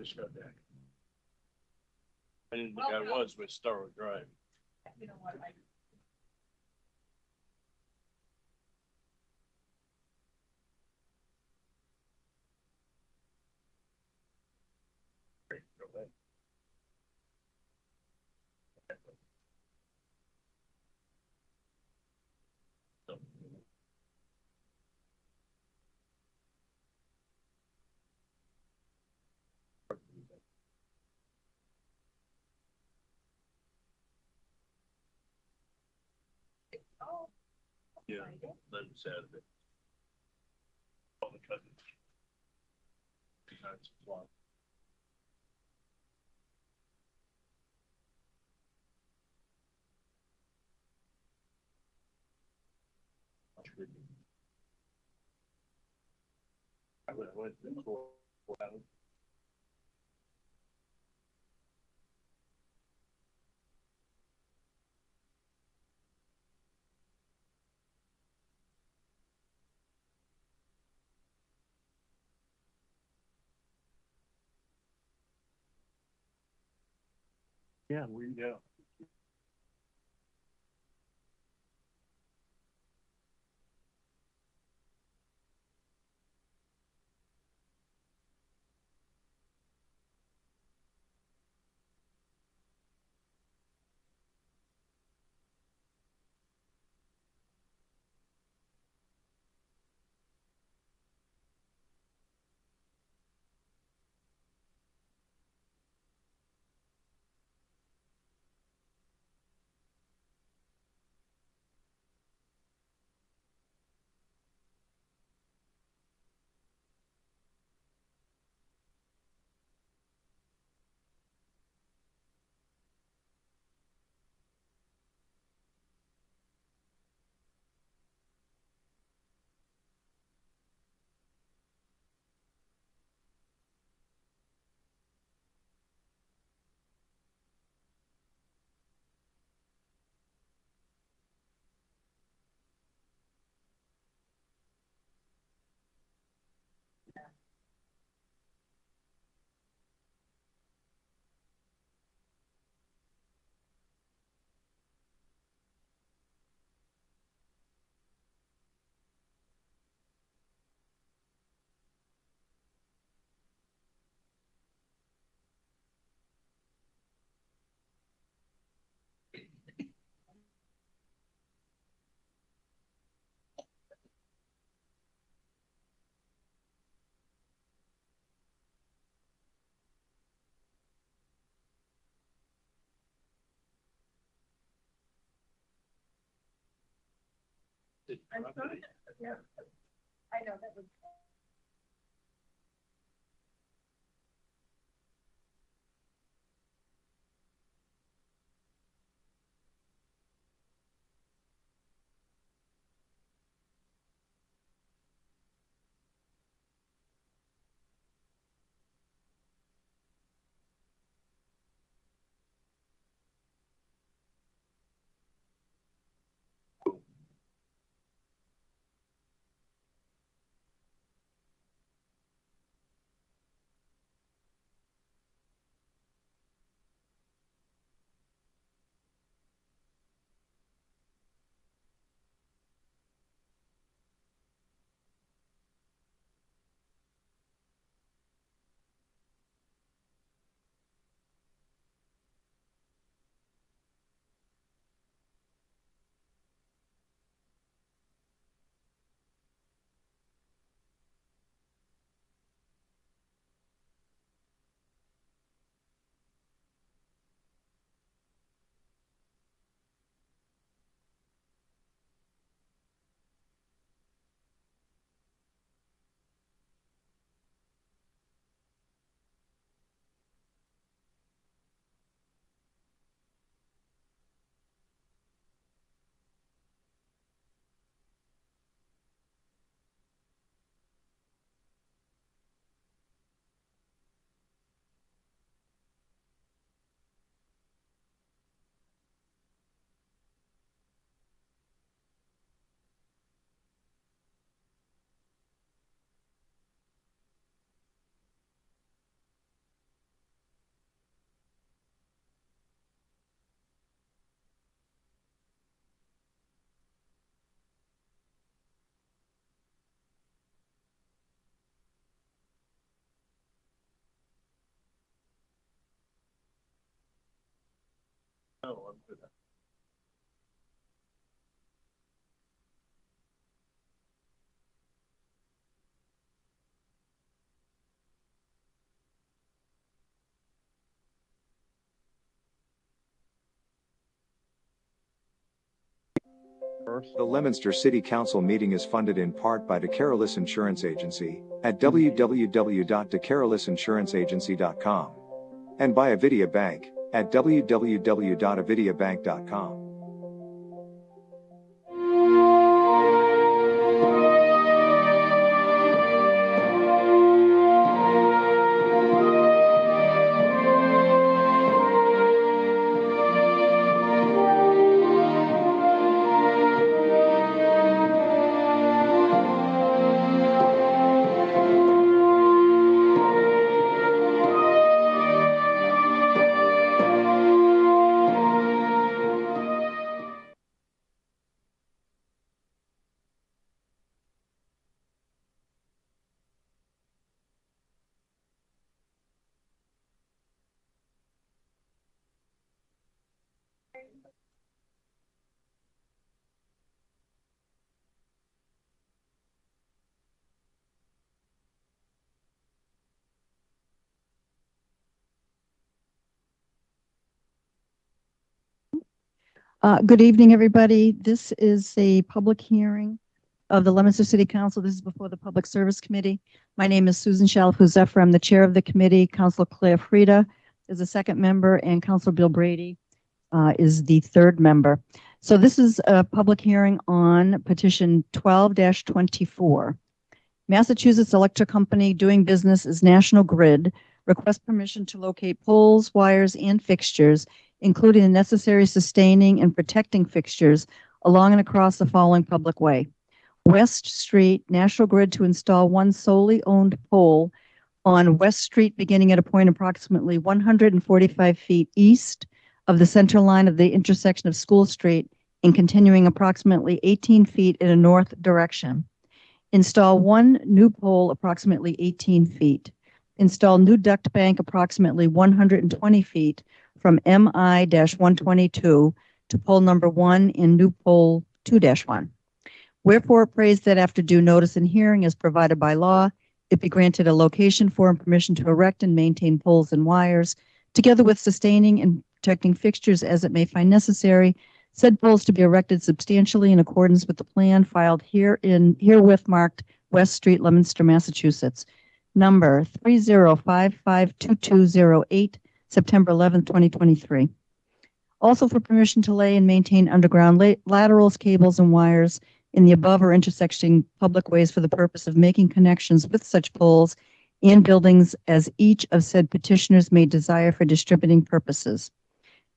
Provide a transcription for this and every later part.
just got that. And the guy was with Starwood Drive. You know what, I. Oh. Yeah, then Saturday. All the cousins. Behind some flop. I went to the court. Yeah, yeah. I'm sorry. Yeah. I know that was. No, I'm good. The Leominster City Council meeting is funded in part by DeCarolis Insurance Agency at www.decarolisinsuranceagency.com and by Avidia Bank at www.avidiabank.com. Good evening, everybody. This is a public hearing of the Leominster City Council. This is before the Public Service Committee. My name is Susan Shalfo-Zephyr. I'm the chair of the committee. Councilor Claire Frieda is the second member, and Councilor Bill Brady is the third member. So this is a public hearing on petition 12-24. Massachusetts Electric Company doing business as National Grid requests permission to locate poles, wires, and fixtures, including the necessary sustaining and protecting fixtures along and across the following public way. West Street, National Grid to install one solely owned pole on West Street beginning at a point approximately 145 feet east of the center line of the intersection of School Street and continuing approximately 18 feet in a north direction. Install one new pole approximately 18 feet. Install new duct bank approximately 120 feet from MI-122 to pole number 1 and new pole 2-1. Wherefore appraised that after due notice and hearing as provided by law, it be granted a location for and permission to erect and maintain poles and wires, together with sustaining and protecting fixtures as it may find necessary, said poles to be erected substantially in accordance with the plan filed herewith marked West Street, Leominster, Massachusetts, number 30552208, September 11, 2023. Also for permission to lay and maintain underground laterals, cables, and wires in the above or intersecting public ways for the purpose of making connections with such poles and buildings as each of said petitioners may desire for distributing purposes.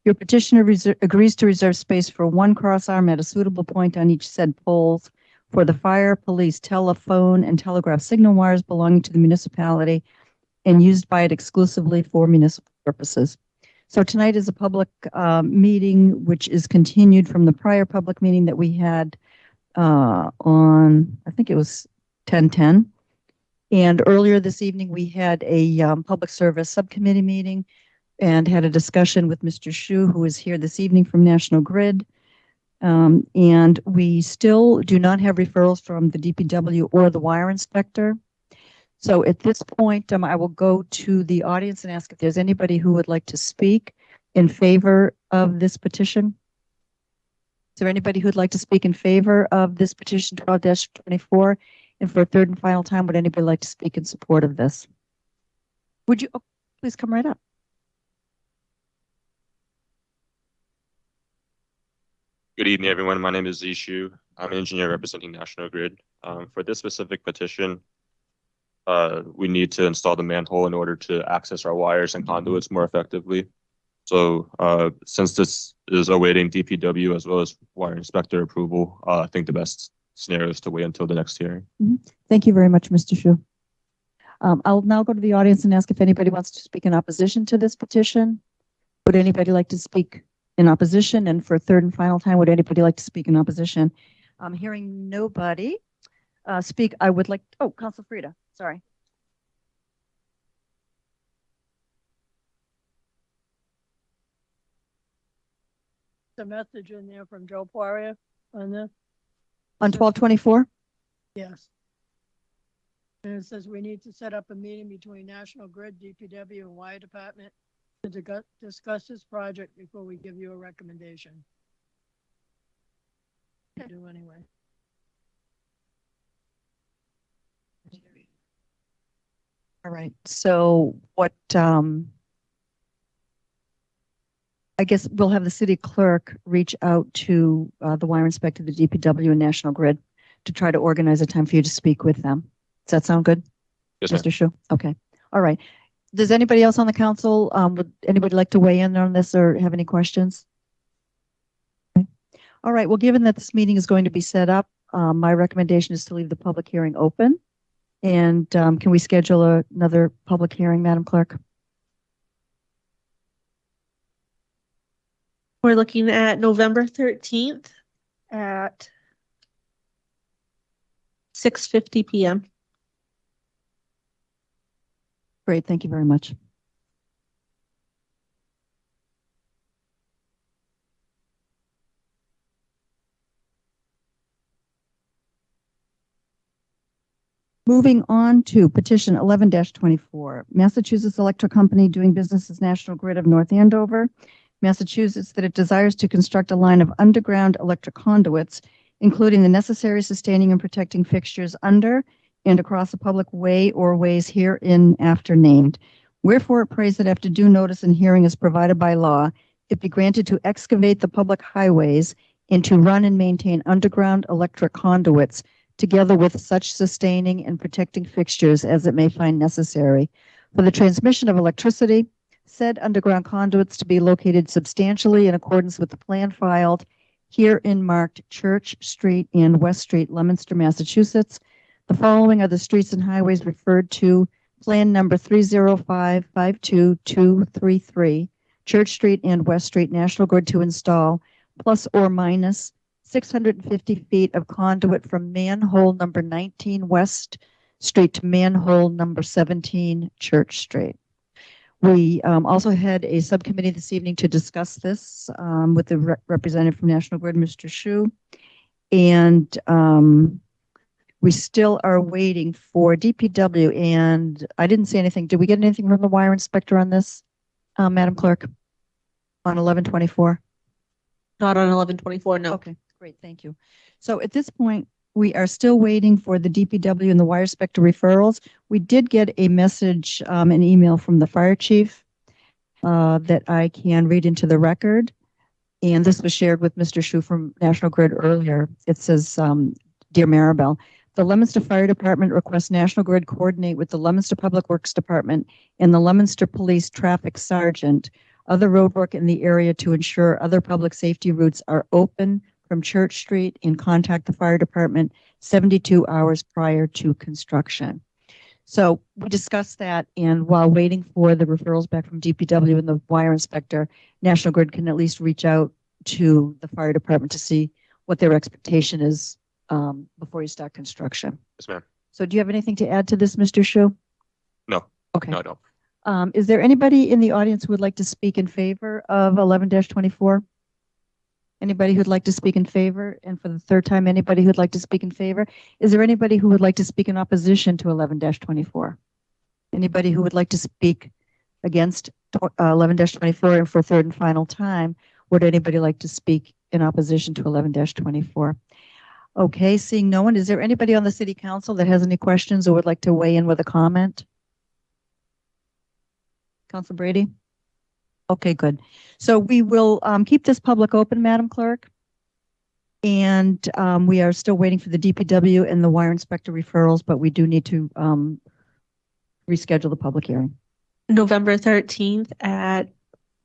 Your petitioner agrees to reserve space for one crossarm at a suitable point on each said poles for the fire, police, telephone, and telegraph signal wires belonging to the municipality and used by it exclusively for municipal purposes. So tonight is a public meeting, which is continued from the prior public meeting that we had on, I think it was 10/10. And earlier this evening, we had a public service subcommittee meeting and had a discussion with Mr. Shu, who is here this evening from National Grid. And we still do not have referrals from the DPW or the wire inspector. So at this point, I will go to the audience and ask if there's anybody who would like to speak in favor of this petition. Is there anybody who'd like to speak in favor of this petition 12-24? And for a third and final time, would anybody like to speak in support of this? Would you, please come right up. Good evening, everyone. My name is Zishu. I'm an engineer representing National Grid. For this specific petition, we need to install the manhole in order to access our wires and conduits more effectively. So since this is awaiting DPW as well as wire inspector approval, I think the best scenario is to wait until the next hearing. Thank you very much, Mr. Shu. I'll now go to the audience and ask if anybody wants to speak in opposition to this petition. Would anybody like to speak in opposition? And for a third and final time, would anybody like to speak in opposition? Hearing nobody speak, I would like, oh, Councilor Frieda, sorry. a message in there from Joe Poirier on this. On 12/24? Yes. And it says we need to set up a meeting between National Grid, DPW, and Wire Department to discuss this project before we give you a recommendation. I do anyway. All right, so what, I guess we'll have the city clerk reach out to the wire inspector, the DPW, and National Grid to try to organize a time for you to speak with them. Does that sound good? Yes, ma'am. Mr. Shu? Okay, all right. Does anybody else on the council, would anybody like to weigh in on this or have any questions? Okay. All right, well, given that this meeting is going to be set up, my recommendation is to leave the public hearing open. And can we schedule another public hearing, Madam Clerk? We're looking at November 13th at 6:50 p.m. Great, thank you very much. Moving on to petition 11-24, Massachusetts Electric Company doing business as National Grid of North Andover, Massachusetts, that it desires to construct a line of underground electric conduits, including the necessary sustaining and protecting fixtures under and across a public way or ways herein after named. Wherefore it prays that after due notice and hearing is provided by law, it be granted to excavate the public highways and to run and maintain underground electric conduits together with such sustaining and protecting fixtures as it may find necessary for the transmission of electricity, said underground conduits to be located substantially in accordance with the plan filed herein marked Church Street and West Street, Leominster, Massachusetts. The following are the streets and highways referred to: Plan number 305-52233, Church Street and West Street, National Grid to install, plus or minus 650 feet of conduit from manhole number 19 West Street to manhole number 17 Church Street. We also had a subcommittee this evening to discuss this with the representative from National Grid, Mr. Shu. And we still are waiting for DPW, and I didn't see anything. Did we get anything from the wire inspector on this, Madam Clerk, on 11/24? Not on 11/24, no. Okay, great, thank you. So at this point, we are still waiting for the DPW and the wire inspector referrals. We did get a message, an email from the fire chief that I can read into the record. And this was shared with Mr. Shu from National Grid earlier. It says, Dear Maribel, the Leominster Fire Department requests National Grid coordinate with the Leominster Public Works Department and the Leominster Police Traffic Sergeant other roadwork in the area to ensure other public safety routes are open from Church Street and contact the fire department 72 hours prior to construction. So we discussed that, and while waiting for the referrals back from DPW and the wire inspector, National Grid can at least reach out to the fire department to see what their expectation is before you start construction. Yes, ma'am. So do you have anything to add to this, Mr. Shu? No. Okay. No, I don't. Is there anybody in the audience who would like to speak in favor of 11-24? Anybody who'd like to speak in favor? And for the third time, anybody who'd like to speak in favor? Is there anybody who would like to speak in opposition to 11-24? Anybody who would like to speak against 11-24? And for third and final time, would anybody like to speak in opposition to 11-24? Okay, seeing no one, is there anybody on the city council that has any questions or would like to weigh in with a comment? Council Brady? Okay, good. So we will keep this public open, Madam Clerk. And we are still waiting for the DPW and the wire inspector referrals, but we do need to reschedule the public hearing. November 13th at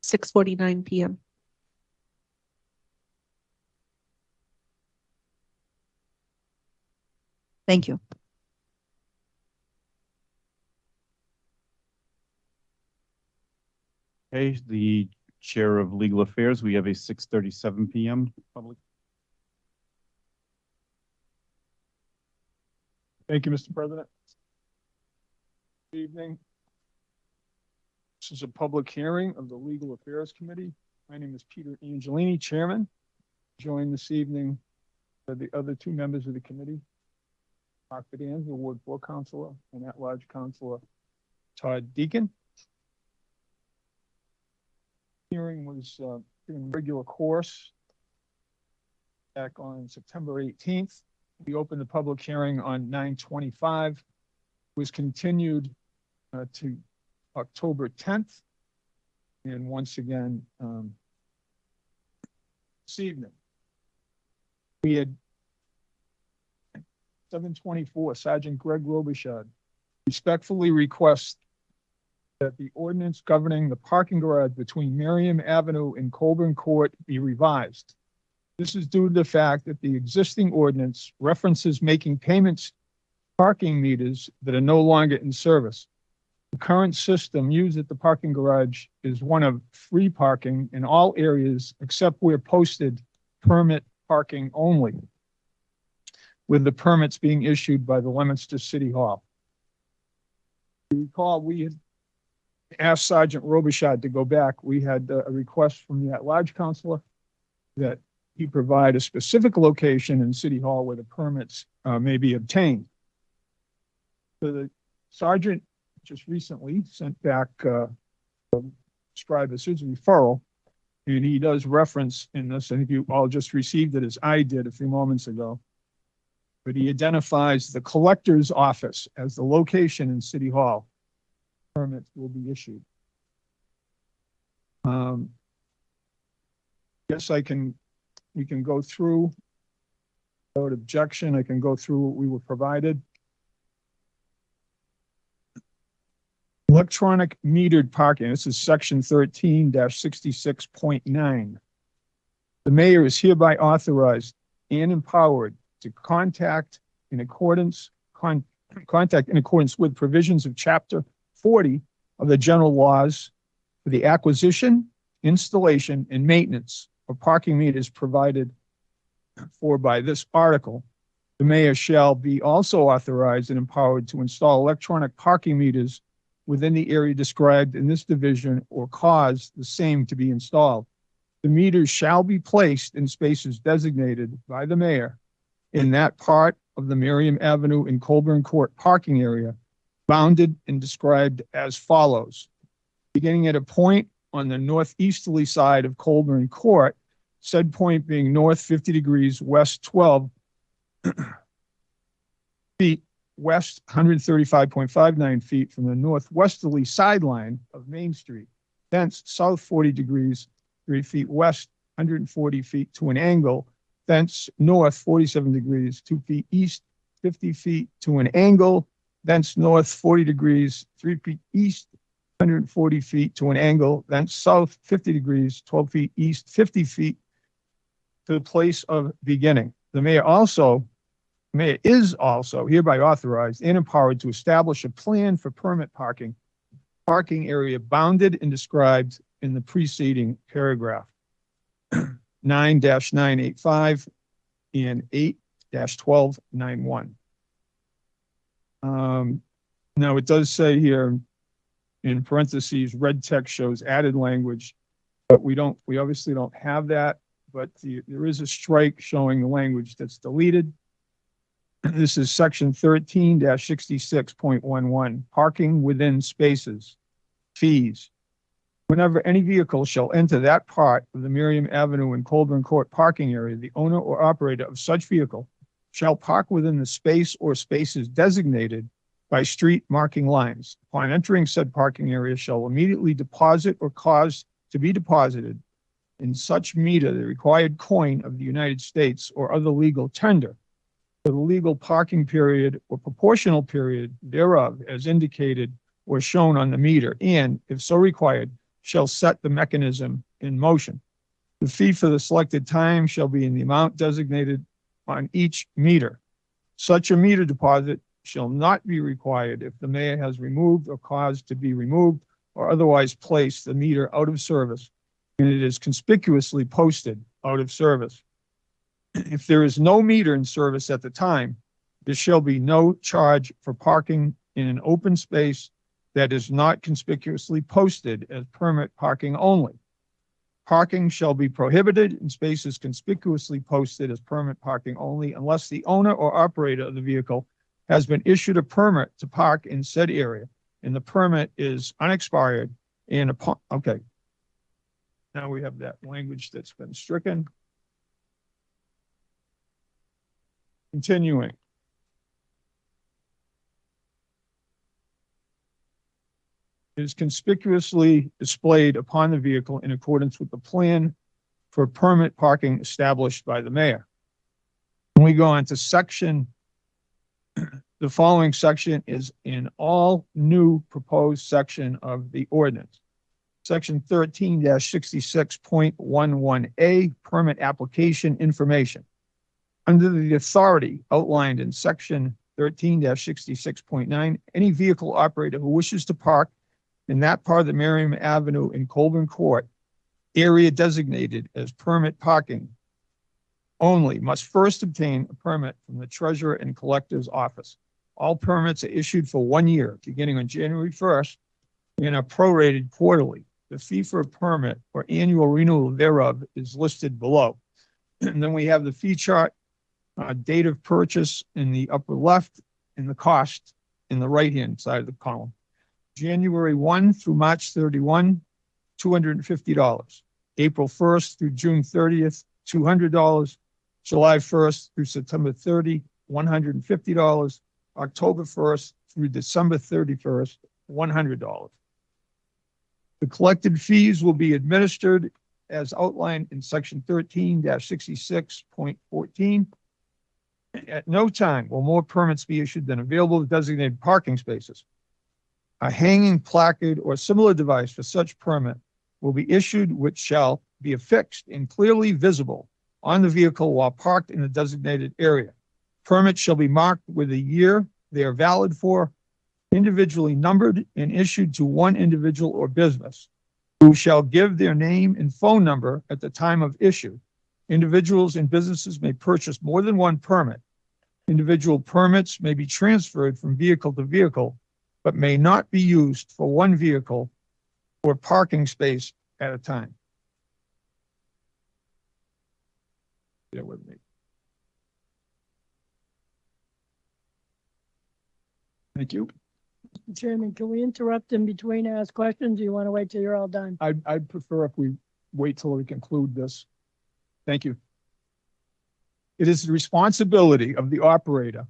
6:49 p.m. Thank you. Okay, the Chair of Legal Affairs, we have a 6:37 p.m. public. Thank you, Mr. President. Good evening. This is a public hearing of the Legal Affairs Committee. My name is Peter Angelini, Chairman. Joined this evening by the other two members of the committee, Mark Bedan, the Ward 4 Counselor, and at-large Counselor Todd Deacon. Hearing was in regular course back on September 18th. We opened the public hearing on 9/25. Was continued to October 10th. And once again, this evening, we had 724 Sergeant Greg Robichaud respectfully request that the ordinance governing the parking garage between Merriam Avenue and Colburn Court be revised. This is due to the fact that the existing ordinance references making payments parking meters that are no longer in service. The current system used at the parking garage is one of free parking in all areas except where posted permit parking only, with the permits being issued by the Leominster City Hall. You recall we had asked Sergeant Robichaud to go back. We had a request from the at-large counselor that he provide a specific location in City Hall where the permits may be obtained. So the sergeant just recently sent back described this as a referral, and he does reference in this, I think you all just received it as I did a few moments ago, but he identifies the collector's office as the location in City Hall. Permits will be issued. Yes, we can go through without objection. I can go through what we were provided. Electronic metered parking. This is section 13-66.9. The mayor is hereby authorized and empowered to contact in accordance with provisions of chapter 40 of the general laws for the acquisition, installation, and maintenance of parking meters provided for by this article. The mayor shall be also authorized and empowered to install electronic parking meters within the area described in this division or cause the same to be installed. The meters shall be placed in spaces designated by the mayor in that part of the Merriam Avenue and Colburn Court parking area, bounded and described as follows. Beginning at a point on the northeasterly side of Colburn Court, said point being north 50 degrees, west 12 feet, west 135.59 feet from the northwesterly sideline of Main Street, thence south 40 degrees, 3 feet west, 140 feet to an angle, thence north 47 degrees, 2 feet east, 50 feet to an angle, thence north 40 degrees, 3 feet east, 140 feet to an angle, thence south 50 degrees, 12 feet east, 50 feet to the place of beginning. The mayor is also hereby authorized and empowered to establish a plan for permit parking area bounded and described in the preceding paragraph. 9-985 and 8-1291. Now it does say here in parentheses, red text shows added language, but we obviously don't have that, but there is a strike showing the language that's deleted. This is section 13-66.11, parking within spaces, fees. Whenever any vehicle shall enter that part of the Merriam Avenue and Colburn Court parking area, the owner or operator of such vehicle shall park within the space or spaces designated by street marking lines. Upon entering said parking area, shall immediately deposit or cause to be deposited in such meter the required coin of the United States or other legal tender for the legal parking period or proportional period thereof as indicated or shown on the meter, and, if so required, shall set the mechanism in motion. The fee for the selected time shall be in the amount designated on each meter. Such a meter deposit shall not be required if the mayor has removed or caused to be removed or otherwise placed the meter out of service and it is conspicuously posted out of service. If there is no meter in service at the time, there shall be no charge for parking in an open space that is not conspicuously posted as permit parking only. Parking shall be prohibited in spaces conspicuously posted as permit parking only unless the owner or operator of the vehicle has been issued a permit to park in said area and the permit is unexpired and upon, okay. Now we have that language that's been stricken. Continuing. Is conspicuously displayed upon the vehicle in accordance with the plan for permit parking established by the mayor. When we go on to section, the following section is in all new proposed section of the ordinance. Section 13-66.11A, permit application information. Under the authority outlined in section 13-66.9, any vehicle operator who wishes to park in that part of the Merriam Avenue and Colburn Court area designated as permit parking only must first obtain a permit from the treasurer and collector's office. All permits are issued for 1 year, beginning on January 1st, and are prorated quarterly. The fee for a permit or annual renewal thereof is listed below. And then we have the fee chart, date of purchase in the upper left, and the cost in the right-hand side of the column. January 1 through March 31, $250. April 1st through June 30th, $200. July 1st through September 30, $150. October 1st through December 31st, $100. The collected fees will be administered as outlined in section 13-66.14. At no time will more permits be issued than available designated parking spaces. A hanging placard or similar device for such permit will be issued, which shall be affixed and clearly visible on the vehicle while parked in the designated area. Permits shall be marked with the year they are valid for, individually numbered and issued to one individual or business, who shall give their name and phone number at the time of issue. Individuals and businesses may purchase more than one permit. Individual permits may be transferred from vehicle to vehicle, but may not be used for one vehicle or parking space at a time. Bear with me. Thank you. Chairman, can we interrupt in between and ask questions? Or you want to wait till you're all done? I'd prefer if we wait till we conclude this. Thank you. It is the responsibility of the operator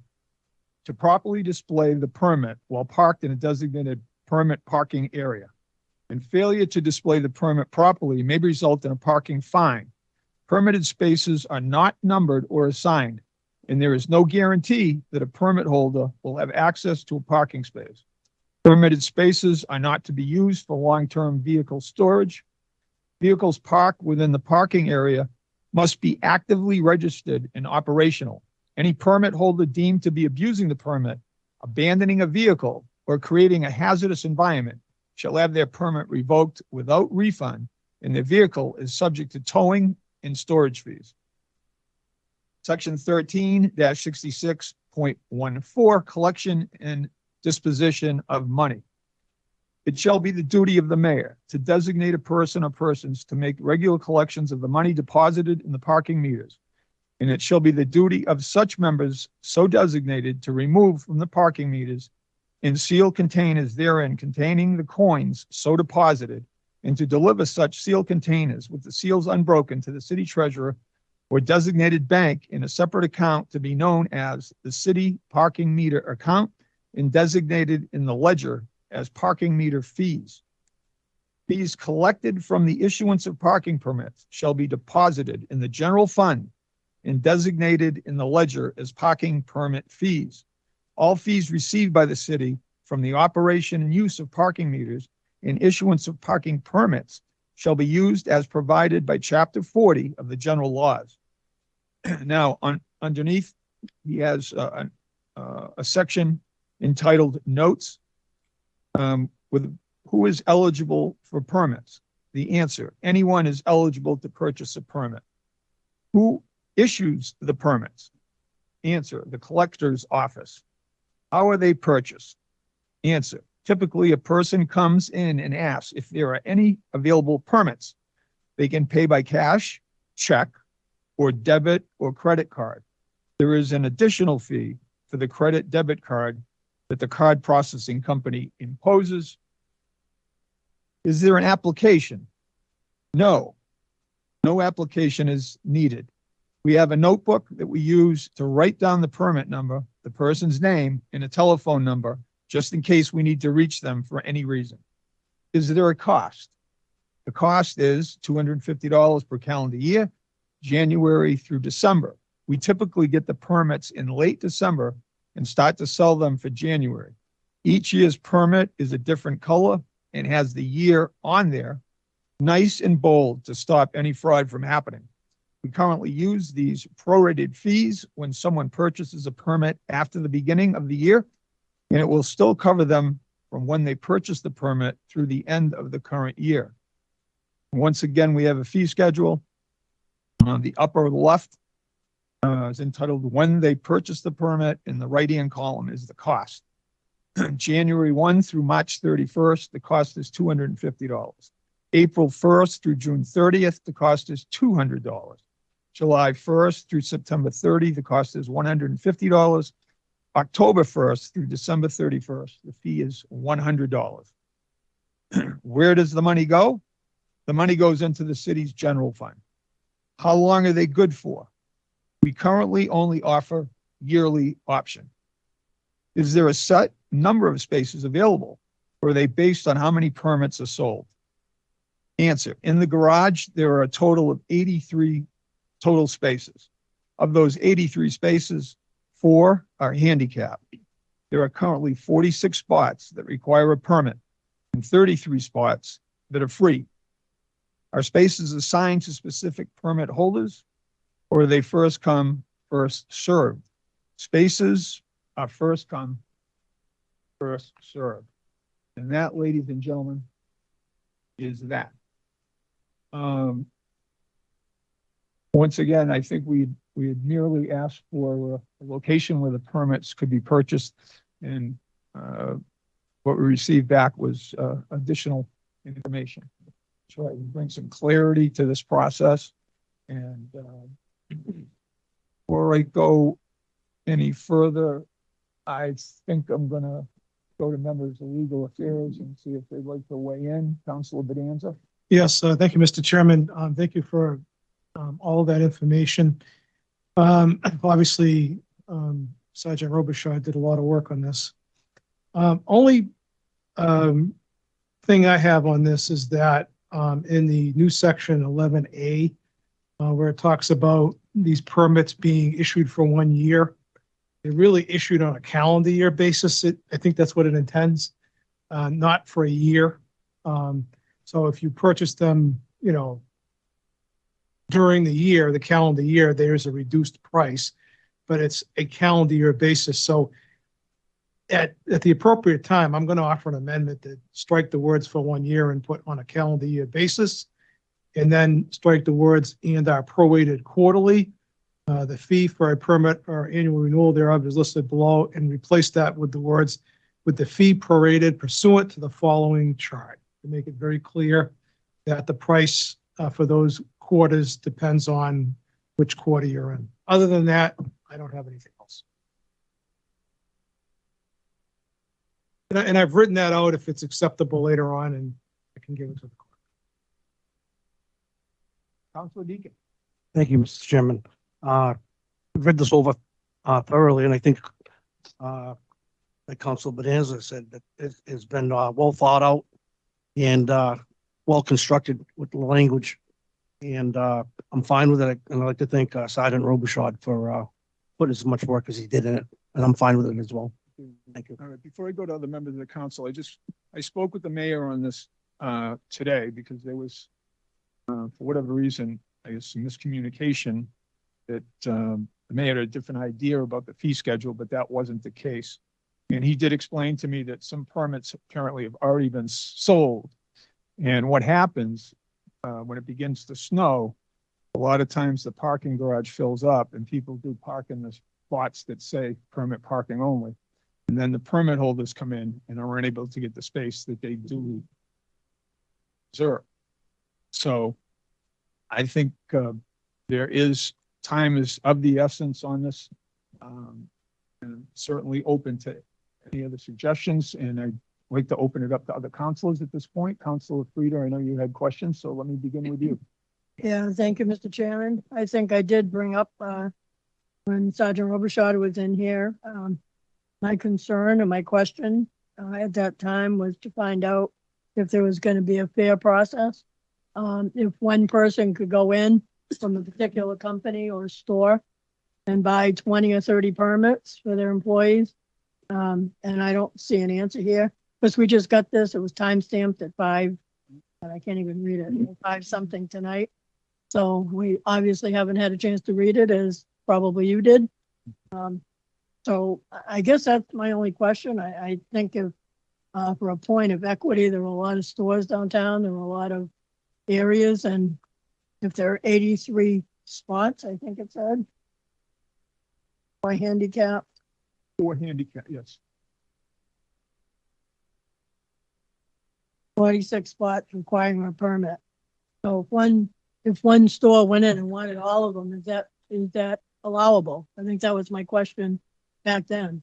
to properly display the permit while parked in a designated permit parking area. And failure to display the permit properly may result in a parking fine. Permitted spaces are not numbered or assigned, and there is no guarantee that a permit holder will have access to a parking space. Permitted spaces are not to be used for long-term vehicle storage. Vehicles parked within the parking area must be actively registered and operational. Any permit holder deemed to be abusing the permit, abandoning a vehicle, or creating a hazardous environment shall have their permit revoked without refund, and their vehicle is subject to towing and storage fees. Section 13-66.14, collection and disposition of money. It shall be the duty of the mayor to designate a person or persons to make regular collections of the money deposited in the parking meters. And it shall be the duty of such members so designated to remove from the parking meters and seal containers therein containing the coins so deposited, and to deliver such sealed containers with the seals unbroken to the city treasurer or designated bank in a separate account to be known as the city parking meter account and designated in the ledger as parking meter fees. Fees collected from the issuance of parking permits shall be deposited in the general fund and designated in the ledger as parking permit fees. All fees received by the city from the operation and use of parking meters and issuance of parking permits shall be used as provided by Chapter 40 of the general laws. Now, underneath, he has a section entitled Notes with who is eligible for permits. The answer, anyone is eligible to purchase a permit. Who issues the permits? Answer, the collector's office. How are they purchased? Answer, typically a person comes in and asks if there are any available permits. They can pay by cash, check, or debit or credit card. There is an additional fee for the credit debit card that the card processing company imposes. Is there an application? No. No application is needed. We have a notebook that we use to write down the permit number, the person's name, and a telephone number, just in case we need to reach them for any reason. Is there a cost? The cost is $250 per calendar year, January through December. We typically get the permits in late December and start to sell them for January. Each year's permit is a different color and has the year on there, nice and bold, to stop any fraud from happening. We currently use these prorated fees when someone purchases a permit after the beginning of the year, and it will still cover them from when they purchase the permit through the end of the current year. Once again, we have a fee schedule. On the upper left is entitled When They Purchase the Permit, and the right-hand column is the cost. January 1 through March 31st, the cost is $250. April 1st through June 30th, the cost is $200. July 1st through September 30, the cost is $150. October 1st through December 31st, the fee is $100. Where does the money go? The money goes into the city's general fund. How long are they good for? We currently only offer yearly option. Is there a set number of spaces available, or are they based on how many permits are sold? Answer: in the garage, there are a total of 83 total spaces. Of those 83 spaces, 4 are handicapped. There are currently 46 spots that require a permit and 33 spots that are free. Are spaces assigned to specific permit holders, or are they first come, first served? Spaces are first come, first served. And that, ladies and gentlemen, is that. Once again, I think we had merely asked for a location where the permits could be purchased, and what we received back was additional information. So I can bring some clarity to this process. And before I go any further, I think I'm going to go to members of legal affairs and see if they'd like to weigh in. Councilor Bedanza. Yes, thank you, Mr. Chairman. Thank you for all of that information. Obviously, Sergeant Robichaud did a lot of work on this. Only thing I have on this is that in the new section 11A, where it talks about these permits being issued for 1 year, they're really issued on a calendar year basis. I think that's what it intends, not for a year. So if you purchase them, during the year, the calendar year, there's a reduced price, but it's a calendar year basis. So at the appropriate time, I'm going to offer an amendment that strike the words for 1 year and put on a calendar year basis, and then strike the words and are prorated quarterly. The fee for a permit or annual renewal thereof is listed below, and replace that with the words with the fee prorated pursuant to the following chart, to make it very clear that the price for those quarters depends on which quarter you're in. Other than that, I don't have anything else. And I've written that out if it's acceptable later on, and I can give it to the court. Councilor Deacon. Thank you, Mr. Chairman. I've read this over thoroughly, and I think like Councilor Bedanza said, that it's been well thought out and well constructed with the language, and I'm fine with it. And I'd like to thank Sergeant Robichaud for putting as much work as he did in it, and I'm fine with it as well. Thank you. All right, before I go to other members of the council, I spoke with the mayor on this today, because there was, for whatever reason, I guess some miscommunication that the mayor had a different idea about the fee schedule, but that wasn't the case. And he did explain to me that some permits apparently have already been sold. And what happens when it begins to snow, a lot of times the parking garage fills up and people do park in the spots that say permit parking only. And then the permit holders come in and are unable to get the space that they do reserve. So I think, there is, time is of the essence on this. And certainly open to any other suggestions, and I'd like to open it up to other councilors at this point. Councilor Frida, I know you had questions, so let me begin with you. Yeah, thank you, Mr. Chairman. I think I did bring up, when Sergeant Robichaud was in here, my concern and my question, at that time was to find out if there was gonna be a fair process. If one person could go in from a particular company or store and buy 20 or 30 permits for their employees. And I don't see an answer here, because we just got this, it was time stamped at 5, and I can't even read it, 5 something tonight. So we obviously haven't had a chance to read it, as probably you did. So I guess that's my only question. I think if, for a point of equity, there were a lot of stores downtown, there were a lot of areas, and if there are 83 spots, I think it said, by handicap, 4 handicap, yes. 46 spots requiring a permit. So if one store went in and wanted all of them, is that allowable? I think that was my question back then.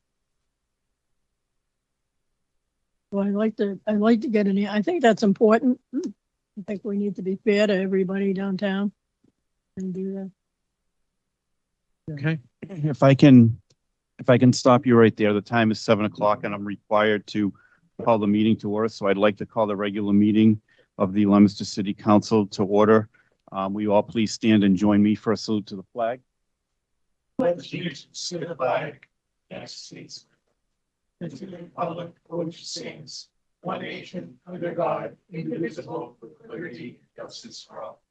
Well, I'd like to get I think that's important. I think we need to be fair to everybody downtown and do that. Okay, if I can stop you right there, the time is 7 o'clock and I'm required to call the meeting to order. So I'd like to call the regular meeting of the Leominster City Council to order. Will you all please stand and join me for a salute to the flag? Pledge allegiance to the flag, United States, and to the republic for which it stands, one nation, under God, indivisible, with liberty and justice for all.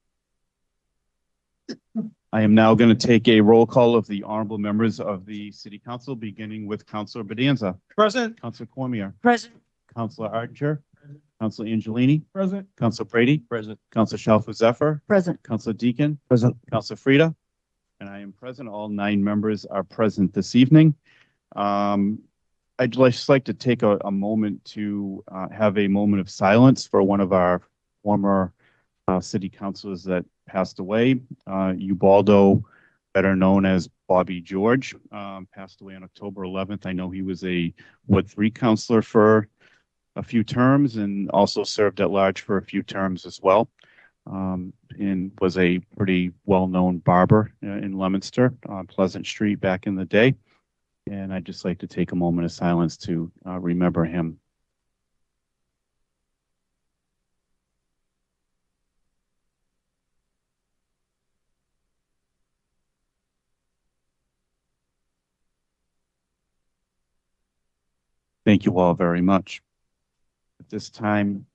I am now going to take a roll call of the honorable members of the City Council, beginning with Councilor Bedanza. Present. Councilor Cormier. Present. Councilor Archer. Councilor Angelini. Present. Councilor Brady. Present. Councilor Shalfo Zephyr. Present. Councilor Deacon. Present. Councilor Frida. And I am present. All 9 members are present this evening. I'd just like to take a moment to have a moment of silence for one of our former city councilors that passed away. Ubaldo, better known as Bobby George, passed away on October 11th. I know he was a Ward 3 councilor for a few terms and also served at large for a few terms as well. And was a pretty well-known barber in Leominster on Pleasant Street back in the day. And I'd just like to take a moment of silence to remember him. Thank you all very much. At this time,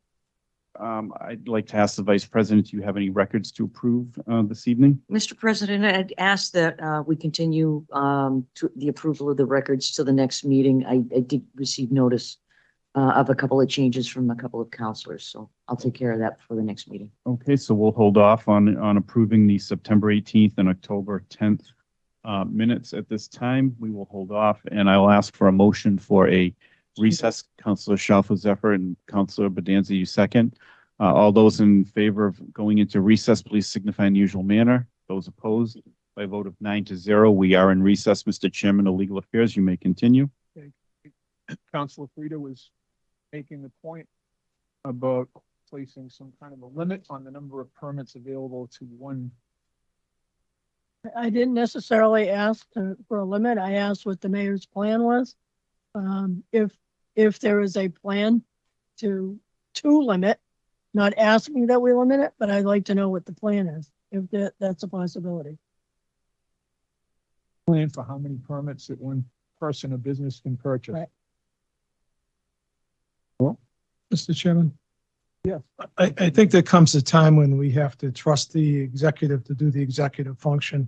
I'd like to ask the Vice President, do you have any records to approve this evening? Mr. President, I'd ask that we continue to the approval of the records to the next meeting. I did receive notice of a couple of changes from a couple of counselors, so I'll take care of that for the next meeting. Okay, so we'll hold off on approving the September 18th and October 10th minutes at this time. We will hold off, and I will ask for a motion for a recess. Councilor Shalfo Zephyr and Councilor Bedanza, you second. All those in favor of going into recess, please signify in the usual manner. Those opposed, by a vote of 9-0, we are in recess. Mr. Chairman of Legal Affairs, you may continue. Councilor Frida was making the point about placing some kind of a limit on the number of permits available to one. I didn't necessarily ask for a limit. I asked what the mayor's plan was. If there is a plan to limit, not asking that we limit it, but I'd like to know what the plan is, if that's a possibility. Plan for how many permits that one person or business can purchase. Right. Well, Mr. Chairman? Yes. I think there comes a time when we have to trust the executive to do the executive function.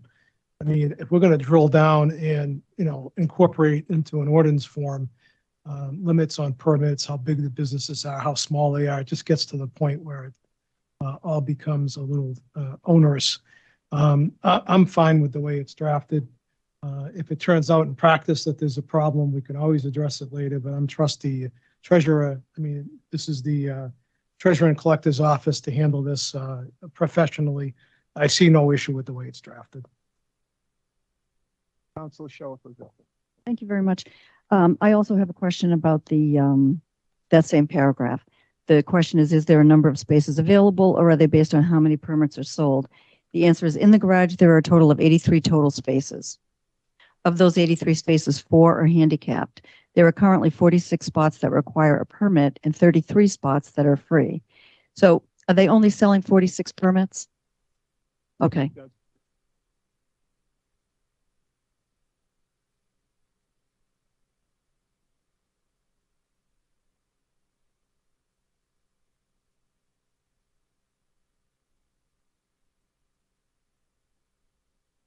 I mean, if we're going to drill down and, incorporate into an ordinance form, limits on permits, how big the businesses are, how small they are, it just gets to the point where it all becomes a little onerous. I'm fine with the way it's drafted. If it turns out in practice that there's a problem, we can always address it later, but I'm trust the treasurer. I mean, this is the treasurer and collector's office to handle this professionally. I see no issue with the way it's drafted. Counselor Shalfo. Thank you very much. I also have a question about that same paragraph. The question is there a number of spaces available, or are they based on how many permits are sold? The answer is, in the garage, there are a total of 83 total spaces. Of those 83 spaces, 4 are handicapped. There are currently 46 spots that require a permit and 33 spots that are free. So are they only selling 46 permits? Okay.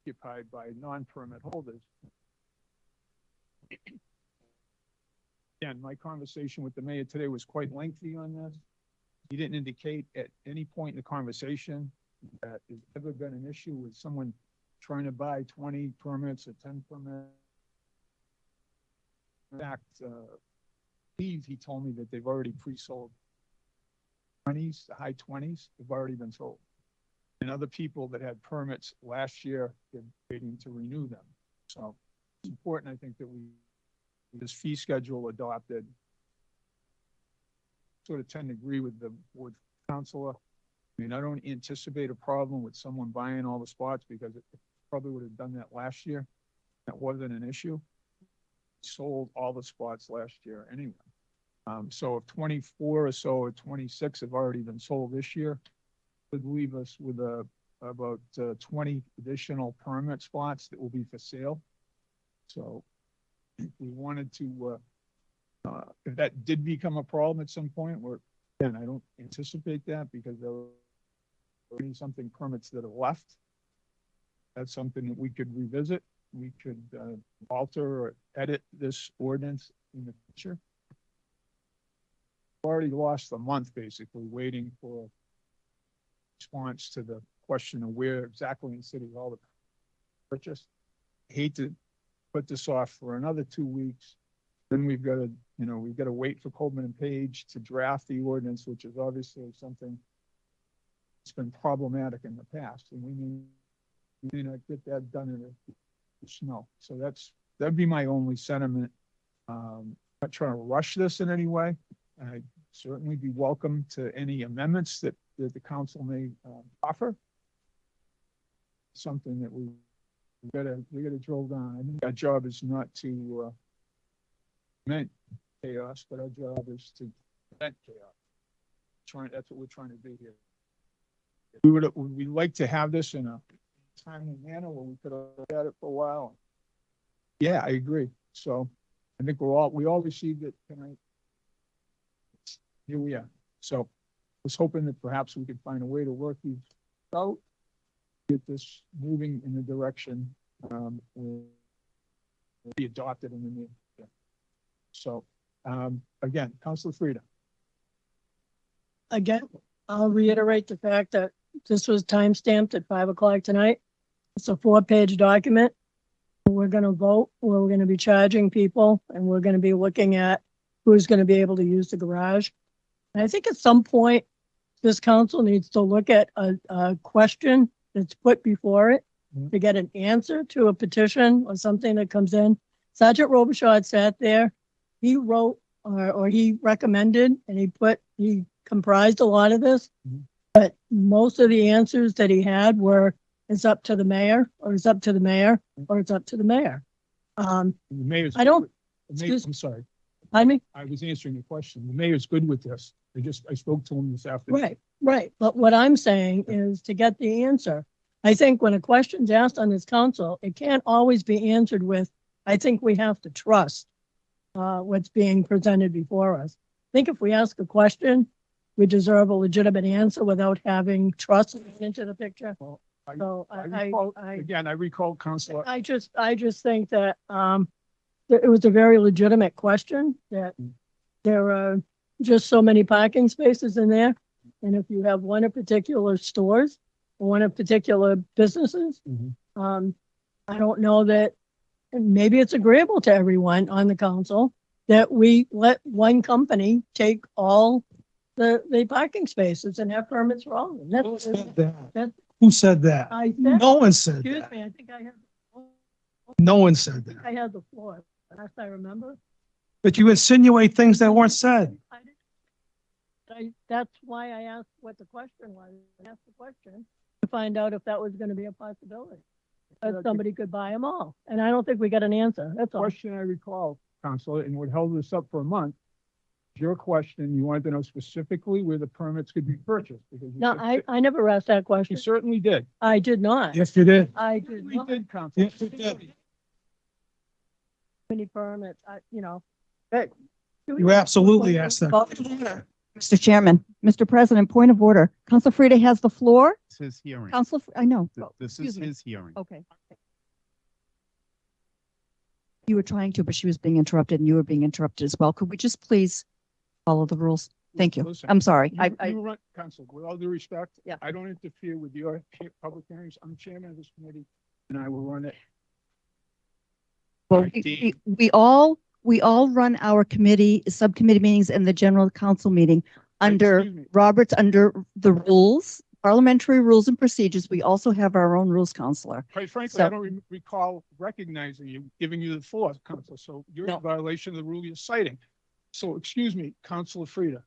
Occupied by non-permit holders. Again, my conversation with the mayor today was quite lengthy on this. He didn't indicate at any point in the conversation that there's ever been an issue with someone trying to buy 20 permits or 10 permits. In fact, he told me that they've already pre-sold 20s, the high 20s, have already been sold. And other people that had permits last year, they're waiting to renew them. So it's important, I think, that this fee schedule adopted. Sort of tend to agree with Counselor. I mean, I don't anticipate a problem with someone buying all the spots because it probably would have done that last year. That wasn't an issue. Sold all the spots last year anyway. So if 24 or so or 26 have already been sold this year, would leave us with about 20 additional permit spots that will be for sale. So we wanted to, if that did become a problem at some point, where again, I don't anticipate that because there are something permits that are left. That's something that we could revisit. We could alter or edit this ordinance in the future. We've already lost a month basically waiting for response to the question of where exactly in City Hall to purchase. I hate to put this off for another 2 weeks. Then we've got to wait for Coleman and Page to draft the ordinance, which is obviously something that's been problematic in the past, and we may not get that done in the snow. So that'd be my only sentiment. Not trying to rush this in any way. I'd certainly be welcome to any amendments that the council may offer. Something that we gotta drill down. I think our job is not to prevent chaos, but our job is to prevent chaos. That's what we're trying to do here. We'd like to have this in a timely manner where we could have looked at it for a while. Yeah, I agree. So I think we all received it tonight. Here we are. So I was hoping that perhaps we could find a way to work these out, get this moving in the direction will be adopted in the near future. So again, Councilor Frida. Again, I'll reiterate the fact that this was time stamped at 5 o'clock tonight. It's a 4-page document. We're going to vote. We're going to be charging people, and we're going to be looking at who's going to be able to use the garage. And I think at some point, this council needs to look at a question that's put before it to get an answer to a petition or something that comes in. Sergeant Robichaud sat there. He wrote or he recommended, and he comprised a lot of this. But most of the answers that he had were, it's up to the mayor, or it's up to the mayor, or it's up to the mayor. The mayor's I don't, I'm sorry. I mean, I was answering your question. The mayor's good with this. I spoke to him this afternoon. right. But what I'm saying is to get the answer. I think when a question's asked on this council, it can't always be answered with, I think we have to trust what's being presented before us. I think if we ask a question, we deserve a legitimate answer without having trust into the picture. Well, I recall, Councilor. I just think that it was a very legitimate question, that there are just so many parking spaces in there. And if you have one of particular stores or one of particular businesses, I don't know that, maybe it's agreeable to everyone on the council that we let one company take all the parking spaces and have permits for all of them. Who said that? I said, No one said excuse that. me, I think I had, No one said that. I had the floor, last I remember. But you insinuate things that weren't said. I didn't- that's why I asked what the question was. I asked the question to find out if that was gonna be a possibility. That somebody could buy them all. And I don't think we got an answer. That's all. Question I recall, Counselor, and what held this up for a month. Your question, you wanted to know specifically where the permits could be purchased. Because you No, said- I never asked that You question. certainly did. I did not. Yes, you did. I did Certainly not. did, Counselor. Yes, you did. Many permits, you know. But You absolutely asked that. Mr. Chairman, Mr. President, point of order. Council Frida has the floor. It's his hearing. Council, I know. This excuse is me. his hearing. Okay. You were trying to, but she was being interrupted and you were being interrupted as well. Could we just please follow the rules? Thank you. Listen, I'm sorry. You run, Counsel, with all due respect. Yeah. I don't interfere with your public hearings. I'm chairman of this committee and I will run it. Well, we all run our committee, subcommittee meetings and the general council meeting under Excuse me. Roberts, under the rules, parliamentary rules and procedures. We also have our own rules counselor. Quite frankly, So- I don't recall recognizing you, giving you the floor, Counsel. So you're No. in violation of the rule you're citing. So excuse me, Counselor Frida.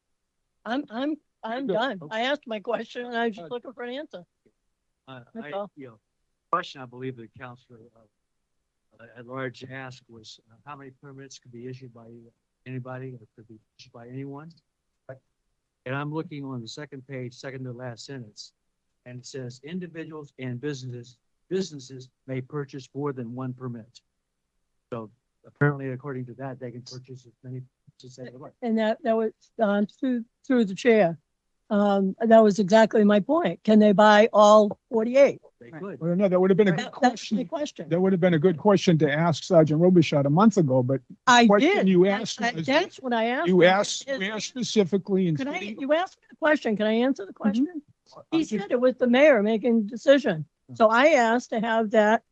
I'm Good. done. Okay. I asked my question and I was just looking for an answer. That's all. Question I believe the counselor at large asked was how many permits could be issued by anybody or could be issued by anyone? And I'm looking on the second page, second to last sentence, and it says individuals and businesses may purchase more than one permit. So apparently, according to that, they can purchase as many as they like. And that was, through the chair. That was exactly my point. Can they buy all 48? They Right. could. Well, no, that would have been a good That's my question. question. That would have been a good question to ask Sergeant Robichaud a month ago, but I question did. you asked was- That's what I asked. you him. asked specifically in Could I, city. you asked me the question. Can I answer the question? I'm He just- said it was the mayor making the decision. So I asked to have that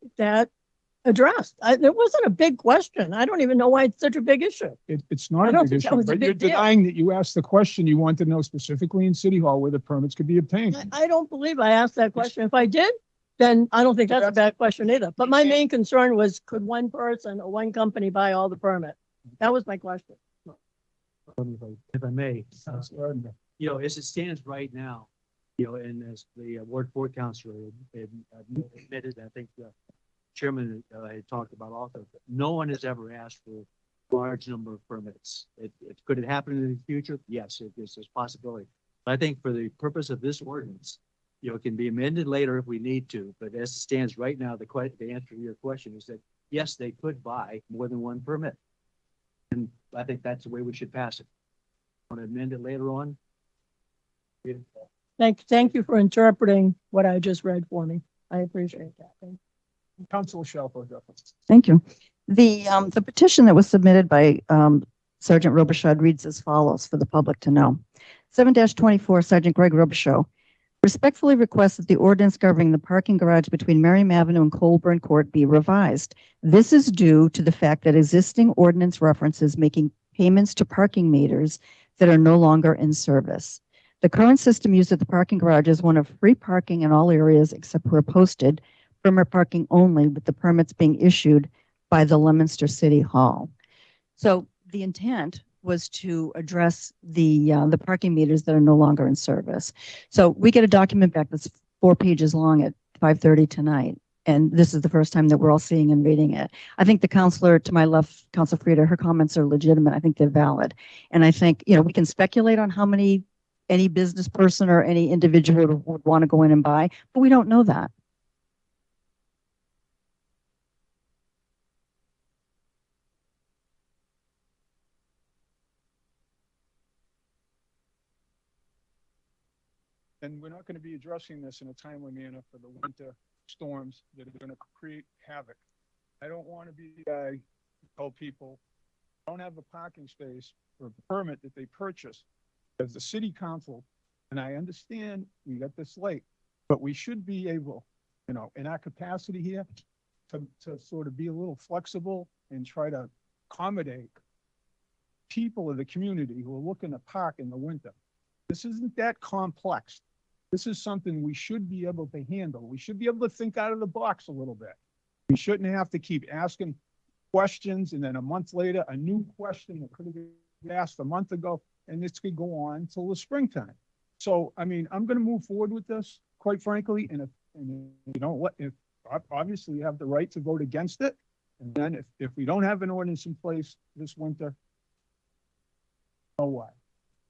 addressed. There wasn't a big question. I don't even know why it's such a big issue. It's I not a don't big think that issue, was a but you're big deal. denying that you asked the question. You want to know specifically in City Hall where the permits could be obtained. I don't believe I asked that question. If I did, then I don't think that's a bad question either. But my main concern was, could one person or one company buy all the permits? That was my question. If I may, you know, as it stands right now, you know, and as the Ward 4 counselor had admitted, I think the chairman had talked about also, no one has ever asked for a large number of permits. Could it happen in the future? Yes, there's a possibility. But I think for the purpose of this ordinance, you know, it can be amended later if we need to, but as it stands right now, the answer to your question is that, yes, they could buy more than one permit. And I think that's the way we should pass it. Want to amend it later on? Thank you for interpreting what I just read for me. I appreciate that. Thank you. Council Shalfo. Thank you. The petition that was submitted by Sergeant Robichaud reads as follows for the public to know. 7-24 Sergeant Greg Robichaud respectfully requests that the ordinance governing the parking garage between Merriam Avenue and Colburn Court be revised. This is due to the fact that existing ordinance references making payments to parking meters that are no longer in service. The current system used at the parking garage is one of free parking in all areas except where posted, permit parking only, with the permits being issued by the Leominster City Hall. So the intent was to address the parking meters that are no longer in service. So we get a document back that's 4 pages long at 5:30 tonight. And this is the first time that we're all seeing and reading it. I think the counselor to my left, Council Frida, her comments are legitimate. I think they're valid. And I think, you know, we can speculate on how many any business person or any individual would want to go in and buy, but we don't know that. And we're not going to be addressing this in a timely manner for the winter storms that are going to create havoc. I don't want to be the guy who tell people don't have a parking space for a permit that they purchase as the city council. And I understand we got this late, but we should be able, you know, in our capacity here to sort of be a little flexible and try to accommodate people of the community who are looking to park in the winter. This isn't that complex. This is something we should be able to handle. We should be able to think out of the box a little bit. We shouldn't have to keep asking questions and then a month later, a new question that could have been asked a month ago, and this could go on till the springtime. So, I mean, I'm gonna move forward with this, quite frankly, and if you know what, if obviously you have the right to vote against it. And then if we don't have an ordinance in place this winter, oh why?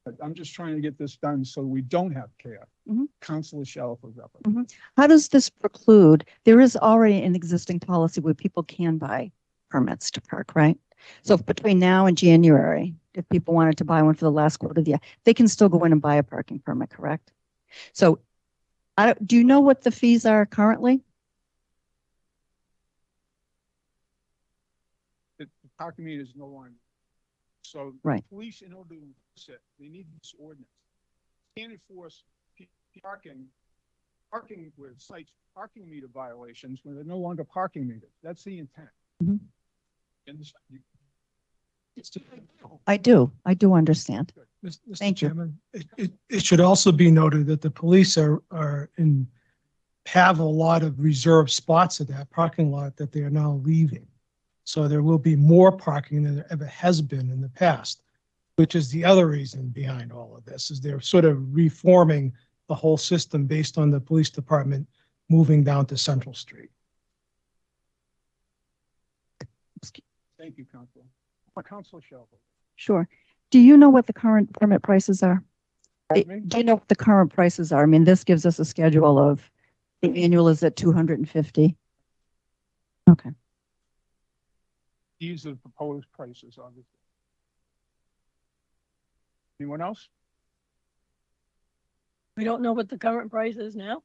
But I'm just trying to get this done so we don't have chaos. Mhm. Councilor Shalfo was up. How does this preclude? There is already an existing policy where people can buy permits to park, right? So between now and January, if people wanted to buy one for the last quarter of the year, they can still go in and buy a parking permit, correct? So do you know what the fees are currently? The parking meter is no longer. So Right. police, in order to enforce it, they need this ordinance. Can't enforce parking with sites, parking meter violations when they're no longer parking meters. That's the intent. Mhm. And this- I do understand. Mr. Thank you. Chairman, it should also be noted that the police have a lot of reserved spots at that parking lot that they are now leaving. So there will be more parking than there ever has been in the past, which is the other reason behind all of this, is they're sort of reforming the whole system based on the police department moving down to Central Street. Thank you, Councilor. Councilor Shalfo. Sure. Do you know what the current permit prices are? Pardon me? Do you know what the current prices are? I mean, this gives us a schedule of the annual is at 250. Okay. These are the proposed prices, obviously. Anyone else? We don't know what the current price is now.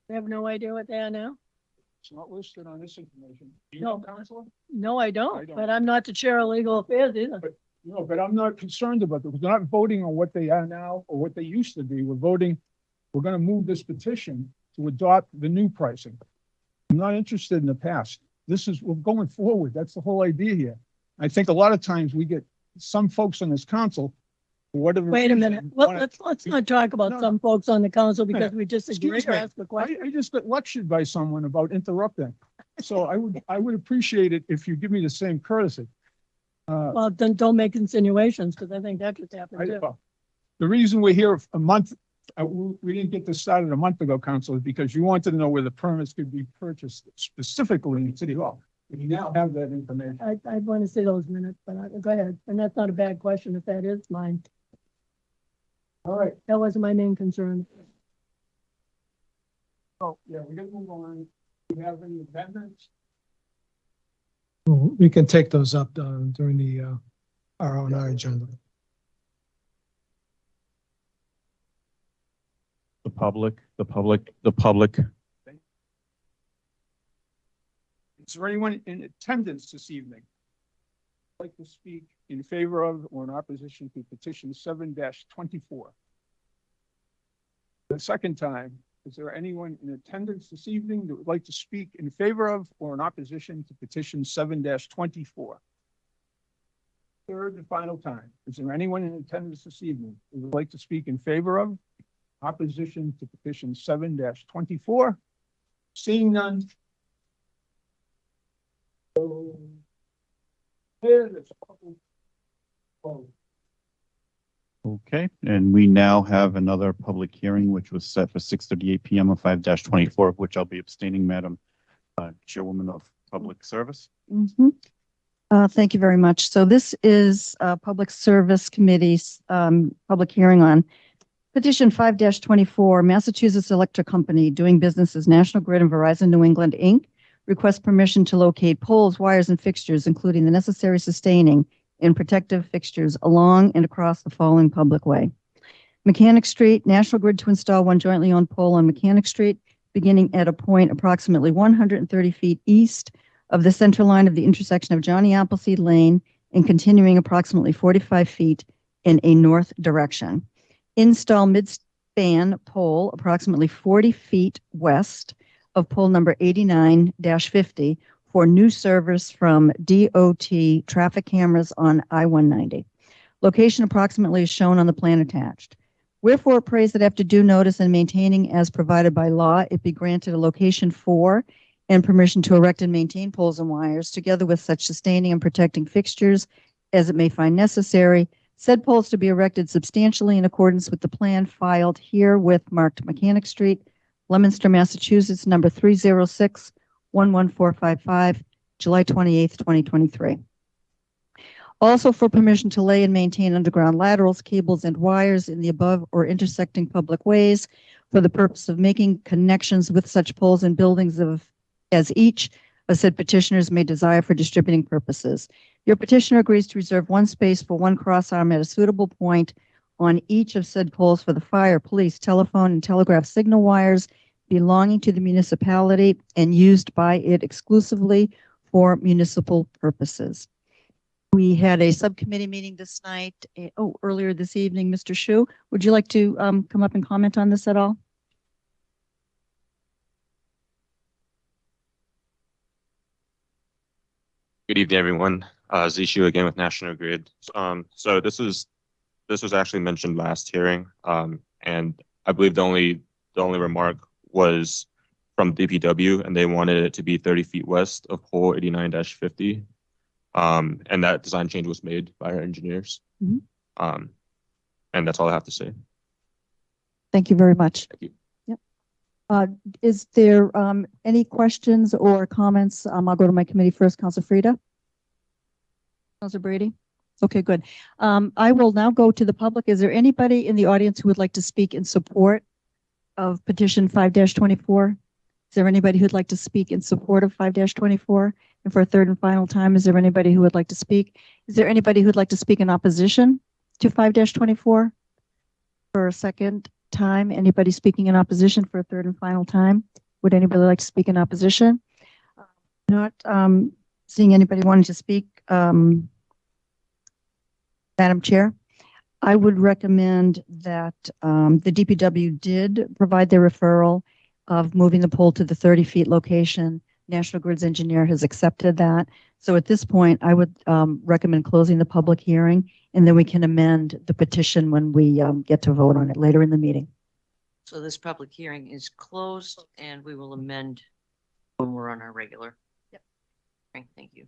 We have no idea what they are now. It's not listed on this information. Do you No. know, Councilor? No, I don't, I don't. but I'm not the chair of legal affairs either. No, but I'm not concerned about it. We're not voting on what they are now or what they used to be. We're gonna move this petition to adopt the new pricing. I'm not interested in the past. We're going forward. That's the whole idea here. I think a lot of times we get some folks on this council, for whatever. Wait a minute. reason, Well, wanna- let's not talk about No, some folks on the council because we disagree Excuse or me. ask a question. I just got lectured by someone about interrupting. So I would appreciate it if you give me the same courtesy. Well, then don't make insinuations because I think that just happened too. The reason we're here a month, we didn't get this started a month ago, Council, is because you wanted to know where the permits could be purchased specifically in City Hall. We now have that information. I want to see those minutes, but go ahead. And that's not a bad question if that is mine. All right. That wasn't my main concern. So, yeah, we're gonna move on. Do you have any amendments? We can take those up during our agenda. The public. Is there anyone in attendance this evening who'd like to speak in favor of or in opposition to petition 7-24? The second time, is there anyone in attendance this evening that would like to speak in favor of or in opposition to petition 7-24? Third and final time, is there anyone in attendance this evening who would like to speak in favor of, opposition to petition 7-24? Seeing none. So, here it's closed. Okay, and we now have another public hearing, which was set for 6:38 PM on 5-24, of which I'll be abstaining, Madam Chairwoman of Public Service. Mhm. Thank you very much. So this is Public Service Committee's public hearing on petition 5-24, Massachusetts Electric Company doing business as National Grid and Verizon New England, Inc. requests permission to locate poles, wires, and fixtures, including the necessary sustaining and protective fixtures along and across the following public way. Mechanic Street, National Grid to install one jointly owned pole on Mechanic Street, beginning at a point approximately 130 feet east of the center line of the intersection of Johnny Appleseed Lane and continuing approximately 45 feet in a north direction. Install mid-span pole approximately 40 feet west of pole number 89-50 for new service from DOT traffic cameras on I-190. Location approximately is shown on the plan attached. Wherefore it prays that after due notice and maintaining as provided by law, it be granted a location for and permission to erect and maintain poles and wires, together with such sustaining and protecting fixtures as it may find necessary. Said poles to be erected substantially in accordance with the plan filed here with marked Mechanic Street, Leominster, Massachusetts, number 306-11455, July 28th, 2023. Also for permission to lay and maintain underground laterals, cables, and wires in the above or intersecting public ways for the purpose of making connections with such poles and buildings as each of said petitioners may desire for distributing purposes. Your petitioner agrees to reserve one space for one crossarm at a suitable point on each of said poles for the fire, police, telephone, and telegraph signal wires belonging to the municipality and used by it exclusively for municipal purposes. We had a subcommittee meeting this night, earlier this evening. Mr. Shu, would you like to come up and comment on this at all? Good evening, everyone. Zishu again with National Grid. So this was actually mentioned last hearing, and I believe the only remark was from DPW, and they wanted it to be 30 feet west of pole 89-50. And that design change was made by our engineers. Mhm. And that's all I have to say. Thank you very much. Thank you. Yep. Is there any questions or comments? I'll go to my committee first. Council Frida? Council Brady? Okay, good. I will now go to the public. Is there anybody in the audience who would like to speak in support of petition 5-24? Is there anybody who'd like to speak in support of 5-24? And for a third and final time, is there anybody who would like to speak? Is there anybody who'd like to speak in opposition to 5-24? For a second time, anybody speaking in opposition for a third and final time? Would anybody like to speak in opposition? Not seeing anybody wanting to speak. Madam Chair, I would recommend that the DPW did provide their referral of moving the pole to the 30 feet location. National Grid's engineer has accepted that. So at this point, I would recommend closing the public hearing, and then we can amend the petition when we get to vote on it later in the meeting. So this public hearing is closed and we will amend when we're on our regular. Yep. Okay, thank you.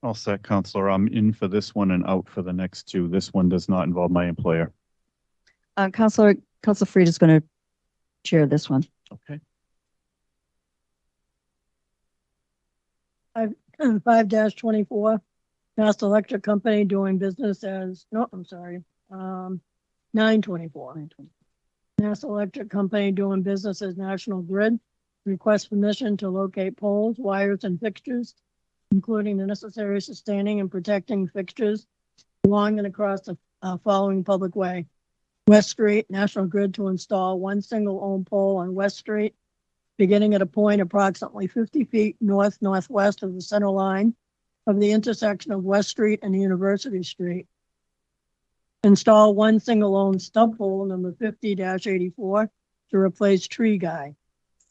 All set, Counselor. I'm in for this one and out for the next two. This one does not involve my employer. Council Fried is going to chair this one. Okay. 5-24, Mass Electric Company doing business as, 924. Mass Electric Company doing business as National Grid requests permission to locate poles, wires, and fixtures, including the necessary sustaining and protecting fixtures along and across the following public way. West Street, National Grid to install one single ohm pole on West Street, beginning at a point approximately 50 feet north-northwest of the center line of the intersection of West Street and University Street. Install one single ohm stub pole number 50-84 to replace tree guy.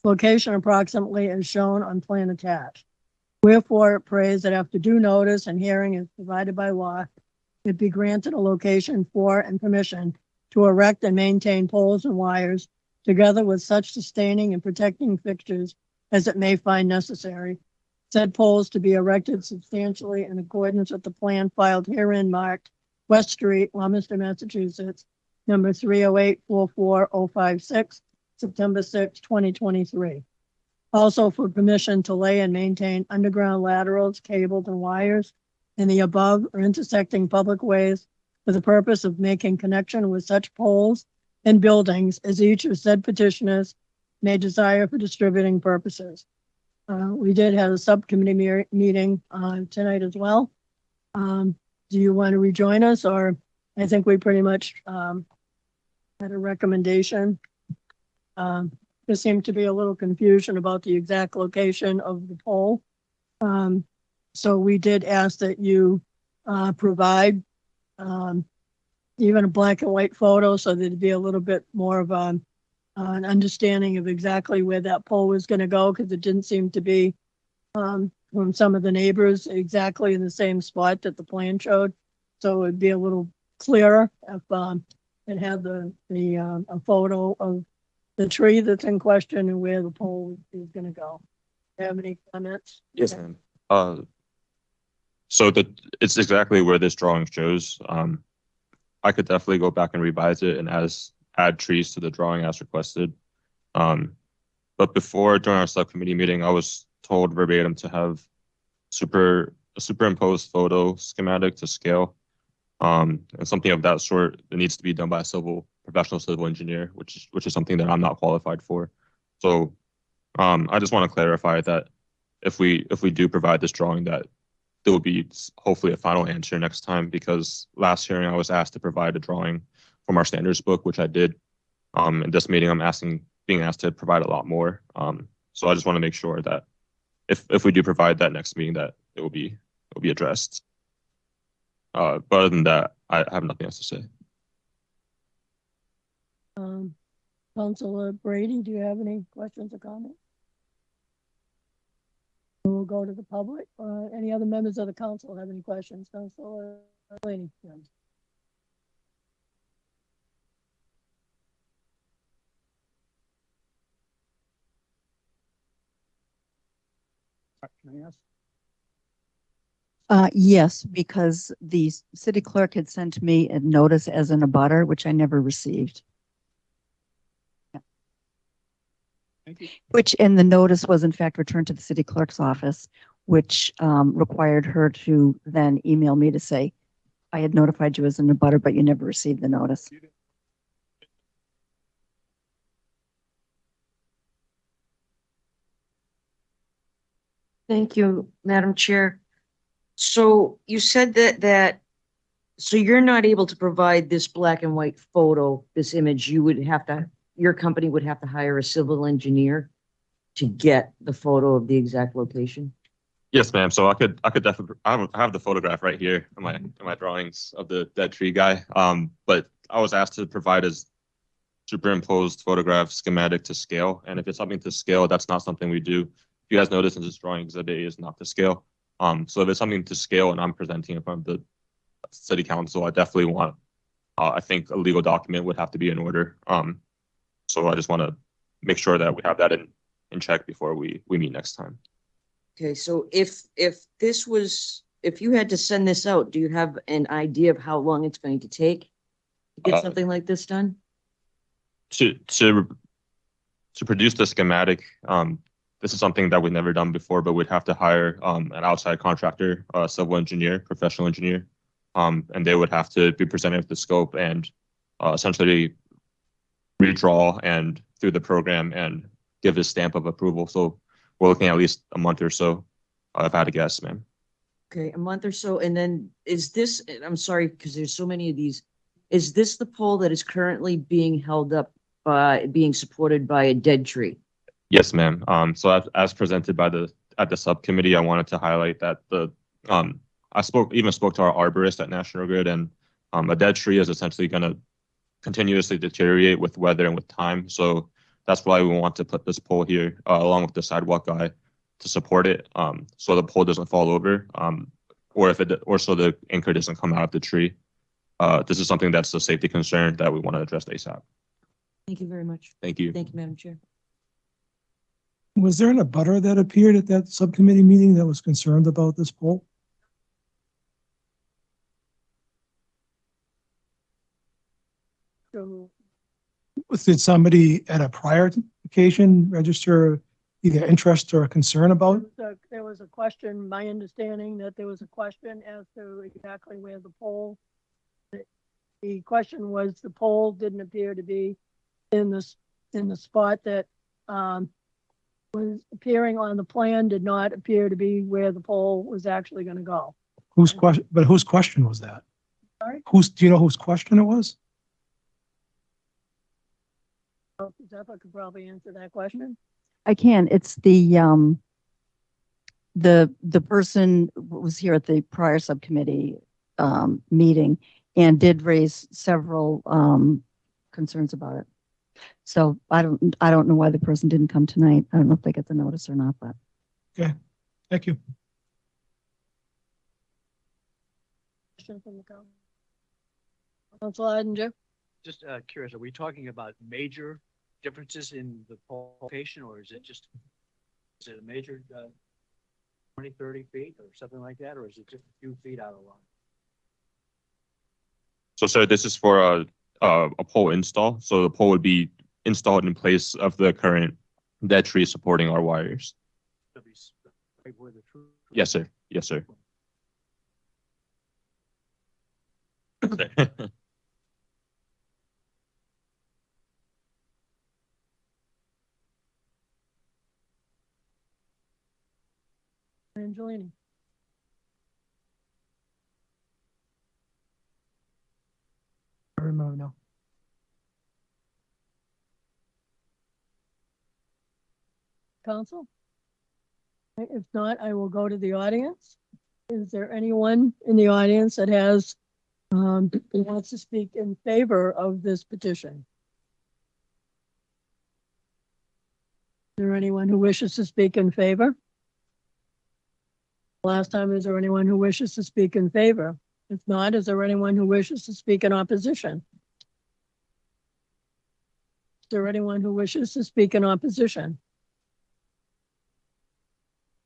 Location approximately as shown on plan attached. Wherefore it prays that after due notice and hearing is provided by law, it be granted a location for and permission to erect and maintain poles and wires, together with such sustaining and protecting fixtures as it may find necessary. Said poles to be erected substantially in accordance with the plan filed herein marked West Street, Leominster, Massachusetts, number 308-44056, September 6, 2023. Also for permission to lay and maintain underground laterals, cables, and wires in the above or intersecting public ways for the purpose of making connection with such poles and buildings as each of said petitioners may desire for distributing purposes. We did have a subcommittee meeting tonight as well. Do you want to rejoin us, or I think we pretty much had a recommendation. There seemed to be a little confusion about the exact location of the pole. So we did ask that you provide even a black and white photo, so there'd be a little bit more of an understanding of exactly where that pole was gonna go, because it didn't seem to be from some of the neighbors exactly in the same spot that the plan showed. So it'd be a little clearer if it had a photo of the tree that's in question and where the pole is gonna go. Have any comments? Yes, ma'am. So it's exactly where this drawing shows. I could definitely go back and revise it and add trees to the drawing as requested. But before, during our subcommittee meeting, I was told verbatim to have a superimposed photo schematic to scale. And something of that sort, it needs to be done by a professional civil engineer, which is something that I'm not qualified for. So I just want to clarify that if we do provide this drawing, that there will be hopefully a final answer next time, because last hearing I was asked to provide a drawing from our standards book, which I did. In this meeting, I'm being asked to provide a lot more. So I just want to make sure that if we do provide that next meeting, that it will be addressed. But other than that, I have nothing else to say. Councilor Brady, do you have any questions or comments? We'll go to the public. Any other members of the council have any questions? Councilor Laney? Can I ask? Yes, because the city clerk had sent me a notice as an abutter, which I never received. Thank you. Which in the notice was in fact returned to the city clerk's office, which required her to then email me to say, I had notified you as an abutter, but you never received the notice. Thank you, Madam Chair. So you said so you're not able to provide this black and white photo, this image, your company would have to hire a civil engineer to get the photo of the exact location? Yes, ma'am. So I could definitely, I have the photograph right here in my drawings of the dead tree guy. But I was asked to provide a superimposed photograph schematic to scale. And if it's something to scale, that's not something we do. If you guys notice in this drawing, exhibit A is not to scale. So if it's something to scale and I'm presenting in front of the city council, I definitely want, I think a legal document would have to be in order. So I just want to make sure that we have that in check before we meet next time. Okay, so if you had to send this out, do you have an idea of how long it's going to take to get something like this done? To produce the schematic, this is something that we've never done before, but we'd have to hire an outside contractor, a civil engineer, professional engineer, and they would have to be presented with the scope and essentially redraw and through the program and give a stamp of approval. So we're looking at least a month or so, if I had to guess, ma'am. Okay, a month or so. And then is this, I'm sorry, because there's so many of these, is this the pole that is currently being held up being supported by a dead tree? Yes, ma'am. So as presented at the subcommittee, I wanted to highlight that I spoke to our arborist at National Grid, and a dead tree is essentially going to continuously deteriorate with weather and with time. So that's why we want to put this pole here along with the sidewalk guy to support it, so the pole doesn't fall over, or so the anchor doesn't come out of the tree. This is something that's a safety concern that we want to address ASAP. Thank you very much. Thank you. Thank you, Madam Chair. Was there an abutter that appeared at that subcommittee meeting that was concerned about this poll? So Did somebody at a prior occasion register either interest or concern about it? there was a question, my understanding that there was a question as to exactly where the pole, the question was the pole didn't appear to be in the spot that was appearing on the plan, did not appear to be where the pole was actually going to go. Whose question, but whose question was that? Sorry? Do you know whose question it was? Zephyr could probably answer that question. I can. It's the person who was here at the prior subcommittee meeting, and did raise several concerns about it. So I don't know why the person didn't come tonight. I don't know if they get the notice or not, but. Thank you. Question from the council. Council Iden. Just curious, are we talking about major differences in the pole location, or is it a major 20, 30 feet or something like that, or is it just a few feet out of line? So, sir, this is for a pole install. So the pole would be installed in place of the current dead tree supporting our wires. To be right where the true. Yes, sir. Yes, sir. Angelini. I remember now. Council? If not, I will go to the audience. Is there anyone in the audience that has, who wants to speak in favor of this petition? Is there anyone who wishes to speak in favor? Last time, is there anyone who wishes to speak in favor? If not, is there anyone who wishes to speak in opposition? Is there anyone who wishes to speak in opposition?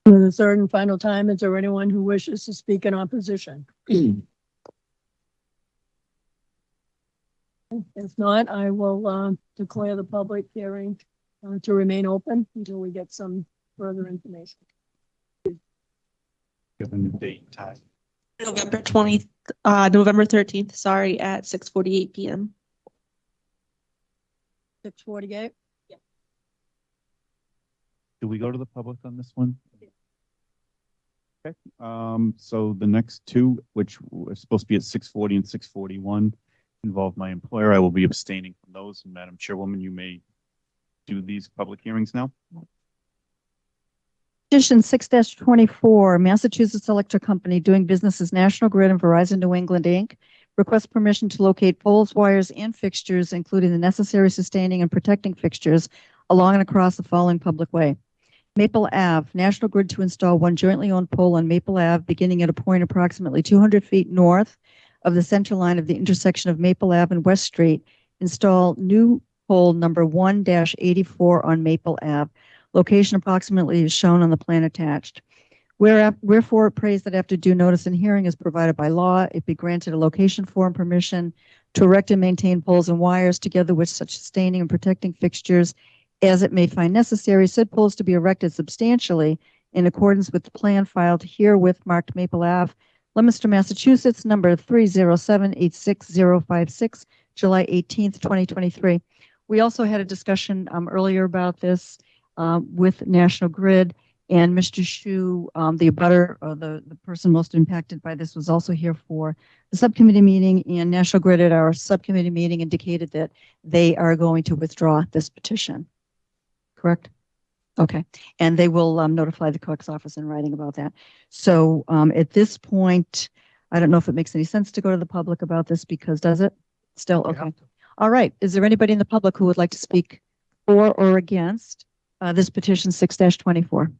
For the third and final time, is there anyone who wishes to speak in opposition? If not, I will declare the public hearing to remain open until we get some further information. Given the date, time. November 20th, November 13th, sorry, at 6:48 PM. 6:48. Do we go to the public on this one? Okay, so the next two, which were supposed to be at 6:40 and 6:41, involve my employer. I will be abstaining from those. And Madam Chairwoman, you may do these public hearings now. Petition 6-24, Massachusetts Electric Company doing business as National Grid and Verizon New England, Inc. Requests permission to locate poles, wires, and fixtures, including the necessary sustaining and protecting fixtures along and across the following public way. Maple Ave, National Grid to install one jointly owned pole on Maple Ave beginning at a point approximately 200 feet north of the center line of the intersection of Maple Ave and West Street. Install new pole number 1-84 on Maple Ave. Location approximately is shown on the plan attached. Wherefore, it prays that after due notice and hearing is provided by law, it be granted a location form permission to erect and maintain poles and wires together with such sustaining and protecting fixtures as it may find necessary. Said poles to be erected substantially in accordance with the plan filed herewith marked Maple Ave, Leominster, Massachusetts, number 307-86056, July 18th, 2023. We also had a discussion earlier about this with National Grid, and Mr. Shu, the abutter, or the person most impacted by this, was also here for the subcommittee meeting, and National Grid at our subcommittee meeting indicated that they are going to withdraw this petition. Correct? Okay. And they will notify the clerk's office in writing about that. So at this point, I don't know if it makes any sense to go to the public about this, because does it? Still, okay. All right. Is there anybody in the public who would like to speak for or against this petition 6-24?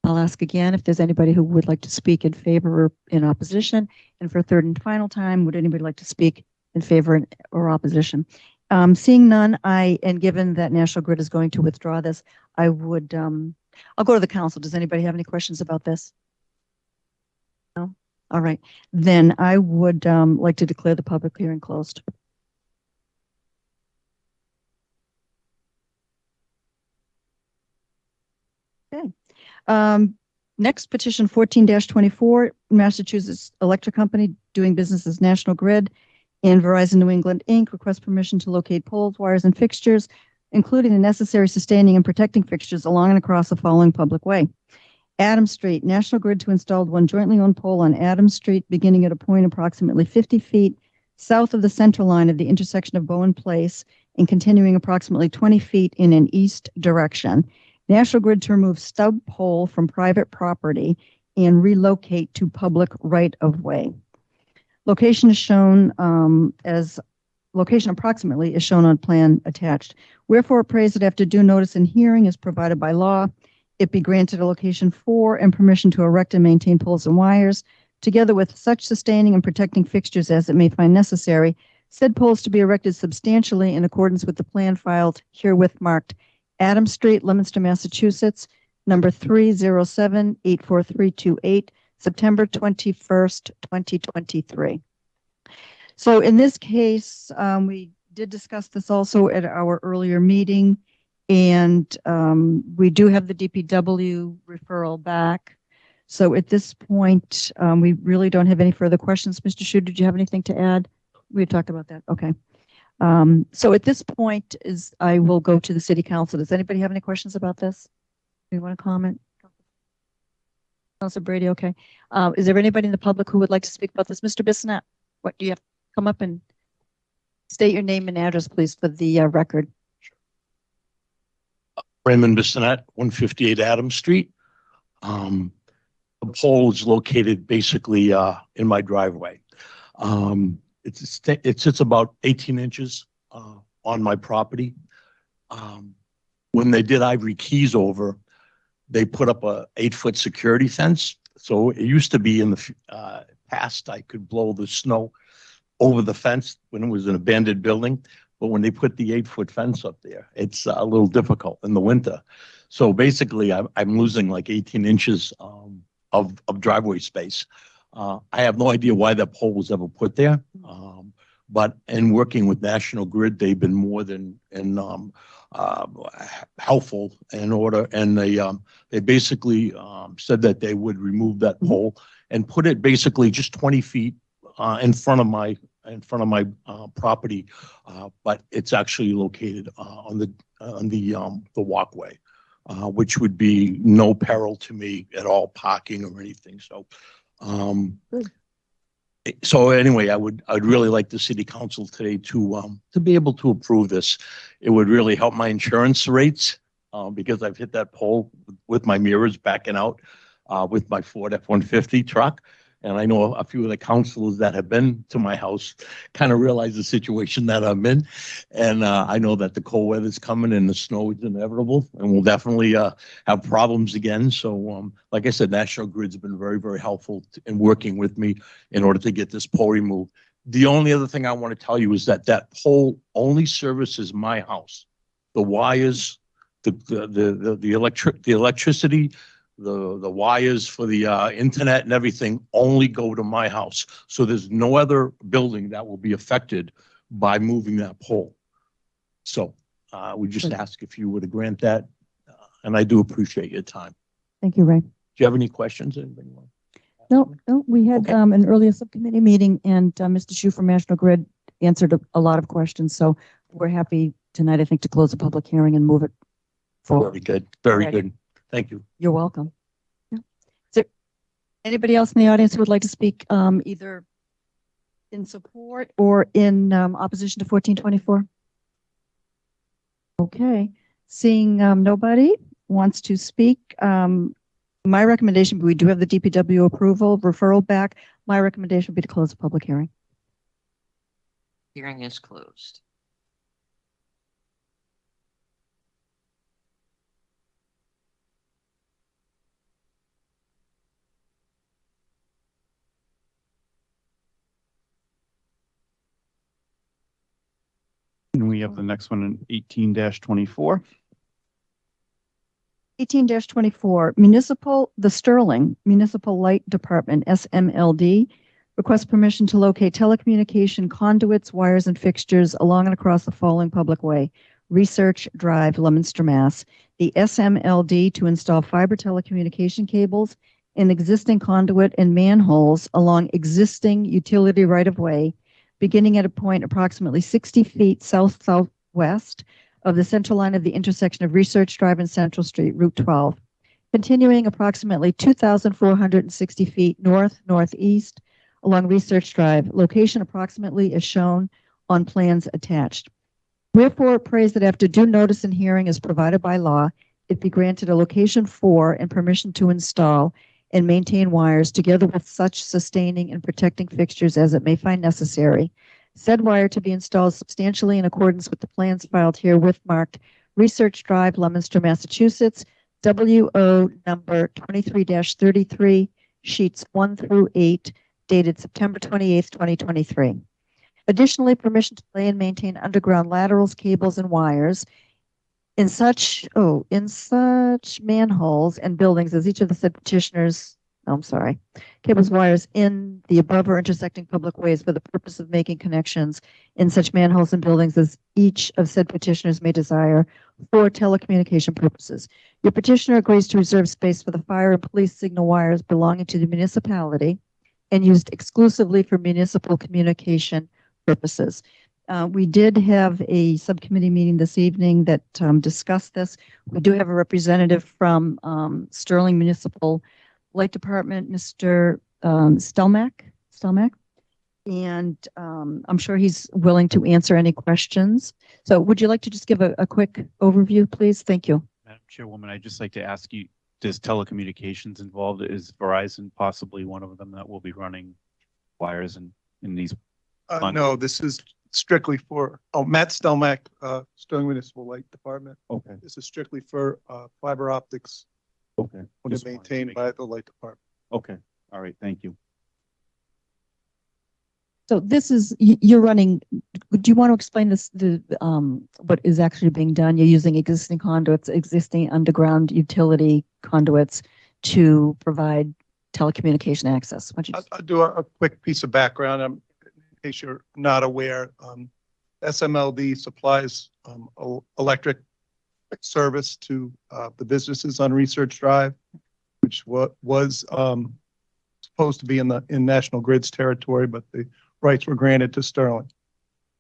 I'll ask again if there's anybody who would like to speak in favor or in opposition. And for a third and final time, would anybody like to speak in favor or opposition? Seeing none, and given that National Grid is going to withdraw this, I would, I'll go to the council. Does anybody have any questions about this? No? All right. Then I would like to declare the public hearing closed. Okay. Next, petition 14-24, Massachusetts Electric Company doing business as National Grid and Verizon New England, Inc. requests permission to locate poles, wires, and fixtures, including the necessary sustaining and protecting fixtures along and across the following public way. Adams Street, National Grid to install one jointly owned pole on Adams Street beginning at a point approximately 50 feet south of the center line of the intersection of Bowen Place and continuing approximately 20 feet in an east direction. National Grid to remove stub pole from private property and relocate to public right-of-way. Location is shown as location approximately is shown on plan attached. Wherefore appraised that after due notice and hearing is provided by law, it be granted a location for and permission to erect and maintain poles and wires, together with such sustaining and protecting fixtures as it may find necessary, said poles to be erected substantially in accordance with the plan filed herewith marked Adam Street, Leominster, Massachusetts, number 307-84328, September 21st, 2023. So in this case, we did discuss this also at our earlier meeting, and we do have the DPW referral back. So at this point, we really don't have any further questions. Mr. Shu, did you have anything to add? We had talked about that. Okay. So at this point I will go to the city council. Does anybody have any questions about this? Do you want to comment? Councilor Brady, okay. Is there anybody in the public who would like to speak about this? Mr. Bissonnette, what do you have to come up and state your name and address, please, for the record? Raymond Bissonnette, 158 Adams Street. The pole is located basically in my driveway. It sits about 18 inches on my property. When they did Ivory Keys over, they put up a 8-foot security fence. So it used to be in the past, I could blow the snow over the fence when it was an abandoned building. But when they put the 8-foot fence up there, it's a little difficult in the winter. So basically, I'm losing like 18 inches of driveway space. I have no idea why that pole was ever put there. But in working with National Grid, they've been more than helpful in order. And they basically said that they would remove that pole and put it basically just 20 feet in front of my property, but it's actually located on the walkway, which would be no peril to me at all, parking or anything. So anyway, I'd really like the city council today to be able to approve this. It would really help my insurance rates because I've hit that pole with my mirrors backing out with my Ford F-150 truck. And I know a few of the councilors that have been to my house kind of realize the situation that I'm in. And I know that the cold weather's coming and the snow is inevitable, and we'll definitely have problems again. So like I said, National Grid's been very, very helpful in working with me in order to get this pole removed. The only other thing I want to tell you is that that pole only services my house. The wires, the electricity, the wires for the internet and everything only go to my house. So there's no other building that will be affected by moving that pole. So we just ask if you would grant that. And I do appreciate your time. Thank you, Ray. Do you have any questions? Anybody want? No, we had an earlier subcommittee meeting, and Mr. Shu from National Grid answered a lot of questions. So we're happy tonight, I think, to close the public hearing and move it forward. Very good. Very good. Thank you. You're welcome. Yeah. Is there anybody else in the audience who would like to speak either in support or in opposition to 1424? Okay. Seeing nobody wants to speak, my recommendation, we do have the DPW approval, referral back. My recommendation would be to close the public hearing. Hearing is closed. And we have the next one in 18-24. 18-24, the Sterling Municipal Light Department, SMLD, requests permission to locate telecommunication conduits, wires, and fixtures along and across the following public way: Research Drive, Leominster, Mass. The SMLD to install fiber telecommunication cables in existing conduit and manholes along existing utility right-of-way, beginning at a point approximately 60 feet south-southwest of the central line of the intersection of Research Drive and Central Street, Route 12, continuing approximately 2,460 feet north-northeast along Research Drive. Location approximately is shown on plans attached. Wherefore, appraised that after due notice and hearing is provided by law, it be granted a location for and permission to install and maintain wires together with such sustaining and protecting fixtures as it may find necessary. Said wire to be installed substantially in accordance with the plans filed herewith marked Research Drive, Leominster, Massachusetts, WO number 23-33, sheets 1 through 8, dated September 28th, 2023. Additionally, permission to lay and maintain underground laterals, cables, and wires in such manholes and buildings as each of the said petitioners, cables, wires in the above or intersecting public ways for the purpose of making connections in such manholes and buildings as each of said petitioners may desire for telecommunication purposes. Your petitioner agrees to reserve space for the fire and police signal wires belonging to the municipality and used exclusively for municipal communication purposes. We did have a subcommittee meeting this evening that discussed this. We do have a representative from Sterling Municipal Light Department, Mr. Stelmack, and I'm sure he's willing to answer any questions. So would you like to just give a quick overview, please? Thank you. Madam Chairwoman, I'd just like to ask you, does telecommunications involved? Is Verizon possibly one of them that will be running wires in these? No, this is strictly for, Matt Stelmack, Sterling Municipal Light Department. Okay. This is strictly for fiber optics. Okay. When it's maintained by the light department. Okay. All right. Thank you. So this is, you're running, do you want to explain this, what is actually being done? You're using existing conduits, existing underground utility conduits to provide telecommunication access. I'll do a quick piece of background. In case you're not aware, SMLD supplies electric service to the businesses on Research Drive, which was supposed to be in National Grid's territory, but the rights were granted to Sterling.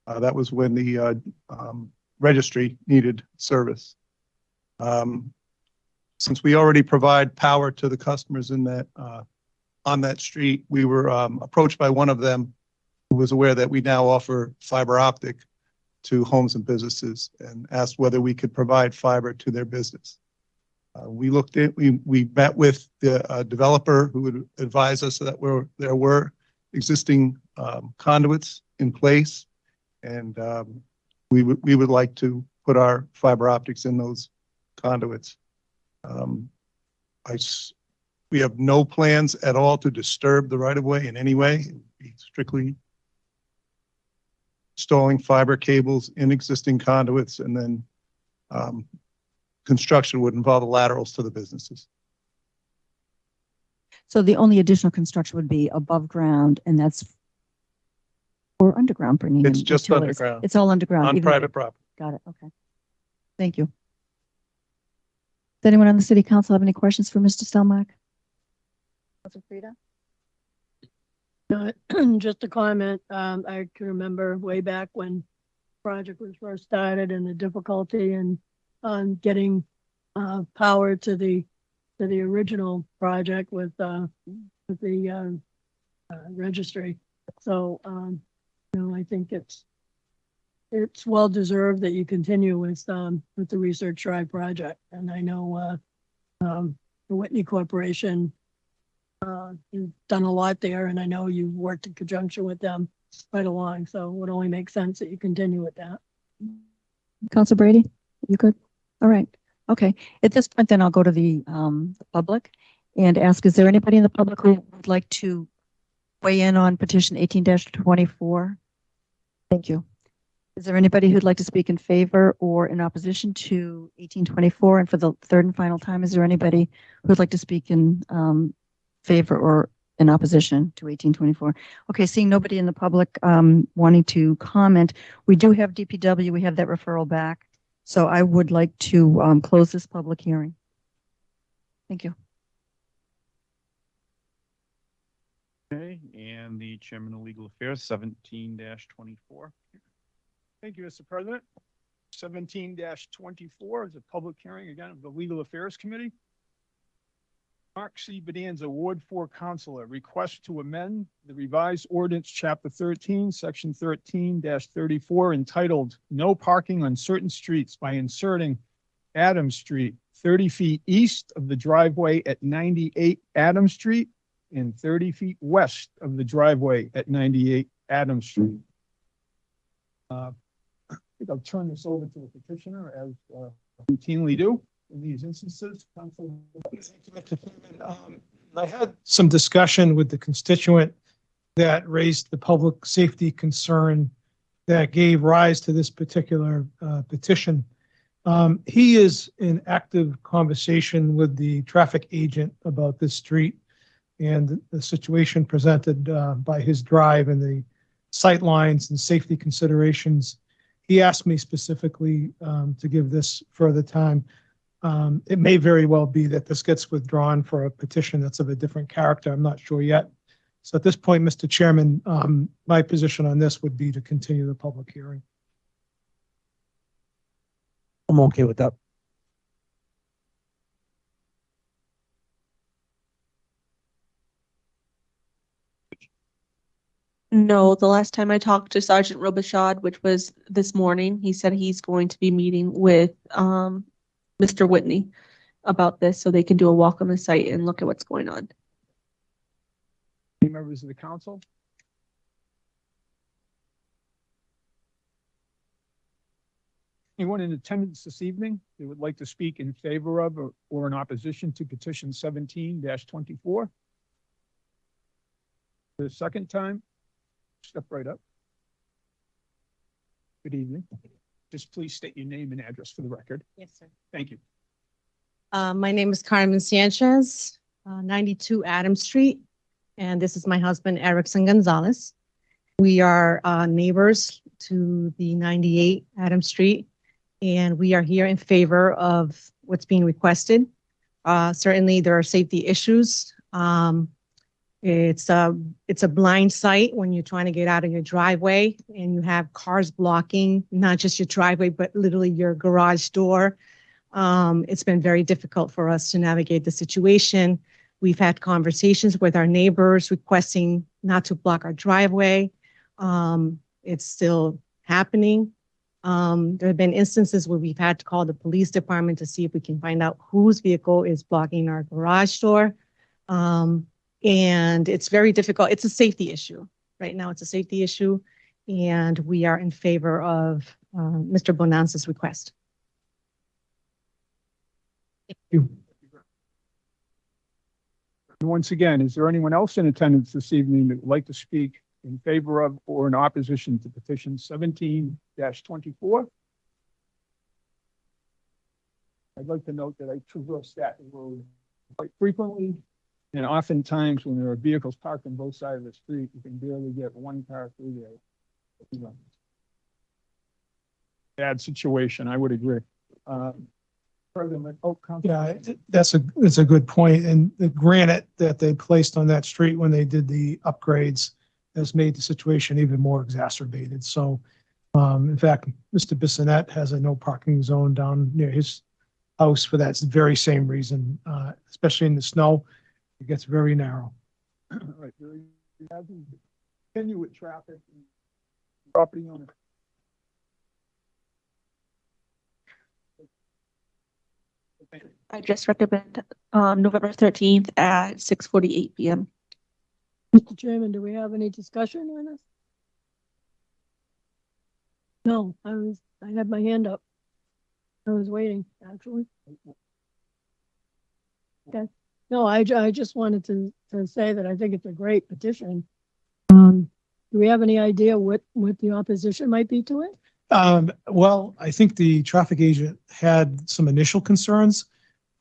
That was when the registry needed service. Since we already provide power to the customers in that on that street, we were approached by one of them who was aware that we now offer fiber optic to homes and businesses and asked whether we could provide fiber to their business. We met with the developer who would advise us that there were existing conduits in place, and we would like to put our fiber optics in those conduits. We have no plans at all to disturb the right-of-way in any way. It would be strictly installing fiber cables in existing conduits, and then construction would involve the laterals to the businesses. So the only additional construction would be above ground, and that's or underground, bringing It's in just utilities. underground. It's all underground. On even- private property. Got it. Okay. Thank you. Does anyone on the city council have any questions for Mr. Stelmack? Councilor Frida? Just a comment. I can remember way back when the project was first started and the difficulty in getting power to the original project with the registry. So I think it's well deserved that you continue with the Research Drive project. And I know the Whitney Corporation you've done a lot there, and I know you've worked in conjunction with them quite along. So it would only make sense that you continue with that. Councilor Brady, you good? All right. Okay. At this point, then I'll go to the public and ask, is there anybody in the public who would like to weigh in on petition 18-24? Thank you. Is there anybody who'd like to speak in favor or in opposition to 1824? And for the third and final time, is there anybody who'd like to speak in favor or in opposition to 1824? Okay, seeing nobody in the public wanting to comment, we do have DPW, we have that referral back. So I would like to close this public hearing. Thank you. Okay, and the Chairman of Legal Affairs, 17-24. Thank you, Mr. President. 17-24 is a public hearing again of the Legal Affairs Committee. Mark C. Bedanza, Ward 4 Councilor, request to amend the revised ordinance, Chapter 13, Section 13-34, entitled No Parking on Certain Streets by inserting Adams Street, 30 feet east of the driveway at 98 Adams Street and 30 feet west of the driveway at 98 Adams Street. I think I'll turn this over to the petitioner as routinely do in these instances. Council. I had some discussion with the constituent that raised the public safety concern that gave rise to this particular petition. He is in active conversation with the traffic agent about this street and the situation presented by his drive and the sight lines and safety considerations. He asked me specifically to give this further time. It may very well be that this gets withdrawn for a petition that's of a different character. I'm not sure yet. So at this point, Mr. Chairman, my position on this would be to continue the public hearing. I'm okay with that. No, the last time I talked to Sergeant Robichaud, which was this morning, he said he's going to be meeting with Mr. Whitney about this so they can do a walk on the site and look at what's going on. Any members of the council? Anyone in attendance this evening that would like to speak in favor of or in opposition to petition 17-24? For the second time, step right up. Good evening. Just please state your name and address for the record. Yes, sir. Thank you. My name is Carmen Sanchez, 92 Adams Street, and this is my husband, Erickson Gonzalez. We are neighbors to the 98 Adams Street, and we are here in favor of what's being requested. Certainly, there are safety issues. It's a blind site when you're trying to get out of your driveway and you have cars blocking, not just your driveway, but literally your garage door. It's been very difficult for us to navigate the situation. We've had conversations with our neighbors requesting not to block our driveway. It's still happening. There have been instances where we've had to call the police department to see if we can find out whose vehicle is blocking our garage door. And it's very difficult. It's a safety issue. Right now, it's a safety issue, and we are in favor of Mr. Bonanza's request. Thank you. And once again, is there anyone else in attendance this evening that would like to speak in favor of or in opposition to petition 17-24? I'd like to note that I traverse that road quite frequently. And oftentimes when there are vehicles parked on both sides of the street, you can barely get one car through there. Bad situation, I would agree. Yeah, that's a good point. And the granite that they placed on that street when they did the upgrades has made the situation even more exacerbated. So, in fact, Mr. Bissonette has a no parking zone down near his house for that very same reason, especially in the snow. It gets very narrow. Right. Continue with traffic. Property owner. I just recommend November 13th at 6:48 p.m. Mr. Chairman, do we have any discussion on this? No, I had my hand up. I was waiting, actually. Okay. No, I just wanted to say that I think it's a great petition. Do we have any idea what the opposition might be to it? Well, I think the traffic agent had some initial concerns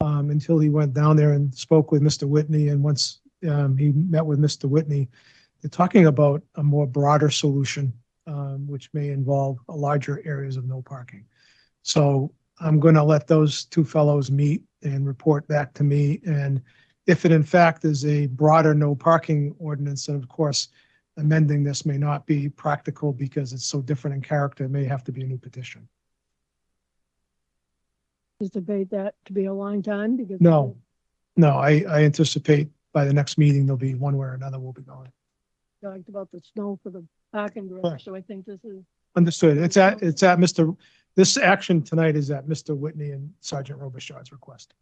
until he went down there and spoke with Mr. Whitney. And once he met with Mr. Whitney, they're talking about a more broader solution, which may involve a larger areas of no parking. So I'm going to let those two fellows meet and report back to me. And if it in fact is a broader no parking ordinance, then of course amending this may not be practical because it's so different in character. It may have to be a new petition. Anticipate that to be a long time because No, I anticipate by the next meeting, there'll be one way or another we'll be going. talked about the snow for the parking garage, so I think this is Understood. It's at Mr. this action tonight is at Mr. Whitney and Sergeant Robichaud's request.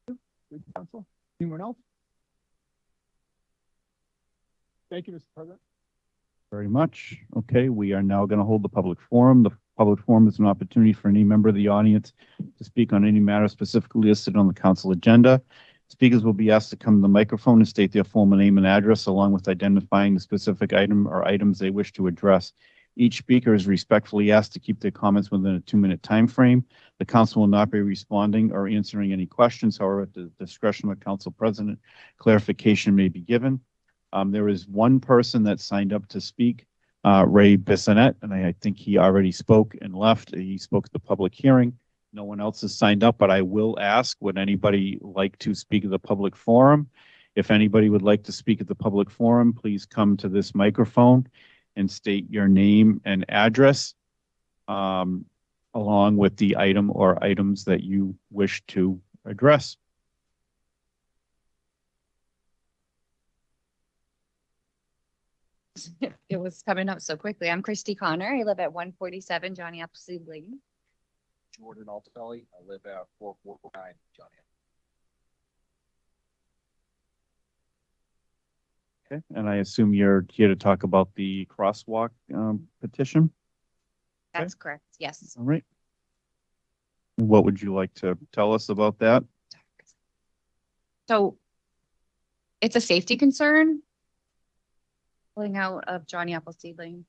Good counsel. Anyone else? Thank you, Mr. President. Very much. Okay, we are now going to hold the public forum. The public forum is an opportunity for any member of the audience to speak on any matter specifically listed on the council agenda. Speakers will be asked to come to the microphone and state their full name and address, along with identifying the specific item or items they wish to address. Each speaker is respectfully asked to keep their comments within a 2-minute time frame. The council will not be responding or answering any questions. However, at the discretion of the council president, clarification may be given. There is one person that signed up to speak, Ray Bissonette, and I think he already spoke and left. He spoke at the public hearing. No one else has signed up, but I will ask, would anybody like to speak at the public forum? If anybody would like to speak at the public forum, please come to this microphone and state your name and address, along with the item or items that you wish to address. It was coming up so quickly. I'm Christy Connor. I live at 147 Johnny Appleseed Lane. Jordan Altobelli. I live at 449 Johnny. Okay, and I assume you're here to talk about the crosswalk petition? That's correct. Yes. All right. What would you like to tell us about that? So it's a safety concern pulling out of Johnny Appleseed Lane.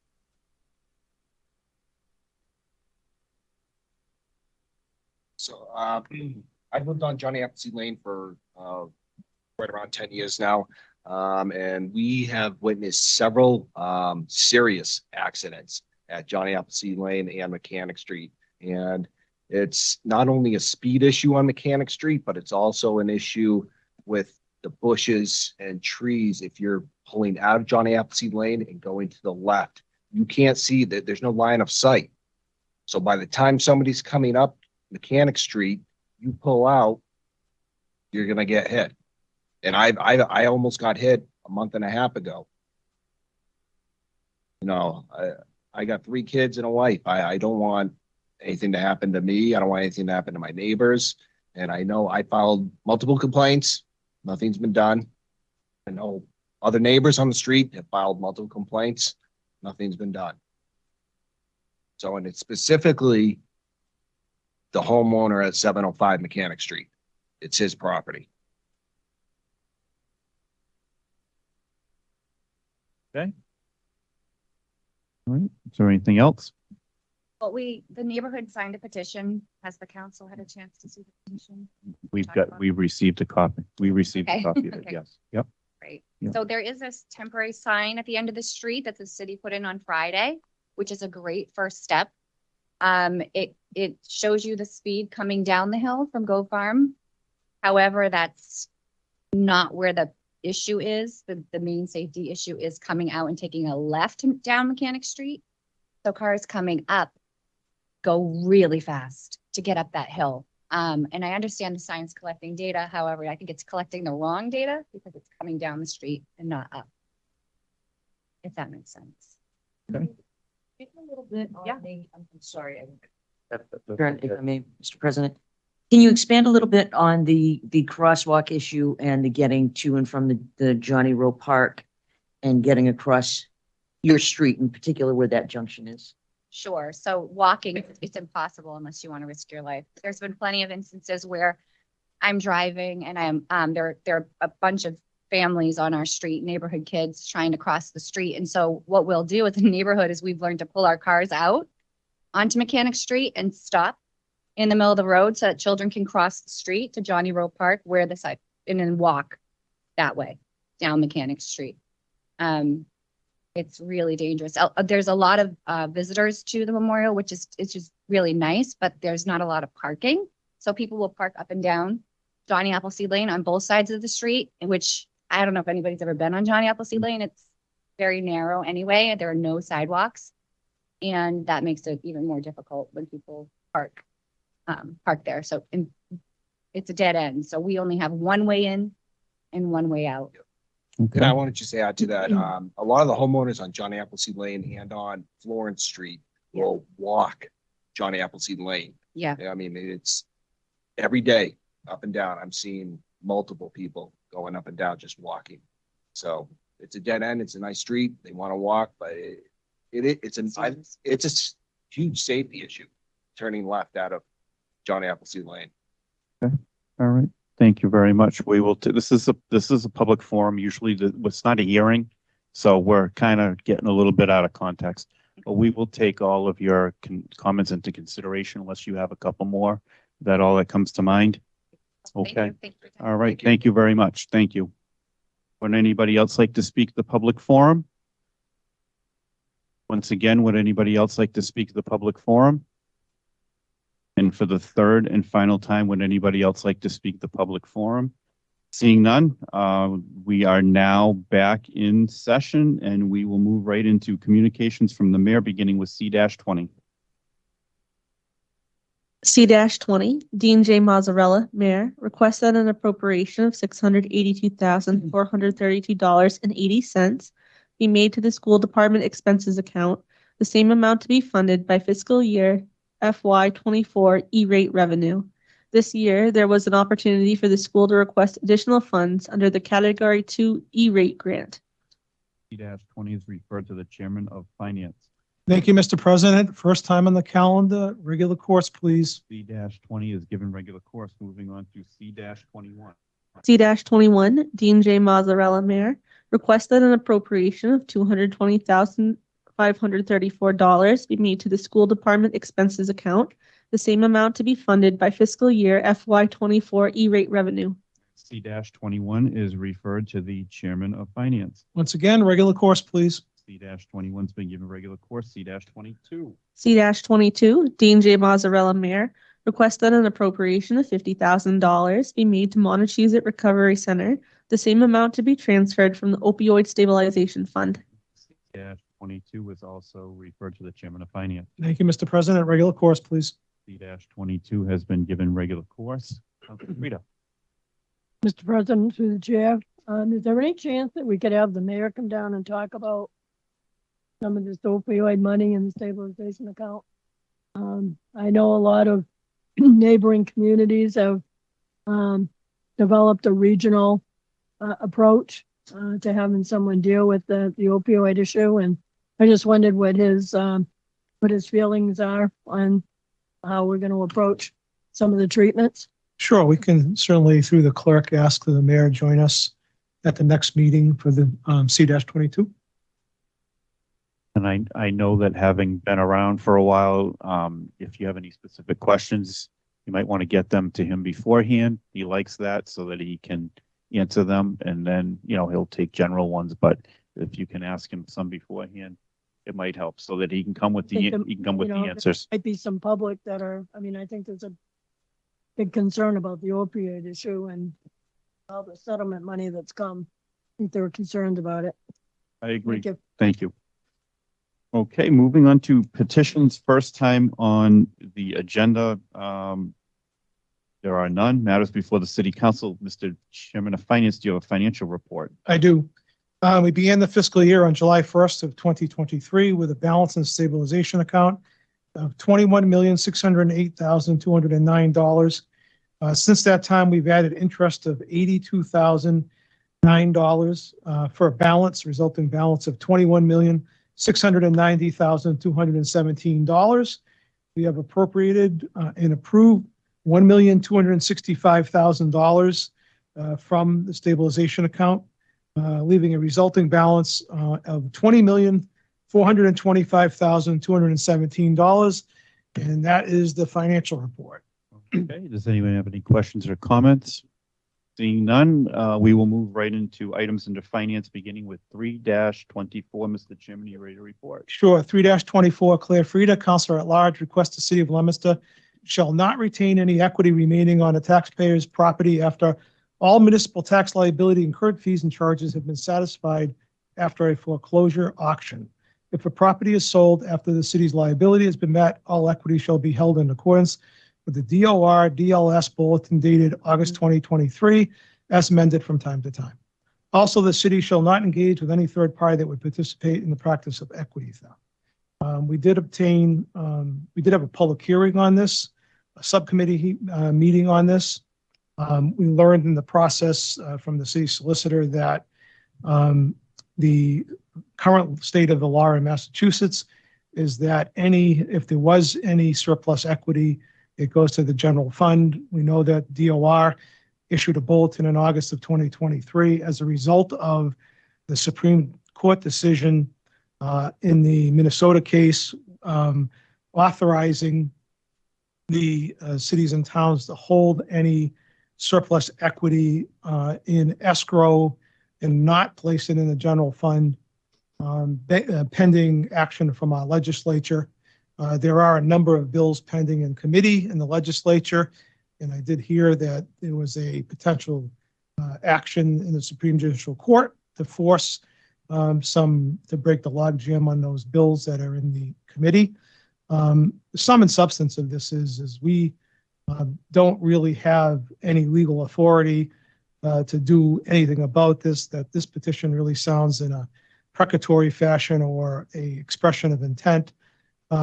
So I've lived on Johnny Appleseed Lane for right around 10 years now. And we have witnessed several serious accidents at Johnny Appleseed Lane and Mechanic Street. And it's not only a speed issue on Mechanic Street, but it's also an issue with the bushes and trees. If you're pulling out of Johnny Appleseed Lane and going to the left, you can't see that there's no line of sight. So by the time somebody's coming up Mechanic Street, you pull out, you're going to get hit. And I almost got hit a month and a half ago. You know, I got 3 kids and a wife. I don't want anything to happen to me. I don't want anything to happen to my neighbors. And I know I filed multiple complaints. Nothing's been done. I know other neighbors on the street have filed multiple complaints. Nothing's been done. So, and it's specifically the homeowner at 705 Mechanic Street. It's his property. Okay. All right. Is there anything else? Well, the neighborhood signed a petition. Has the council had a chance to see the petition? We received a copy. We received a copy of it, Okay. yes. Yep. Right. Yeah. So there is this temporary sign at the end of the street that the city put in on Friday, which is a great first step. It shows you the speed coming down the hill from Go Farm. However, that's not where the issue is. The main safety issue is coming out and taking a left down Mechanic Street. So cars coming up go really fast to get up that hill. And I understand the sign's collecting data. However, I think it's collecting the wrong data because it's coming down the street and not up. If that makes sense. Okay. A little bit on Yeah. I'm sorry. If I may, Mr. President, can you expand a little bit on the crosswalk issue and the getting to and from the Johnny Rowe Park and getting across your street in particular where that junction is? Sure. So walking, it's impossible unless you want to risk your life. There's been plenty of instances where I'm driving and there are a bunch of families on our street, neighborhood kids trying to cross the street. And so what we'll do with the neighborhood is we've learned to pull our cars out onto Mechanic Street and stop in the middle of the road so that children can cross the street to Johnny Rowe Park where the side and then walk that way down Mechanic Street. It's really dangerous. There's a lot of visitors to the memorial, it's just really nice, but there's not a lot of parking. So people will park up and down Johnny Appleseed Lane on both sides of the street, which I don't know if anybody's ever been on Johnny Appleseed Lane. It's very narrow anyway. There are no sidewalks. And that makes it even more difficult when people park there. So it's a dead end. So we only have one way in and one way out. And I want to just add to that, a lot of the homeowners on John Appleseed Lane and on Florence Street will walk John Appleseed Lane. Yeah. I mean, it's every day up and down. I'm seeing multiple people going up and down, just walking. So it's a dead end. It's a nice street. They want to walk, but it's a huge safety issue turning left out of John Appleseed Lane. Okay. All right. Thank you very much. We will, this is a public forum. Usually it's not a hearing. So we're kind of getting a little bit out of context, but we will take all of your comments into consideration unless you have a couple more. Is that all that comes to mind? Okay. All right. Thank you very much. Thank you. Would anybody else like to speak to the public forum? Once again, would anybody else like to speak to the public forum? And for the third and final time, would anybody else like to speak to the public forum? Seeing none, we are now back in session and we will move right into communications from the mayor, beginning with C-20. C-20, Dean J. Mazzarella, Mayor, requested an appropriation of $682,432.80 be made to the school department expenses account, the same amount to be funded by fiscal year FY24 E-rate revenue. This year, there was an opportunity for the school to request additional funds under the Category 2 E-rate grant. C-20 is referred to the Chairman of Finance. Thank you, Mr. President. First time on the calendar, regular course, please. C-20 is given regular course. Moving on to C-21. C-21, Dean J. Mazzarella, Mayor, requested an appropriation of $220,534 be made to the school department expenses account, the same amount to be funded by fiscal year FY24 E-rate revenue. C-21 is referred to the Chairman of Finance. Once again, regular course, please. C-21 has been given regular course. C-22. C-22, Dean J. Mazzarella, Mayor, requested an appropriation of $50,000 be made to Montechusett Recovery Center, the same amount to be transferred from the Opioid Stabilization Fund. C-22 is also referred to the Chairman of Finance. Thank you, Mr. President. Regular course, please. C-22 has been given regular course. Rita. Mr. President, through the chair, is there any chance that we could have the mayor come down and talk about some of this opioid money in the stabilization account? I know a lot of neighboring communities have developed a regional approach to having someone deal with the opioid issue, and I just wondered what his feelings are on how we're going to approach some of the treatments. Sure, we can certainly, through the clerk, ask the mayor join us at the next meeting for the C-22. And I know that having been around for a while, if you have any specific questions, you might want to get them to him beforehand. He likes that so that he can answer them, and then, he'll take general ones, but if you can ask him some beforehand, it might help so that he can come with the answers. Might be some public that are, I think there's a big concern about the opioid issue and all the settlement money that's come. I think they were concerned about it. I agree. Thank you. Thank you. Okay, moving on to petitions. First time on the agenda. There are none. Matters before the City Council. Mr. Chairman of Finance, do you have a financial report? I do. We began the fiscal year on July 1st of 2023 with a balance in stabilization account of $21,608,209. Since that time, we've added interest of $82,009 for a resulting balance of $21,690,217. We have appropriated and approved $1,265,000 from the stabilization account, leaving a resulting balance of $20,425,217. And that is the financial report. Okay, does anyone have any questions or comments? Seeing none, we will move right into items under finance, beginning with 3-24. Mr. Chairman, you ready to report? Sure. 3-24, Claire Frieda, Counselor at Large, requests the City of Leominster shall not retain any equity remaining on a taxpayer's property after all municipal tax liability, incurred fees, and charges have been satisfied after a foreclosure auction. If a property is sold after the city's liability has been met, all equity shall be held in accordance with the DOR DLS bulletin dated August 2023, as amended from time to time. Also, the city shall not engage with any third party that would participate in the practice of equity theft. We did have a public hearing on this, a subcommittee meeting on this. We learned in the process from the city solicitor that the current state of the law in Massachusetts is that if there was any surplus equity, it goes to the general fund. We know that DOR issued a bulletin in August of 2023 as a result of the Supreme Court decision in the Minnesota case authorizing the cities and towns to hold any surplus equity in escrow and not place it in the general fund pending action from our legislature. There are a number of bills pending in committee in the legislature, and I did hear that there was a potential action in the Supreme Judicial Court to force to break the logjam on those bills that are in the committee. The sum and substance of this is we don't really have any legal authority to do anything about this, that this petition really sounds in a precatory fashion or a expression of intent.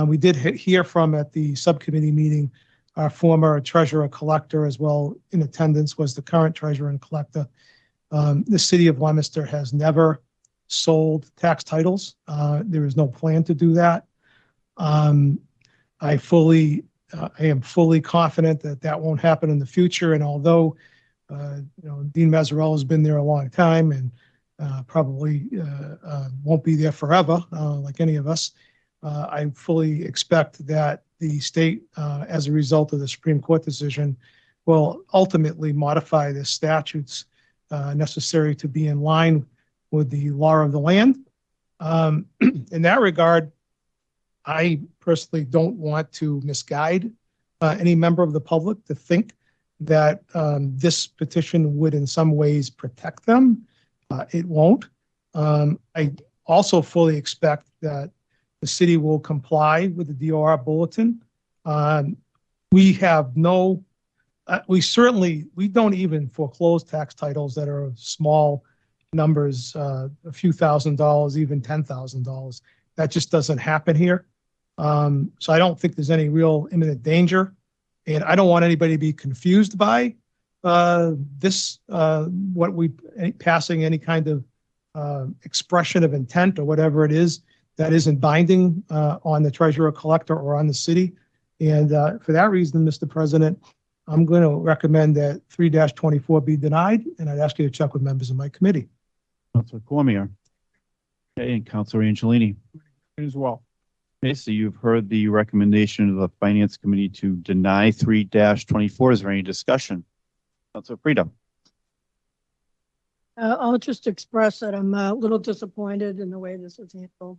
We did hear from at the subcommittee meeting, our former treasurer collector as well in attendance was the current treasurer and collector. The city of Leominster has never sold tax titles. There is no plan to do that. I am fully confident that that won't happen in the future. And although Dean Mazzarella has been there a long time and probably won't be there forever, like any of us, I fully expect that the state, as a result of the Supreme Court decision, will ultimately modify the statutes necessary to be in line with the law of the land. In that regard, I personally don't want to misguide any member of the public to think that this petition would in some ways protect them. It won't. I also fully expect that the city will comply with the DOR bulletin. We don't even foreclose tax titles that are small numbers, a few $1,000s, even $10,000. That just doesn't happen here. So I don't think there's any real imminent danger. And I don't want anybody to be confused by passing any kind of expression of intent or whatever it is that isn't binding on the treasurer collector or on the city. And for that reason, Mr. President, I'm going to recommend that 3-24 be denied, and I'd ask you to check with members of my committee. Councilor Cormier. Okay, and Councilor Angelini. As well. Okay, so you've heard the recommendation of the Finance Committee to deny 3-24. Is there any discussion? Councilor Frida. I'll just express that I'm a little disappointed in the way this was handled.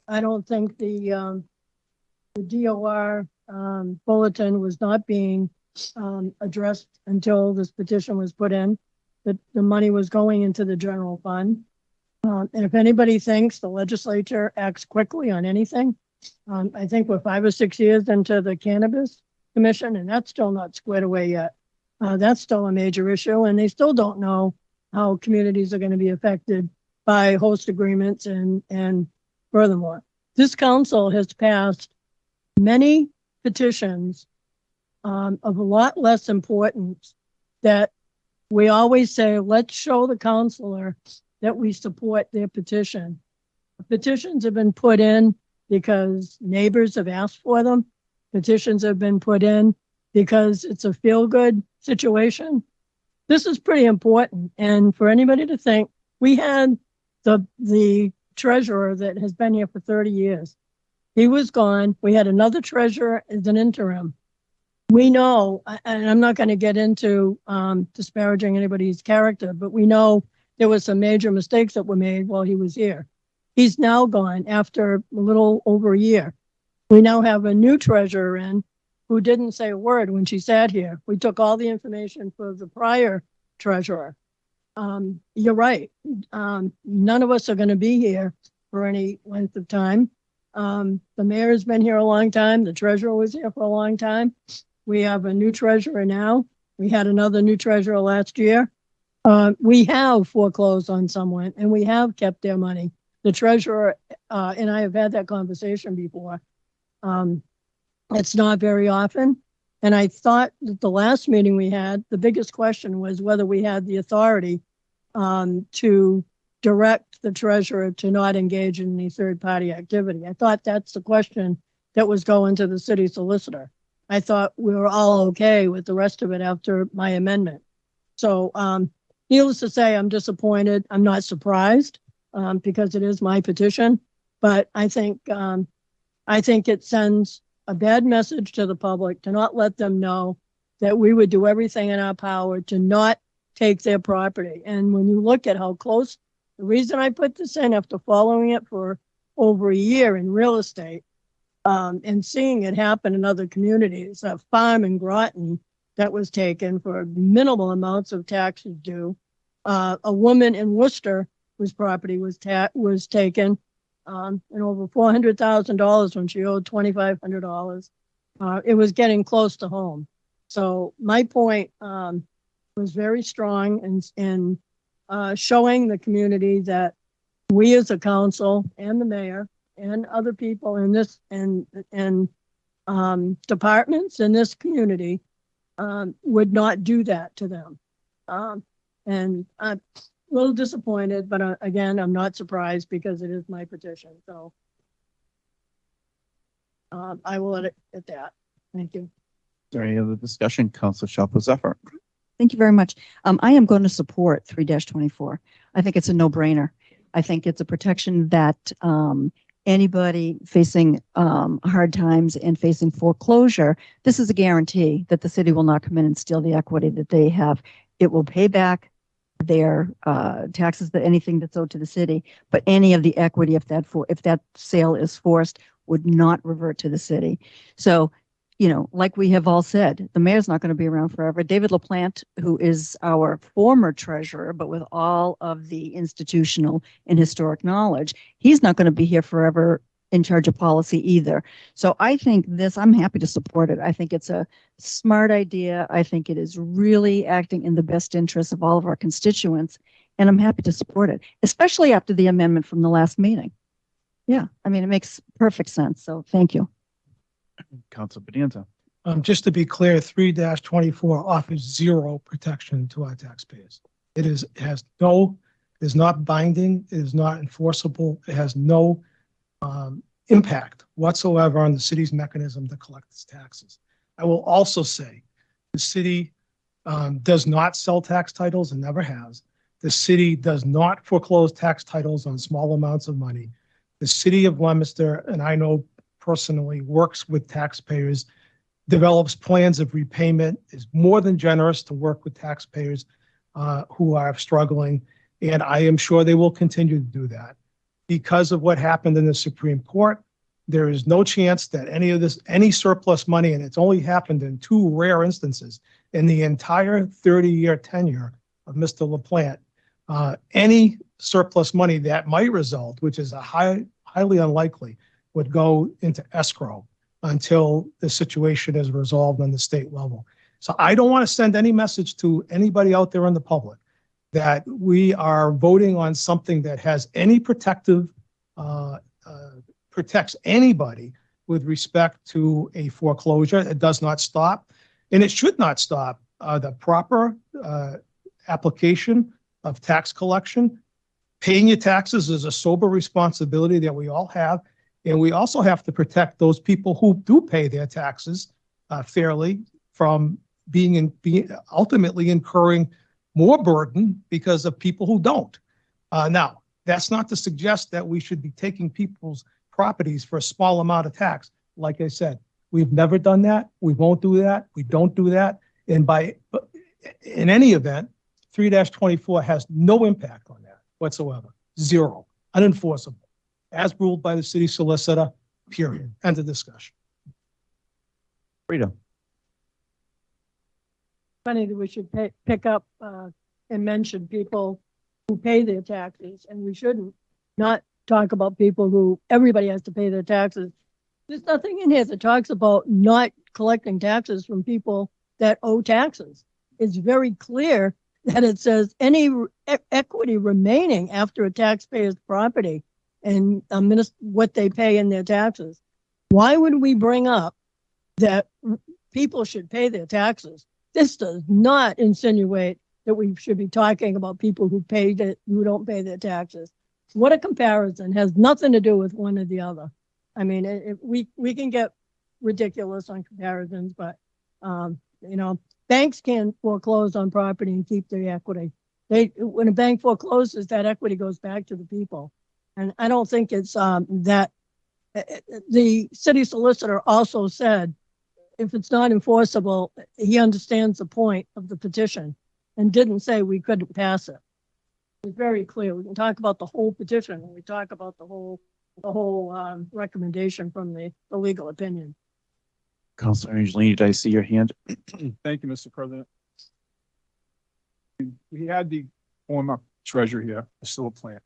I don't think the DOR bulletin was not being addressed until this petition was put in, that the money was going into the general fund. And if anybody thinks the legislature acts quickly on anything, I think we're 5 or 6 years into the Cannabis Commission, and that's still not squared away yet. That's still a major issue, and they still don't know how communities are going to be affected by host agreements. And furthermore, this council has passed many petitions of a lot less importance that we always say, let's show the counselor that we support their petition. Petitions have been put in because neighbors have asked for them. Petitions have been put in because it's a feel-good situation. This is pretty important. And for anybody to think, we had the treasurer that has been here for 30 years. He was gone. We had another treasurer as an interim. We know, and I'm not going to get into disparaging anybody's character, but we know there was some major mistakes that were made while he was here. He's now gone after a little over a year. We now have a new treasurer in who didn't say a word when she sat here. We took all the information for the prior treasurer. You're right. None of us are going to be here for any length of time. The mayor has been here a long time. The treasurer was here for a long time. We have a new treasurer now. We had another new treasurer last year. We have foreclosed on someone and we have kept their money. The treasurer, and I have had that conversation before. It's not very often. And I thought that the last meeting we had, the biggest question was whether we had the authority to direct the treasurer to not engage in any third-party activity. I thought that's the question that was going to the city solicitor. I thought we were all okay with the rest of it after my amendment. So, needless to say, I'm disappointed. I'm not surprised because it is my petition, but I think it sends a bad message to the public to not let them know that we would do everything in our power to not take their property. And when you look at how close, the reason I put this in after following it for over a year in real estate and seeing it happen in other communities, a farm in Groton that was taken for minimal amounts of taxes due. A woman in Worcester whose property was taken and over $400,000 when she owed $2,500. It was getting close to home. So my point was very strong in showing the community that we as a council and the mayor and other people in this and departments in this community would not do that to them. And I'm a little disappointed, but again, I'm not surprised because it is my petition. So I will let it at that. Thank you. Is there any other discussion? Council Shalfo Zephyr. Thank you very much. I am going to support 3-24. I think it's a no-brainer. I think it's a protection that anybody facing hard times and facing foreclosure, this is a guarantee that the city will not come in and steal the equity that they have. It will pay back their taxes, that anything that's owed to the city, but any of the equity, if that sale is forced, would not revert to the city. So, you know, like we have all said, the mayor's not going to be around forever. David LaPlante, who is our former treasurer, but with all of the institutional and historic knowledge, he's not going to be here forever in charge of policy either. So I think I'm happy to support it. I think it's a smart idea. I think it is really acting in the best interest of all of our constituents, and I'm happy to support it, especially after the amendment from the last meeting. Yeah, I mean, it makes perfect sense. So thank you. Council Bonanza. Just to be clear, 3-24 offers zero protection to our taxpayers. It is not binding. It is not enforceable. It has no impact whatsoever on the city's mechanism to collect its taxes. I will also say the city does not sell tax titles and never has. The city does not foreclose tax titles on small amounts of money. The city of Leominster, and I know personally, works with taxpayers, develops plans of repayment, is more than generous to work with taxpayers who are struggling. And I am sure they will continue to do that. Because of what happened in the Supreme Court, there is no chance that any surplus money, and it's only happened in 2 rare instances in the entire 30-year tenure of Mr. LaPlante, any surplus money that might result, which is highly unlikely, would go into escrow until the situation is resolved on the state level. So I don't want to send any message to anybody out there in the public that we are voting on something that has any protective, protects anybody with respect to a foreclosure. It does not stop, and it should not stop the proper application of tax collection. Paying your taxes is a sober responsibility that we all have. And we also have to protect those people who do pay their taxes fairly from being ultimately incurring more burden because of people who don't. Now, that's not to suggest that we should be taking people's properties for a small amount of tax. Like I said, we've never done that. We won't do that. We don't do that. And in any event, 3-24 has no impact on that whatsoever. Zero. Unenforceable. As ruled by the city solicitor, period. End of discussion. Freedom. Funny that we should pick up and mention people who pay their taxes, and we shouldn't not talk about people who everybody has to pay their taxes. There's nothing in here that talks about not collecting taxes from people that owe taxes. It's very clear that it says any equity remaining after a taxpayer's property and what they pay in their taxes. Why would we bring up that people should pay their taxes? This does not insinuate that we should be talking about people who who don't pay their taxes. What a comparison. Has nothing to do with one or the other. I mean, we can get ridiculous on comparisons, but you know, banks can foreclose on property and keep their equity. When a bank forecloses, that equity goes back to the people. And I don't think it's that the city solicitor also said, if it's not enforceable, he understands the point of the petition and didn't say we couldn't pass it. It's very clear. We can talk about the whole petition when we talk about the whole recommendation from the legal opinion. Councilor Angelini, did I see your hand? Thank you, Mr. President. We had the former treasurer here, still a plan.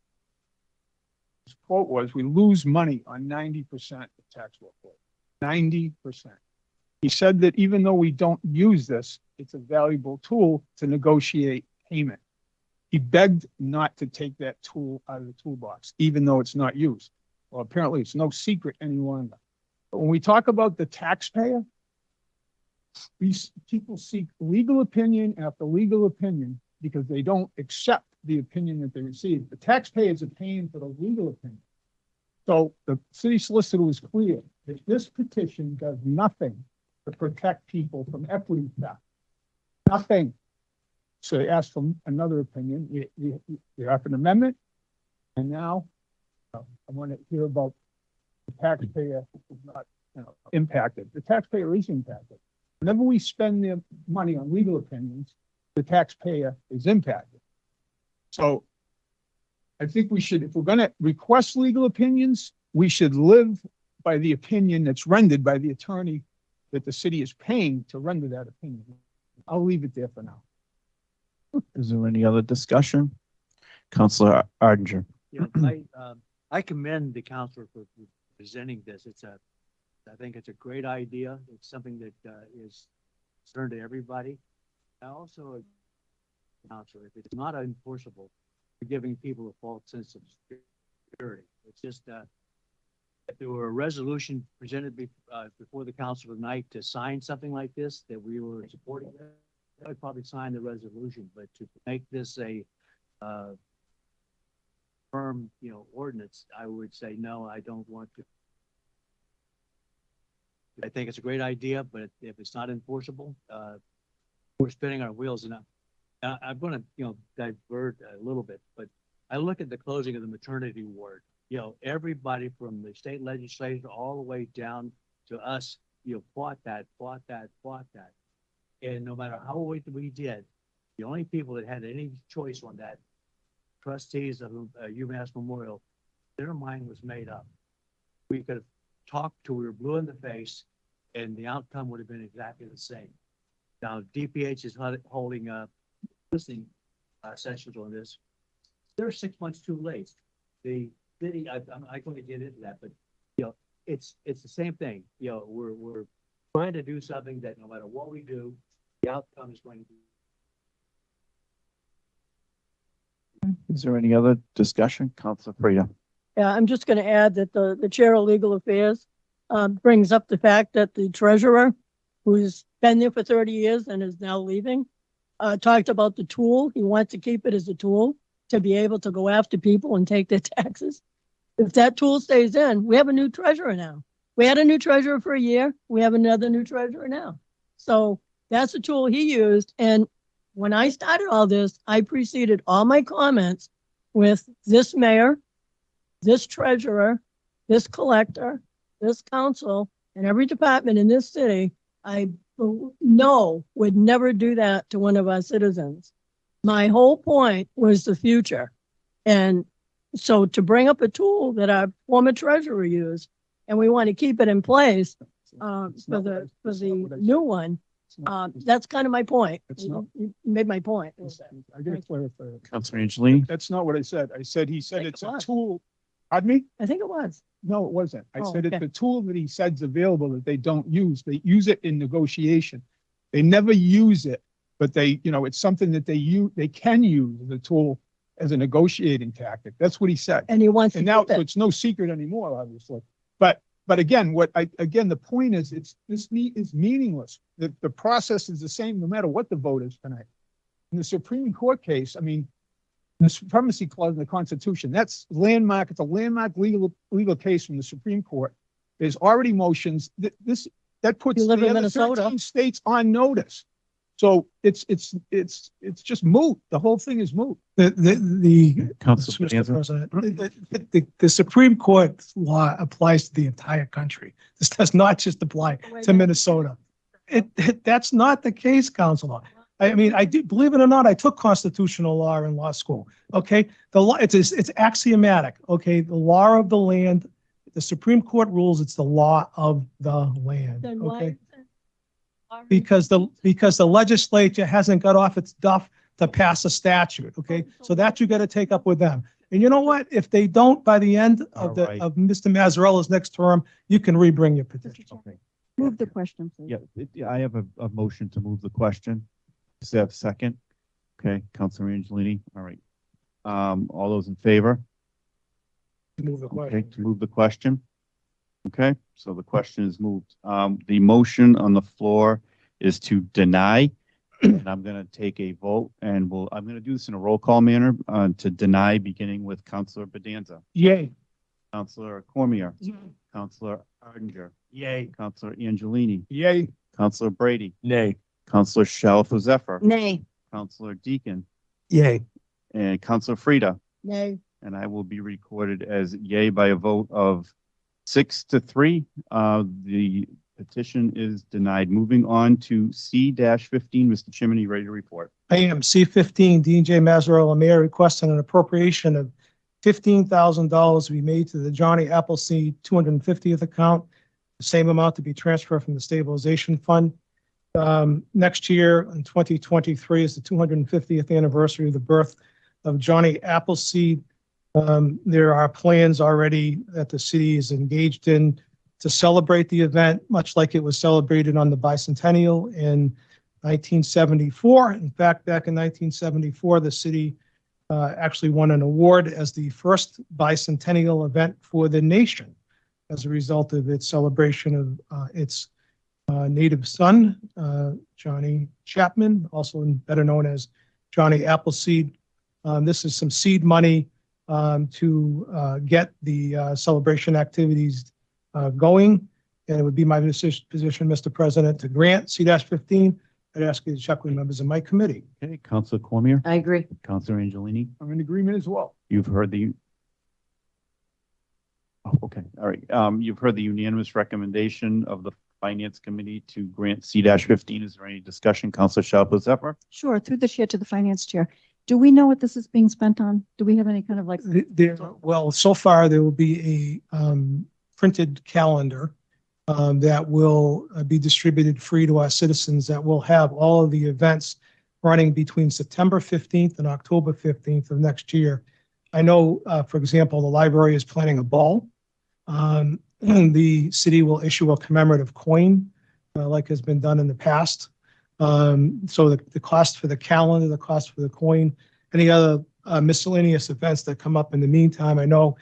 His quote was, we lose money on 90% of tax workload. 90%. He said that even though we don't use this, it's a valuable tool to negotiate payment. He begged not to take that tool out of the toolbox, even though it's not used. Well, apparently it's no secret any longer. But when we talk about the taxpayer, these people seek legal opinion after legal opinion because they don't accept the opinion that they receive. The taxpayers are paying for the legal opinion. So the city solicitor was clear that this petition does nothing to protect people from equity theft. Nothing. So they asked for another opinion. They offered an amendment. And now I want to hear about the taxpayer is not impacted. The taxpayer is impacted. Whenever we spend the money on legal opinions, the taxpayer is impacted. So I think we should, if we're going to request legal opinions, we should live by the opinion that's rendered by the attorney that the city is paying to render that opinion. I'll leave it there for now. Is there any other discussion? Councilor Ardinger. You know, I commend the councilor for presenting this. I think it's a great idea. It's something that is concerned to everybody. I also, councilor, if it's not enforceable, you're giving people a false sense of security. It's just if there were a resolution presented before the council tonight to sign something like this, that we were supporting that, I would probably sign the resolution. But to make this a firm, ordinance, I would say no. I don't want to. I think it's a great idea, but if it's not enforceable, we're spinning our wheels. And I'm going to, divert a little bit, but I look at the closing of the maternity ward. Everybody from the state legislature all the way down to us, fought that. And no matter how we did, the only people that had any choice on that, trustees of UMass Memorial, their mind was made up. We could have talked till we were blue in the face, and the outcome would have been exactly the same. Now, DPH is holding listening sessions on this. They're 6 months too late. The city, I'm not going to get into that, but it's the same thing. We're trying to do something that no matter what we do, the outcome is going to be. Is there any other discussion? Councilor Frida. Yeah, I'm just going to add that the chair of legal affairs brings up the fact that the treasurer, who's been there for 30 years and is now leaving, talked about the tool. He wants to keep it as a tool to be able to go after people and take their taxes. If that tool stays in, we have a new treasurer now. We had a new treasurer for a year. We have another new treasurer now. So that's the tool he used. And when I started all this, I preceded all my comments with this mayor, this treasurer, this collector, this council, and every department in this city, I know would never do that to one of our citizens. My whole point was the future. And so to bring up a tool that our former treasurer used, and we want to keep it in place for the new one, that's kind of my point. You made my point. I got to clarify. Councilor Angelini. That's not what I said. He said it's a tool. Pardon me? I think it was. No, it wasn't. I said okay. it's a tool that he said's available that they don't use. They use it in negotiation. They never use it but they, you know, it's something that they can use as a tool, as a negotiating tactic. That's what he said. And he wants to And now, keep so it. it's no secret anymore, obviously. But again, again, the point is, this is meaningless. The process is the same no matter what the vote is tonight. In the Supreme Court case, I mean, the supremacy clause in the Constitution, that's landmark. It's a landmark legal case from the Supreme Court. There's already motions that puts You live the in other Minnesota. 13 states on notice. So it's just moot. The whole thing is moot. Mr. President, the Supreme Court law applies to the entire country. This does not just apply to Minnesota. That's not the case, Counselor. I mean, I do, believe it or not, I took constitutional law in law school. Okay, the law, it's axiomatic. Okay, the law of the land, the Supreme Court rules, it's the law of the land. Then why Okay, is it- because the legislature hasn't got off its duff to pass a statute. Okay, so that you got to take up with them. And you know what? If they don't by the end of of Mr. Mazzarella's next term, you can rebring your petition. Okay. Move the question, please. Yeah, I have a motion to move the question. Does that have a second? Okay, Councilor Angelini. All right. All those in favor? Move the Okay, question. to move the question. Okay, so the question is moved. The motion on the floor is to deny, and I'm going to take a vote, and I'm going to do this in a roll call manner to deny, beginning with Councilor Bedanza, Yay. Councilor Cormier, Councilor Arndinger, Yay. Councilor Angelini, Yay. Councilor Brady, Nay. Councilor Shalfo Zephyr, Nay. Councilor Deacon, Yay. and Councilor Frida. Nay. And I will be recorded as yay by a vote of 6-3. The petition is denied. Moving on to C-15, Mr. Chairman, you ready to report? I am C-15, Dean J. Mazzarella, Mayor, requesting an appropriation of $15,000 to be made to the Johnny Appleseed 250th account, the same amount to be transferred from the stabilization fund. Next year, in 2023, is the 250th anniversary of the birth of Johnny Appleseed. There are plans already that the city is engaged in to celebrate the event, much like it was celebrated on the bicentennial in 1974. In fact, back in 1974, the city actually won an award as the first bicentennial event for the nation as a result of its celebration of its native son, Johnny Chapman, also better known as Johnny Appleseed. This is some seed money to get the celebration activities going. And it would be my position, Mr. President, to grant C-15. I'd ask you to check with members of my committee. Okay, Councilor Cormier, I agree. Councilor Angelini, I'm in agreement as well. you've heard the. Oh, okay, all right. You've heard the unanimous recommendation of the Finance Committee to grant C-15. Is there any discussion? Councilor Shalfo Zephyr? Sure, through the chair to the finance chair. Do we know what this is being spent on? Do we have any kind of like? Well, so far there will be a printed calendar that will be distributed free to our citizens that will have all of the events running between September 15th and October 15th of next year. I know, for example, the library is planning a ball. The city will issue a commemorative coin like has been done in the past. So the cost for the calendar, the cost for the coin, any other miscellaneous events that come up in the meantime, I know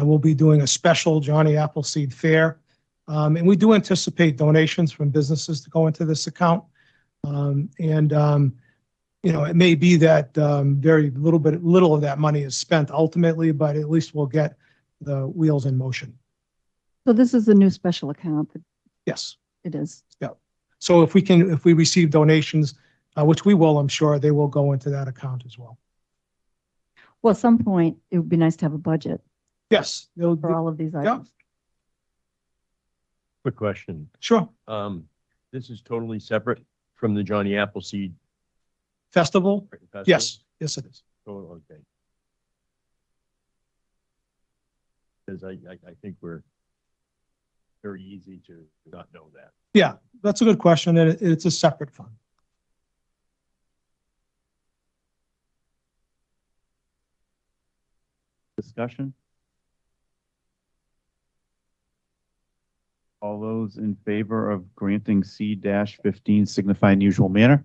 we'll be doing a special Johnny Appleseed Fair. And we do anticipate donations from businesses to go into this account. You know, it may be that very little of that money is spent ultimately, but at least we'll get the wheels in motion. So this is a new special account. Yes. It is. Yeah. So if we receive donations, which we will, I'm sure they will go into that account as well. Well, at some point, it would be nice to have a budget Yes. for all of these items. Quick question. Sure. This is totally separate from the Johnny Appleseed Festival? Festival? Yes. Yes, it is. Oh, okay. Because I think we're very easy to not know that. Yeah, that's a good question. And it's a separate fund. Discussion? All those in favor of granting C-15 signify in the usual manner.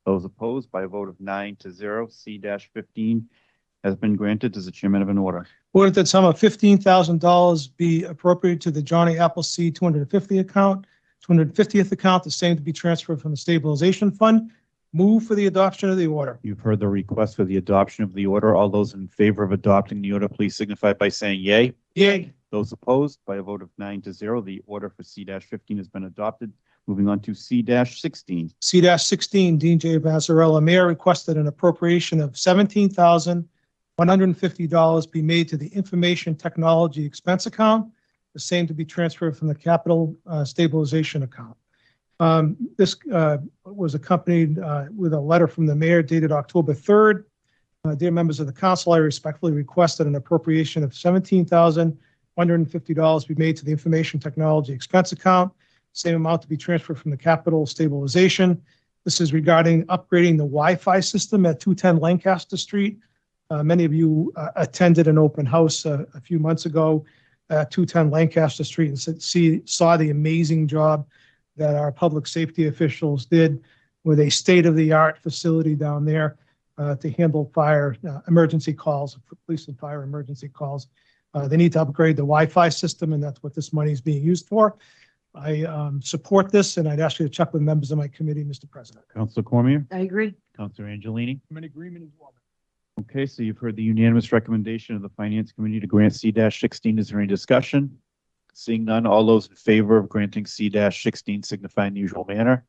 Those opposed by a vote of 9-0, C-15 has been granted. Does the chairman have an order? Order that sum of $15,000 be appropriated to the Johnny Appleseed 250 account, 250th account, the same to be transferred from the stabilization fund. Move for the adoption of the order. You've heard the request for the adoption of the order. All those in favor of adopting the order, please signify by saying yay. Yay. Those opposed by a vote of 9-0, the order for C-15 has been adopted. Moving on to C-16. C-16, Dean J. Mazzarella, Mayor, requested an appropriation of $17,150 be made to the Information Technology Expense Account, the same to be transferred from the Capital Stabilization Account. This was accompanied with a letter from the mayor dated October 3rd. Dear members of the council, I respectfully request that an appropriation of $17,150 be made to the Information Technology Expense Account, same amount to be transferred from the Capital Stabilization. This is regarding upgrading the Wi-Fi system at 210 Lancaster Street. Many of you attended an open house a few months ago at 210 Lancaster Street and saw the amazing job that our public safety officials did with a state-of-the-art facility down there to handle fire emergency calls, police and fire emergency calls. They need to upgrade the Wi-Fi system, and that's what this money is being used for. I support this, and I'd ask you to check with members of my committee, Mr. President. Councilor Cormier? I agree. Councilor Angelini? I'm in agreement as well. Okay, so you've heard the unanimous recommendation of the Finance Committee to grant C-16. Is there any discussion? Seeing none, all those in favor of granting C-16 signify in the usual manner.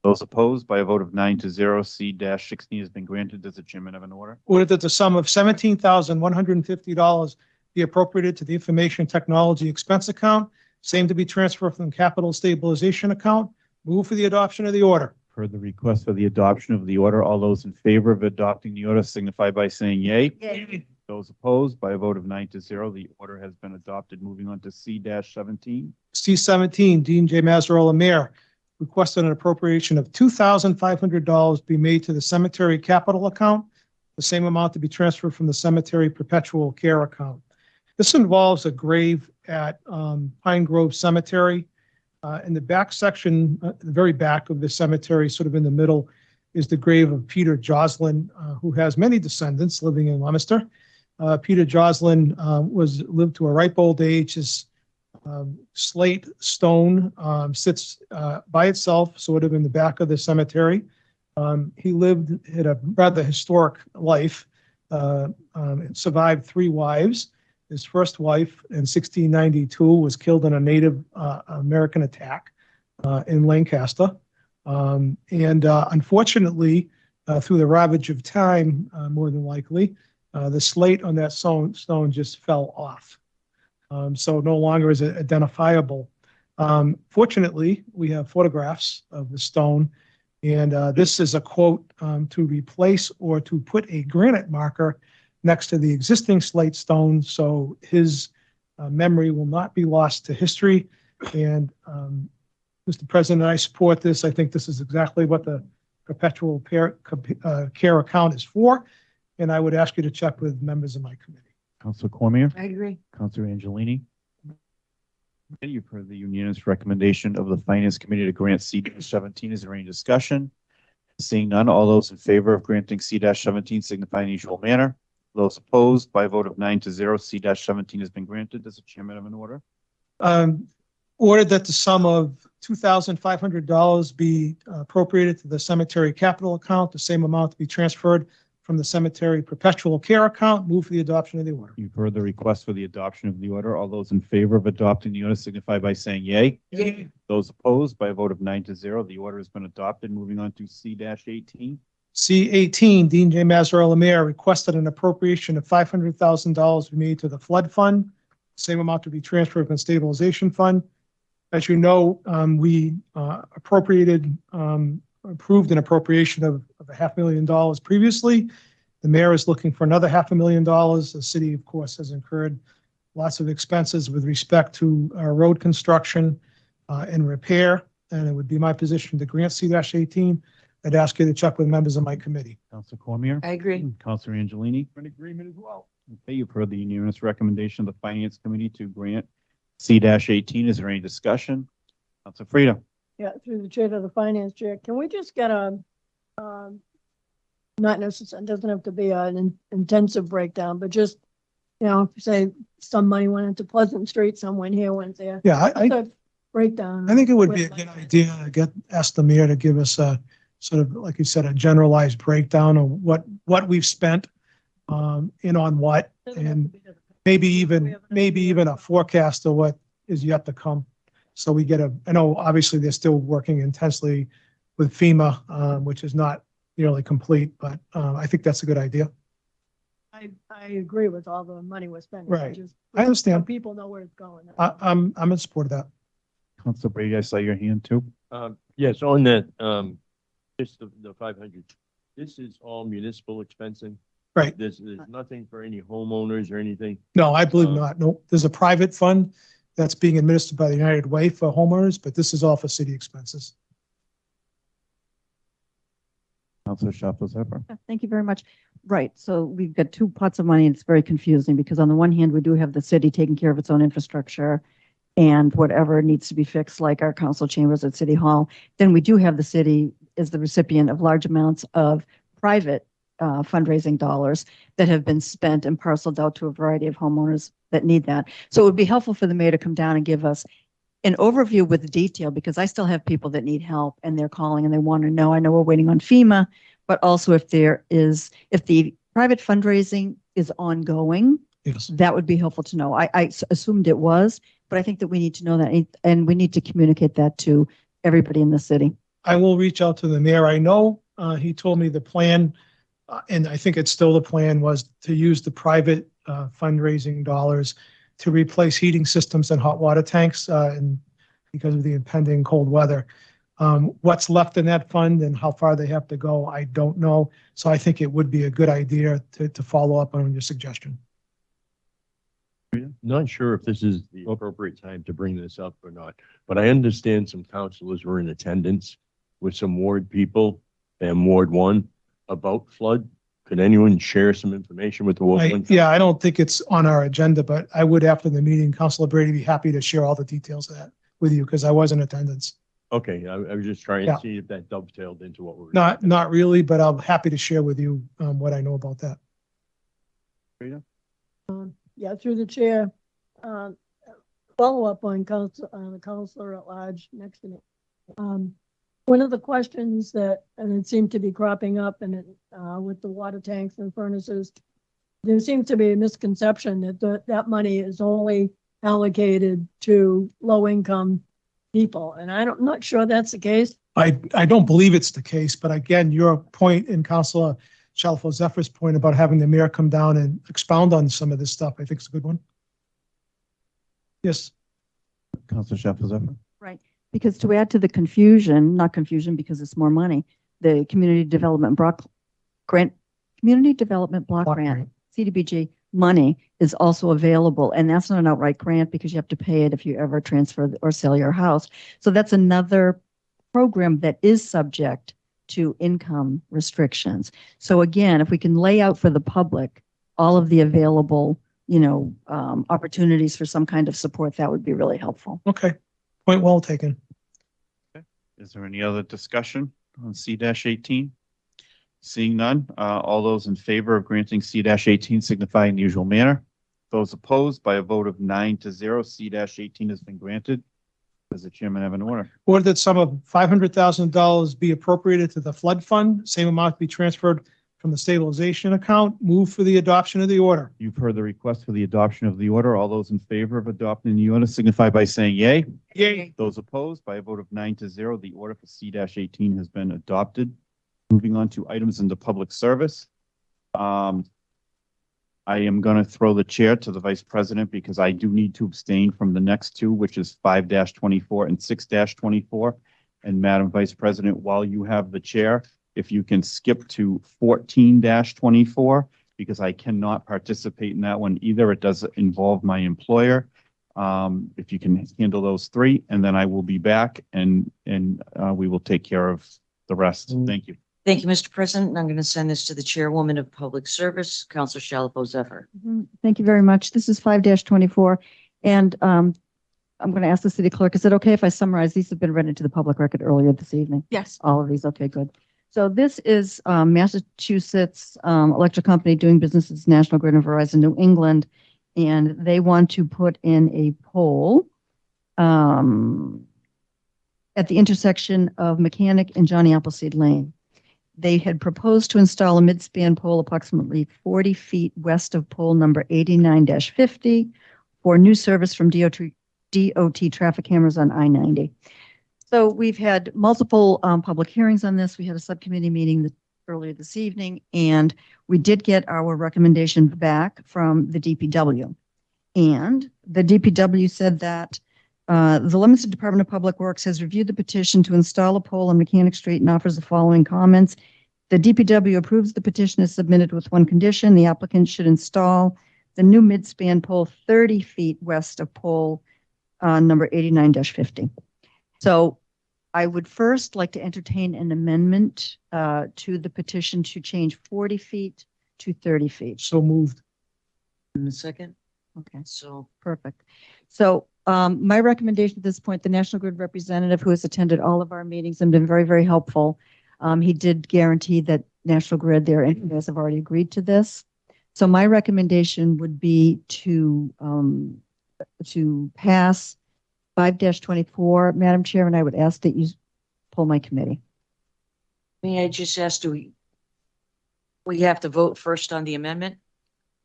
Those opposed by a vote of 9-0, C-16 has been granted. Does the chairman have an order? Order that the sum of $17,150 be appropriated to the Information Technology Expense Account, same to be transferred from the Capital Stabilization Account. Move for the adoption of the order. Heard the request for the adoption of the order. All those in favor of adopting the order signify by saying yay. Yay. Those opposed by a vote of 9-0, the order has been adopted. Moving on to C-17. C-17, Dean J. Mazzarella, Mayor, requested an appropriation of $2,500 be made to the Cemetery Capital Account, the same amount to be transferred from the Cemetery Perpetual Care Account. This involves a grave at Pine Grove Cemetery. In the back section, the very back of the cemetery, sort of in the middle, is the grave of Peter Joslin, who has many descendants living in Leominster. Peter Joslin lived to a ripe old age. His slate stone sits by itself, sort of in the back of the cemetery. He had a rather historic life. Survived 3 wives. His first wife in 1692 was killed in a Native American attack in Lancaster. Unfortunately, through the ravage of time, more than likely, the slate on that stone just fell off. So no longer is it identifiable. Fortunately, we have photographs of the stone, and this is a quote, to replace or to put a granite marker next to the existing slate stone, so his memory will not be lost to history. And Mr. President, I support this. I think this is exactly what the perpetual care account is for, and I would ask you to check with members of my committee. Councilor Cormier? I agree. Councilor Angelini? Okay, you've heard the unanimous recommendation of the Finance Committee to grant C-17. Is there any discussion? Seeing none, all those in favor of granting C-17 signify in the usual manner. Those opposed by a vote of 9-0, C-17 has been granted. Does the chairman have an order? Ordered that the sum of $2,500 be appropriated to the Cemetery Capital Account, the same amount to be transferred from the Cemetery Perpetual Care Account. Move for the adoption of the order. You've heard the request for the adoption of the order. All those in favor of adopting the order signify by saying yay. Yay. Those opposed by a vote of 9-0, the order has been adopted. Moving on to C-18. C-18, Dean J. Mazzarella, Mayor, requested an appropriation of $500,000 be made to the Flood Fund, same amount to be transferred from the Stabilization Fund. As you know, we approved an appropriation of $500,000 previously. The mayor is looking for another $500,000. The city, of course, has incurred lots of expenses with respect to road construction and repair, and it would be my position to grant C-18. I'd ask you to check with members of my committee. Councilor Cormier? I agree. Councilor Angelini? I'm in agreement as well. Okay, you've heard the unanimous recommendation of the Finance Committee to grant C-18. Is there any discussion? Councilor Frida? Yeah, through the chair to the finance chair, can we just get a Not necessarily, doesn't have to be an intensive breakdown, but just, say some money went into Pleasant Street, some went here, went there. Yeah, Just a breakdown. I think it would be a good idea to ask the mayor to give us a sort of, like you said, a generalized breakdown of what we've spent, and on what, and maybe even a forecast of what is yet to come. So we get I know obviously they're still working intensely with FEMA, which is not nearly complete, but I think that's a good idea. I agree with all the money we're spending. Right. Just I understand. so people know where it's going. I'm in support of that. Council Brady, I saw your hand too. Yes, on that, just the 500, this is all municipal expensing. Right. There's nothing for any homeowners or anything. No, I believe not. No, there's a private fund that's being administered by the United Way for homeowners, but this is all for city expenses. Councilor Shalfo-Zephyr. Thank you very much. Right. So we've got two pots of money and it's very confusing because on the one hand, we do have the city taking care of its own infrastructure and whatever needs to be fixed, like our council chambers at City Hall. Then we do have the city as the recipient of large amounts of private fundraising dollars that have been spent and parceled out to a variety of homeowners that need that. So it would be helpful for the mayor to come down and give us an overview with detail, because I still have people that need help and they're calling and they want to know. I know we're waiting on FEMA, but also if the private fundraising is ongoing, yes, that would be helpful to know. I assumed it was, but I think that we need to know that and we need to communicate that to everybody in the city. I will reach out to the mayor. I know he told me the plan, and I think it's still the plan, was to use the private fundraising dollars to replace heating systems and hot water tanks, and because of the impending cold weather. What's left in that fund and how far they have to go, I don't know. So I think it would be a good idea to follow up on your suggestion. Not sure if this is the appropriate time to bring this up or not, but I understand some councilors were in attendance with some ward people and Ward 1 about flood. Could anyone share some information with the Ward 1? Yeah, I don't think it's on our agenda, but I would, after the meeting, Councilor Brady, be happy to share all the details of that with you because I was in attendance. Okay, I was just trying Yeah. to see if that dovetailed into what we were. Not really, but I'm happy to share with you what I know about that. Yeah, through the chair. Follow up on the counselor at large next to me. One of the questions that, and it seemed to be cropping up and with the water tanks and furnaces, there seems to be a misconception that that money is only allocated to low income people. And I'm not sure that's the case. I don't believe it's the case, but again, your point and Councilor Shalfo-Zephyr's point about having the mayor come down and expound on some of this stuff, I think is a good one. Yes. Councilor Shalfo-Zephyr. Right. Because to add to the confusion, not confusion because it's more money, the community development block grant, CDBG money is also available. And that's not an outright grant because you have to pay it if you ever transfer or sell your house. So that's another program that is subject to income restrictions. So again, if we can lay out for the public all of the available, opportunities for some kind of support, that would be really helpful. Okay. Point well taken. Okay. Is there any other discussion on C-18? Seeing none, all those in favor of granting C-18 signify in the usual manner. Those opposed, by a vote of 9-0, C-18 has been granted. Does the chairman have an order? Order that sum of $500,000 be appropriated to the flood fund, same amount be transferred from the stabilization account. Move for the adoption of the order. You've heard the request for the adoption of the order. All those in favor of adopting the order signify by saying yay. Yay. Those opposed, by a vote of 9-0, the order for C-18 has been adopted. Moving on to items into public service. I am going to throw the chair to the vice president because I do need to abstain from the next two, which is 5-24 and 6-24. And Madam Vice President, while you have the chair, if you can skip to 14-24, because I cannot participate in that one either. It does involve my employer. If you can handle those three, and then I will be back and we will take care of the rest. Thank you. Thank you, Mr. President. I'm going to send this to the Chairwoman of Public Service, Councilor Shalfo-Zephyr. Thank you very much. This is 5-24. And I'm going to ask the city clerk, is it okay if I summarize? These have been read into the public record earlier this evening. Yes. All of these. Okay, good. So this is Massachusetts Electric Company doing business as National Grid and Verizon New England, and they want to put in a pole at the intersection of Mechanic and Johnny Appleseed Lane. They had proposed to install a mid-span pole approximately 40 feet west of pole number 89-50 for new service from DOT traffic cameras on I-90. So we've had multiple public hearings on this. We had a subcommittee meeting earlier this evening, and we did get our recommendation back from the DPW. And the DPW said that the Leominster Department of Public Works has reviewed the petition to install a pole on Mechanic Street and offers the following comments. The DPW approves the petition as submitted with one condition. The applicant should install the new mid-span pole 30 feet west of pole number 89-50. So I would first like to entertain an amendment to the petition to change 40 feet to 30 feet. So moved. In a second. Okay, So perfect. So my recommendation at this point, the National Grid representative who has attended all of our meetings and been very, very helpful, he did guarantee that National Grid, their engineers have already agreed to this. So my recommendation would be to pass 5-24, Madam Chair, and I would ask that you pull my committee. may I just ask, do we have to vote first on the amendment?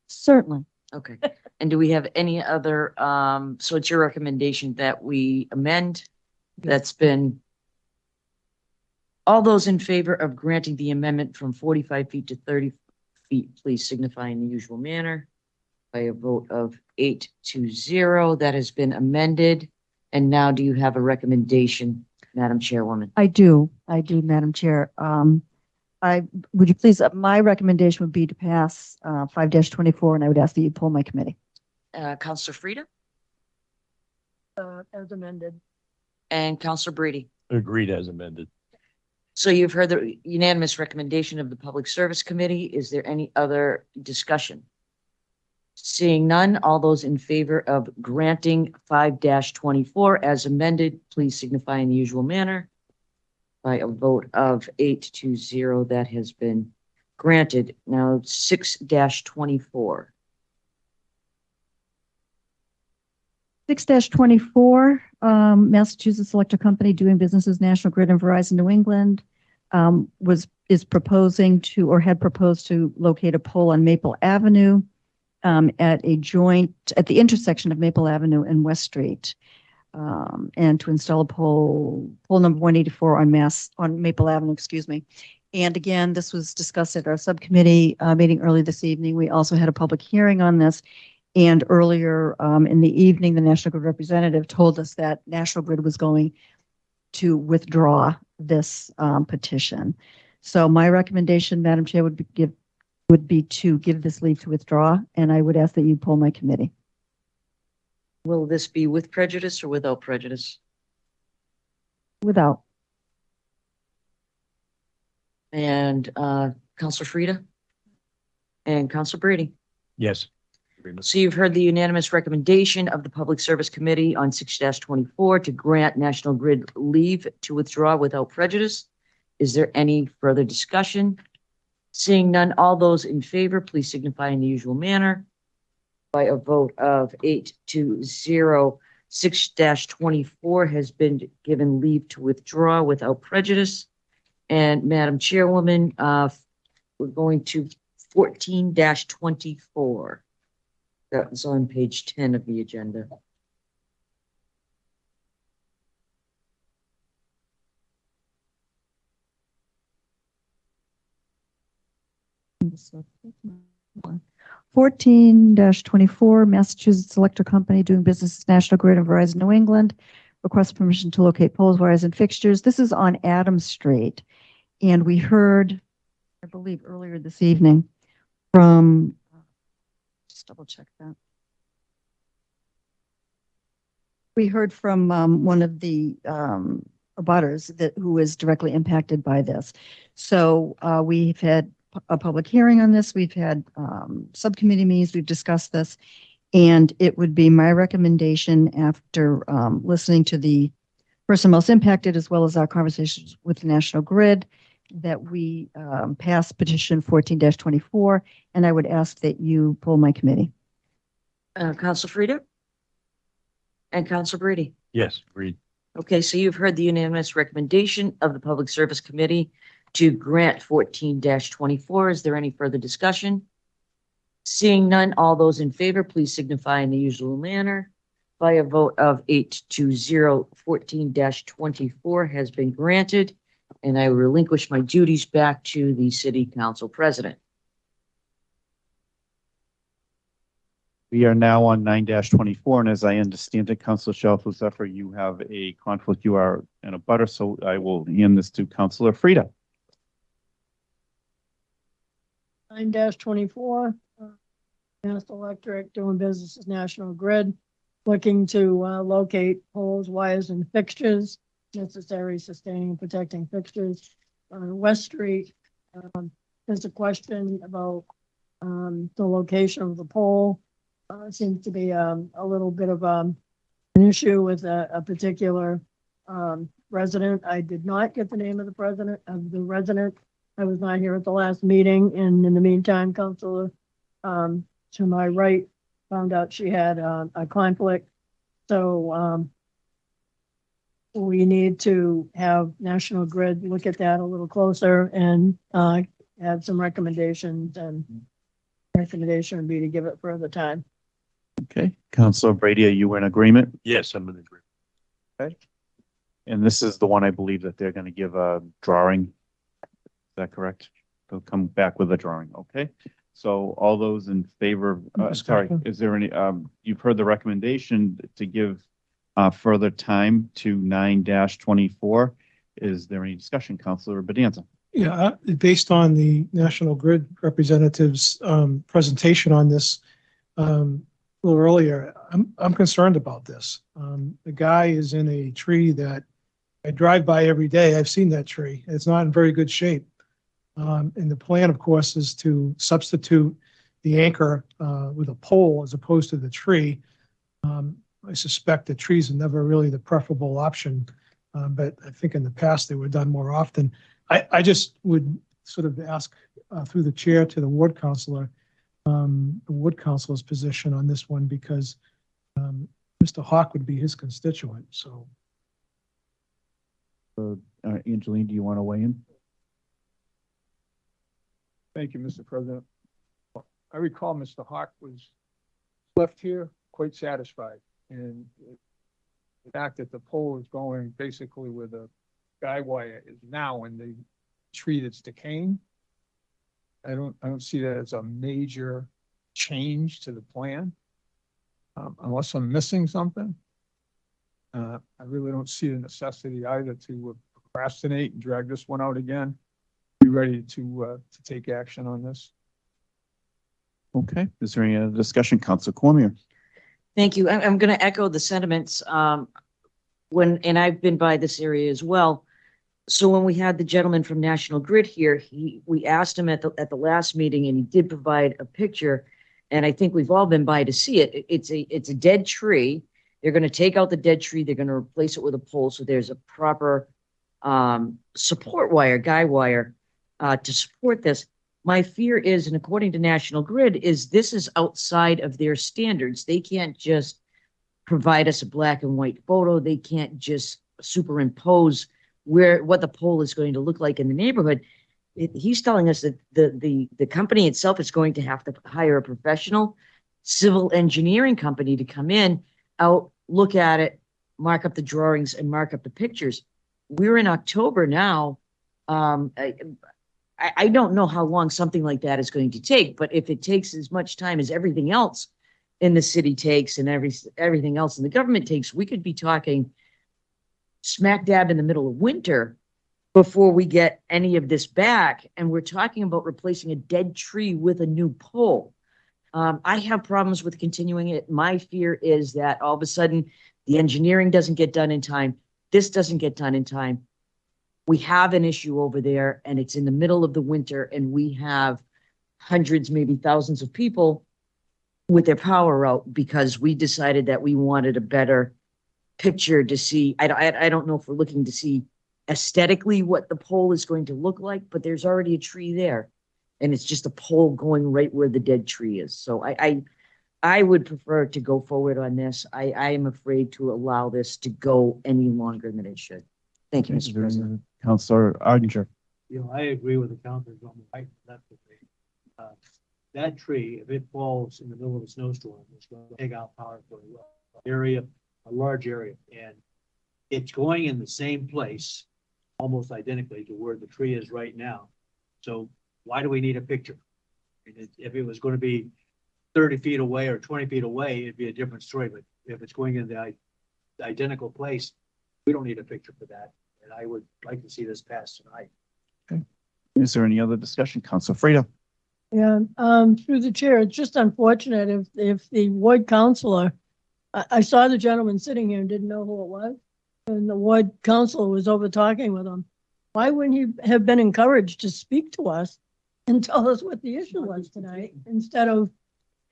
Certainly. Okay. And do we have any other, so it's your recommendation that we amend? That's been, all those in favor of granting the amendment from 45 feet to 30 feet, please signify in the usual manner by a vote of 8-0. That has been amended. And now do you have a recommendation, Madam Chairwoman? I do, Madam Chair. Would you please, my recommendation would be to pass 5-24, and I would ask that you pull my committee. Counselor Frida As amended. and Counselor Brady. Agreed as amended. So you've heard the unanimous recommendation of the Public Service Committee. Is there any other discussion? Seeing none, all those in favor of granting 5-24 as amended, please signify in the usual manner by a vote of 8-0. That has been granted. Now 6-24. 6-24, Massachusetts Electric Company doing business as National Grid and Verizon New England is proposing to, or had proposed to locate a pole on Maple Avenue at the intersection of Maple Avenue and West Street, and to install a pole number 184 on Maple Avenue, excuse me. And again, this was discussed at our subcommittee meeting early this evening. We also had a public hearing on this. And earlier in the evening, the National Grid representative told us that National Grid was going to withdraw this petition. So my recommendation, Madam Chair, would be to give this leave to withdraw, and I would ask that you pull my committee. Will this be with prejudice or without prejudice? Without. And Counselor Frida and Counselor Brady. Yes. So you've heard the unanimous recommendation of the Public Service Committee on 6-24 to grant National Grid leave to withdraw without prejudice. Is there any further discussion? Seeing none, all those in favor, please signify in the usual manner by a vote of 8-0. 6-24 has been given leave to withdraw without prejudice. And Madam Chairwoman, we're going to 14-24. That was on page 10 of the agenda. So 14-24, Massachusetts Electric Company doing business as National Grid and Verizon New England requests permission to locate poles, wires, and fixtures. This is on Adams Street. And we heard, I believe earlier this evening, from, just double check that. We heard from one of the abutters who is directly impacted by this. So we've had a public hearing on this. We've had subcommittee meetings. We've discussed this. And it would be my recommendation after listening to the person most impacted, as well as our conversations with the National Grid, that we pass petition 14-24, and I would ask that you poll my committee. Council Frida? And Council Brady? Yes, agreed. Okay, so you've heard the unanimous recommendation of the Public Service Committee to grant 14-24. Is there any further discussion? Seeing none, all those in favor, please signify in the usual manner. By a vote of 8-0, 14-24 has been granted, and I relinquish my duties back to the City Council President. We are now on 9-24, and as I understand it, Councilor Shalfo Zephyr, you have a conflict. You are in a butter, so I will hand this to Councilor Frida. 9-24, Mass Electric doing business as National Grid, looking to locate poles, wires, and fixtures necessary, sustaining and protecting fixtures on West Street. There's a question about the location of the pole. Seems to be a little bit of an issue with a particular resident. I did not get the name of the resident. I was not here at the last meeting, and in the meantime, Councilor to my right found out she had a conflict. So we need to have National Grid look at that a little closer and have some recommendations, and recommendation would be to give it further time. Okay, Councilor Brady, are you in agreement? Yes, I'm in agreement. Okay. And this is the one I believe that they're going to give a drawing. Is that correct? They'll come back with a drawing. Okay. So all those in favor, sorry, is there any, you've heard the recommendation to give further time to 9-24. Is there any discussion, Councilor Bedanza? Yeah, based on the National Grid representative's presentation on this a little earlier, I'm concerned about this. The guy is in a tree that I drive by every day. I've seen that tree. It's not in very good shape. And the plan, of course, is to substitute the anchor with a pole as opposed to the tree. I suspect the trees are never really the preferable option, but I think in the past they were done more often. I just would sort of ask through the chair to the ward councilor, the ward councilor's position on this one, because Mr. Hawk would be his constituent. So, Angeline, do you want to weigh in? Thank you, Mr. President. I recall Mr. Hawk was left here quite satisfied, and the fact that the pole is going basically where the guy wire is now in the tree that's decaying, I don't see that as a major change to the plan, unless I'm missing something. I really don't see the necessity either to procrastinate and drag this one out again. Be ready to take action on this. Okay. Is there any other discussion, Councilor Cormier? Thank you. I'm going to echo the sentiments and I've been by this area as well. So when we had the gentleman from National Grid here, we asked him at the last meeting, and he did provide a picture. And I think we've all been by to see it. It's a dead tree. They're going to take out the dead tree. They're going to replace it with a pole. So there's a proper support wire, guy wire, to support this. My fear is, and according to National Grid, is this is outside of their standards. They can't just provide us a black and white photo. They can't just superimpose what the pole is going to look like in the neighborhood. He's telling us that the company itself is going to have to hire a professional civil engineering company to come in, look at it, mark up the drawings, and mark up the pictures. We're in October now. I don't know how long something like that is going to take, but if it takes as much time as everything else in the city takes and everything else in the government takes, we could be talking smack dab in the middle of winter before we get any of this back. And we're talking about replacing a dead tree with a new pole. I have problems with continuing it. My fear is that all of a sudden the engineering doesn't get done in time. This doesn't get done in time. We have an issue over there, and it's in the middle of the winter, and we have hundreds, maybe thousands of people with their power out because we decided that we wanted a better picture to see. I don't know if we're looking to see aesthetically what the pole is going to look like, but there's already a tree there. And it's just a pole going right where the dead tree is. So I would prefer to go forward on this. I am afraid to allow this to go any longer than it should. Thank you, Mr. President. Councilor Arndinger. You know, I agree with the councilors on the right and left of me. That tree, if it falls in the middle of a snowstorm, it's going to take out power for a large area, and it's going in the same place, almost identically to where the tree is right now. So why do we need a picture? If it was going to be 30 feet away or 20 feet away, it'd be a different story. But if it's going in the identical place, we don't need a picture for that. And I would like to see this passed tonight. Is there any other discussion? Councilor Frida. Yeah, through the chair, it's just unfortunate if the ward councilor, I saw the gentleman sitting here and didn't know who it was. And the ward councilor was over talking with him. Why wouldn't he have been encouraged to speak to us and tell us what the issue was tonight instead of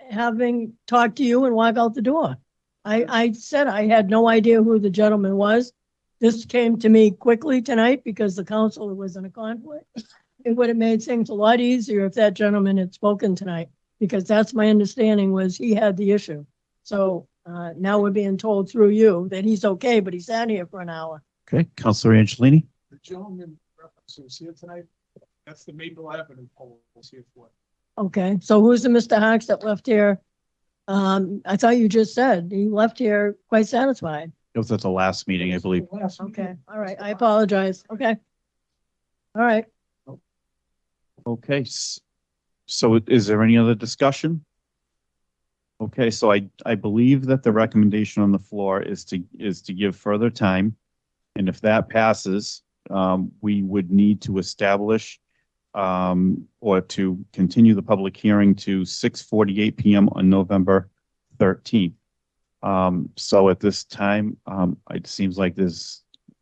having talked to you and walk out the door? I said I had no idea who the gentleman was. This came to me quickly tonight because the councilor was in a conflict. It would have made things a lot easier if that gentleman had spoken tonight, because that's my understanding was he had the issue. So now we're being told through you that he's okay, but he sat here for an hour. Okay, Councilor Angelini. The gentleman reference who's here tonight, that's the Maple Avenue pole was here for. Okay, so who's the Mr. Hawks that left here? I thought you just said he left here quite satisfied. It was at the last meeting, I believe. Okay, all right, I apologize. Okay. All right. Okay, so is there any other discussion? Okay, so I believe that the recommendation on the floor is to give further time. And if that passes, we would need to establish or to continue the public hearing to 6:48 p.m. on November 13th. So at this time, it seems like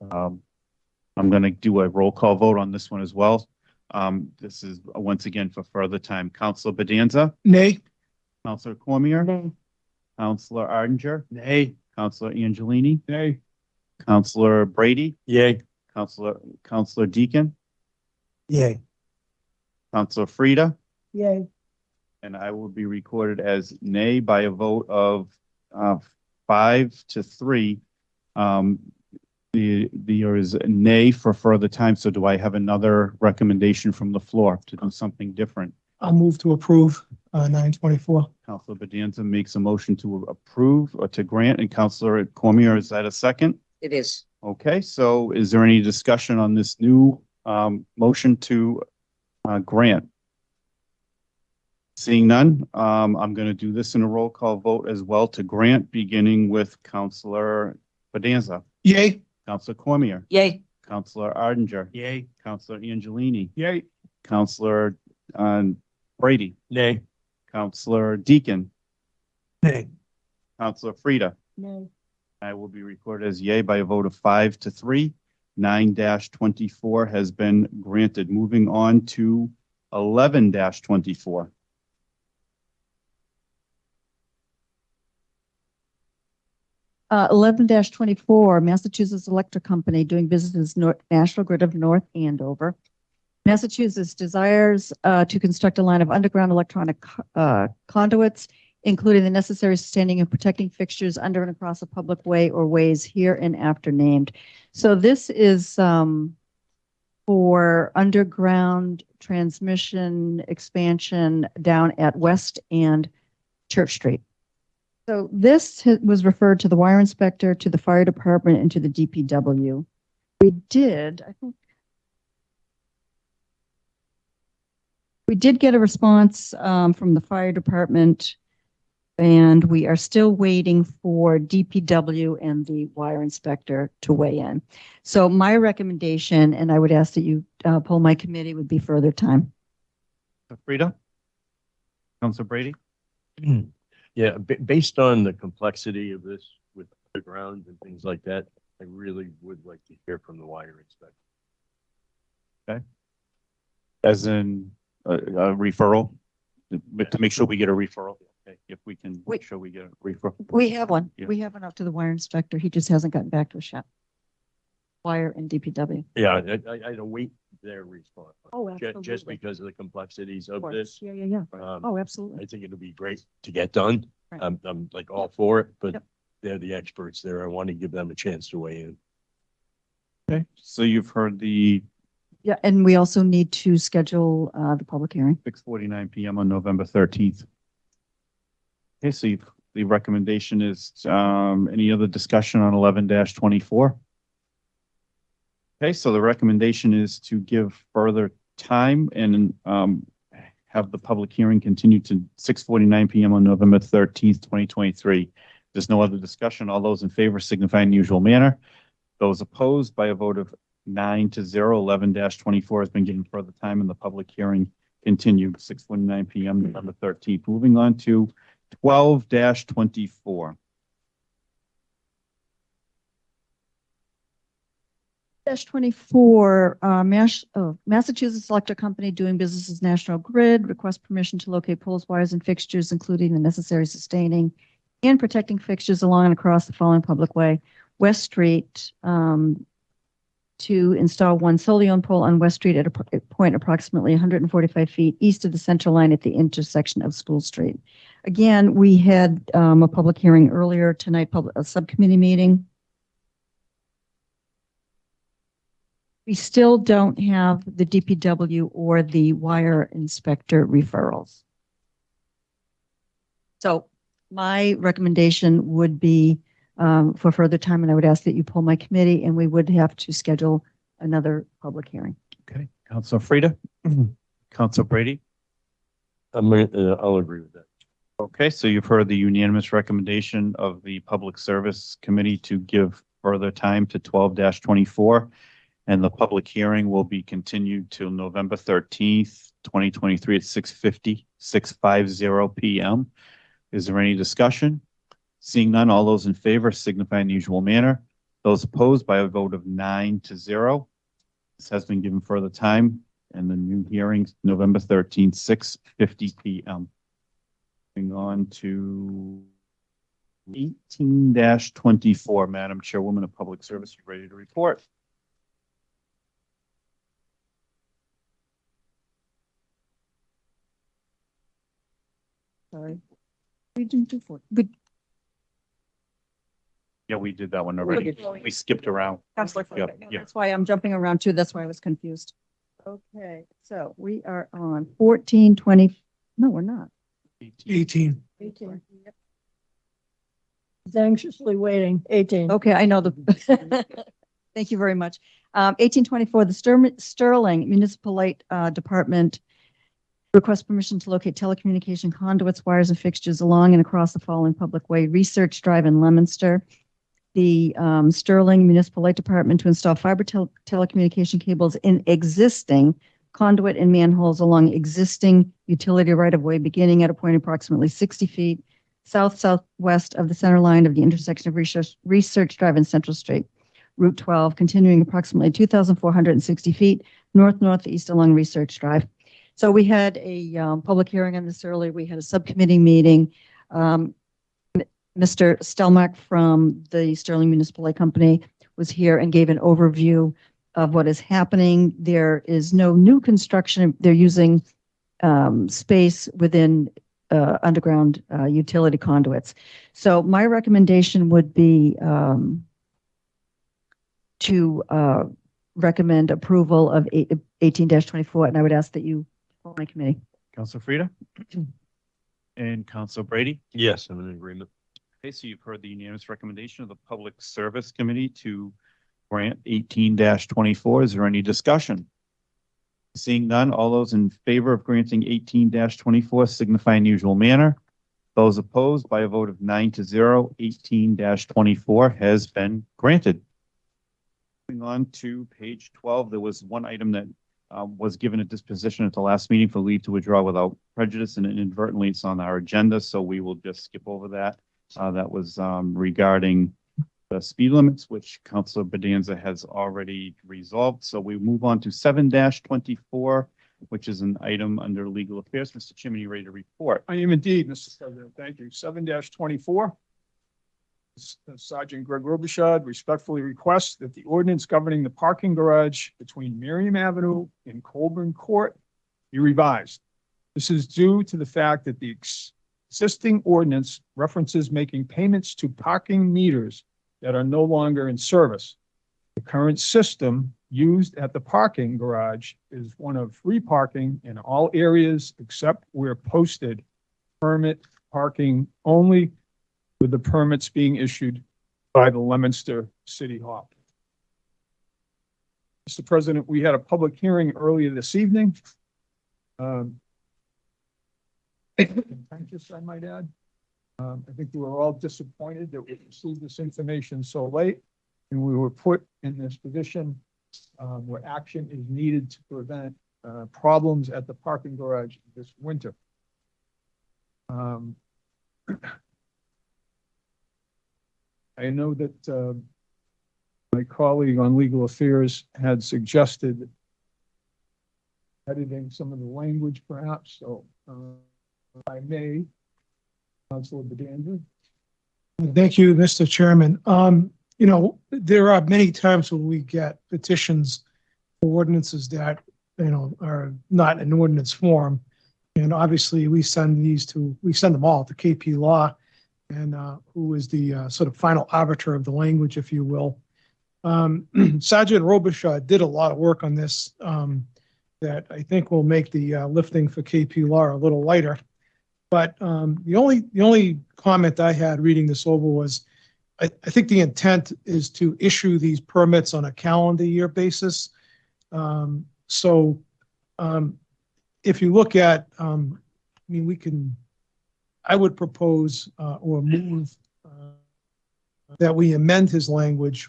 I'm going to do a roll call vote on this one as well. This is once again for further time. Councilor Bedanza? Nay. Councilor Cormier? Nay. Councilor Arndinger? Nay. Councilor Angelini? Nay. Councilor Brady? Yay. Councilor Deacon? Yay. Councilor Frida? Yay. And I will be recorded as nay by a vote of 5-3. There is a nay for further time. So do I have another recommendation from the floor to do something different? I'll move to approve 924. Councilor Bedanza makes a motion to approve or to grant, and Councilor Cormier, is that a second? It is. Okay, so is there any discussion on this new motion to grant? Seeing none, I'm going to do this in a roll call vote as well to grant, beginning with Councilor Bedanza. Yay. Councilor Cormier. Yay. Councilor Arndinger. Yay. Councilor Angelini. Yay. Councilor Brady. Nay. Councilor Deacon. Nay. Councilor Frida. No. I will be recorded as yay by a vote of 5-3. 9-24 has been granted. Moving on to 11-24. Uh, 11-24, Massachusetts Electric Company doing business as National Grid of North Andover. Massachusetts desires to construct a line of underground electronic conduits, including the necessary sustaining and protecting fixtures under and across a public way or ways hereinafter named. So this is for underground transmission expansion down at West and Church Street. So this was referred to the wire inspector, to the fire department, and to the DPW. We did get a response from the fire department, and we are still waiting for DPW and the wire inspector to weigh in. So my recommendation, and I would ask that you poll my committee, would be further time. Frida? Councilor Brady? Yeah, based on the complexity of this with underground and things like that, I really would like to hear from the wire inspector. Okay. As in a referral, to make sure we get a referral. Okay, if we can make sure we get a referral. We have one. Yeah. We have one out to the wire inspector. He just hasn't gotten back to us yet. Wire and DPW. Yeah, I await their response. Oh, Just absolutely. because of the complexities of course. this. Yeah, yeah, yeah. Oh, I absolutely. think it'll be great to get done. Right. I'm like all for it, but Yep. they're the experts there. I want to give them a chance to weigh in. Okay, so you've heard the Yeah, and we also need to schedule the public hearing. 6:49 PM on November 13th. Okay, so the recommendation is, any other discussion on 11-24? Okay, so the recommendation is to give further time and, have the public hearing continue to 6:49 PM on November 13th, 2023. There's no other discussion. All those in favor signify in the usual manner. Those opposed by a vote of 9-0, 11-24 has been given further time and the public hearing continued 6:49 PM, November 13th. Moving on to 12-24. -24, Massachusetts Electric Company doing business as National Grid request permission to locate poles, wires, and fixtures, including the necessary sustaining and protecting fixtures along and across the following public way: West Street, to install one solely owned pole on West Street at a point approximately 145 feet east of the center line at the intersection of School Street. Again, we had a public hearing earlier tonight, a subcommittee meeting. We still don't have the DPW or the wire inspector referrals. So my recommendation would be for further time, and I would ask that you pull my committee, and we would have to schedule another public hearing. Okay, Council Frida, Council Brady. I'll agree with that. Okay, so you've heard the unanimous recommendation of the Public Service Committee to give further time to 12-24. And the public hearing will be continued till November 13th, 2023 at 6:50 PM. Is there any discussion? Seeing none, all those in favor signify in the usual manner. Those opposed by a vote of 9-0. This has been given further time and the new hearing, November 13th, 6:50 PM. Moving on to 18-24, Madam Chairwoman of Public Service, you ready to report? Sorry. We didn't do four. Yeah, we did that one already. We skipped around. Counselor Yep, Foote. yep. That's why I'm jumping around too. That's why I was confused. Okay, so we are on 14-20. No, we're not. 18. 18. Yep. He's anxiously waiting. 18. Okay, I know the. Thank you very much. 1824, the Sterling Municipal Light Department request permission to locate telecommunication conduits, wires, and fixtures along and across the following public way: Research Drive in Leominster. The Sterling Municipal Light Department to install fiber telecommunication cables in existing conduit and manholes along existing utility right-of-way, beginning at a point approximately 60 feet southwest of the center line of the intersection of Research Drive and Central Street, Route 12, continuing approximately 2,460 feet northeast along Research Drive. So we had a public hearing on this earlier. We had a subcommittee meeting. Mr. Stelmach from the Sterling Municipal Light Company was here and gave an overview of what is happening. There is no new construction. They're using space within underground utility conduits. So my recommendation would be to recommend approval of 18-24, and I would ask that you pull my committee. Council Frida? And Council Brady? Yes, I'm in agreement. Okay, so you've heard the unanimous recommendation of the Public Service Committee to grant 18-24. Is there any discussion? Seeing none, all those in favor of granting 18-24 signify in usual manner. Those opposed by a vote of 9-0, 18-24 has been granted. Moving on to page 12, there was one item that was given a disposition at the last meeting for leave to withdraw without prejudice, and inadvertently it's on our agenda, so we will just skip over that. That was regarding the speed limits, which Councilor Bedanza has already resolved. So we move on to 7-24, which is an item under legal affairs. Mr. Chairman, you ready to report? I am indeed, Mr. President. Thank you. 7-24. Sergeant Greg Robichaud respectfully requests that the ordinance governing the parking garage between Miriam Avenue and Colburn Court be revised. This is due to the fact that the existing ordinance references making payments to parking meters that are no longer in service. The current system used at the parking garage is one of free parking in all areas except where posted permit parking only, with the permits being issued by the Leominster City Hall. Mr. President, we had a public hearing earlier this evening. Contentious, I might add. I think we were all disappointed that we received this information so late, and we were put in this position where action is needed to prevent problems at the parking garage this winter. I know that my colleague on legal affairs had suggested editing some of the language perhaps, so if I may, Councilor Bedanza. Thank you, Mr. Chairman. You know, there are many times when we get petitions for ordinances that, you know, are not in ordinance form. And obviously we send them all to KP Law, and who is the sort of final arbiter of the language, if you will. Sergeant Robichaud did a lot of work on this that I think will make the lifting for KP Law a little lighter. But the only comment I had reading this over was, I think the intent is to issue these permits on a calendar year basis. If you look at, I mean, I would propose or move that we amend his language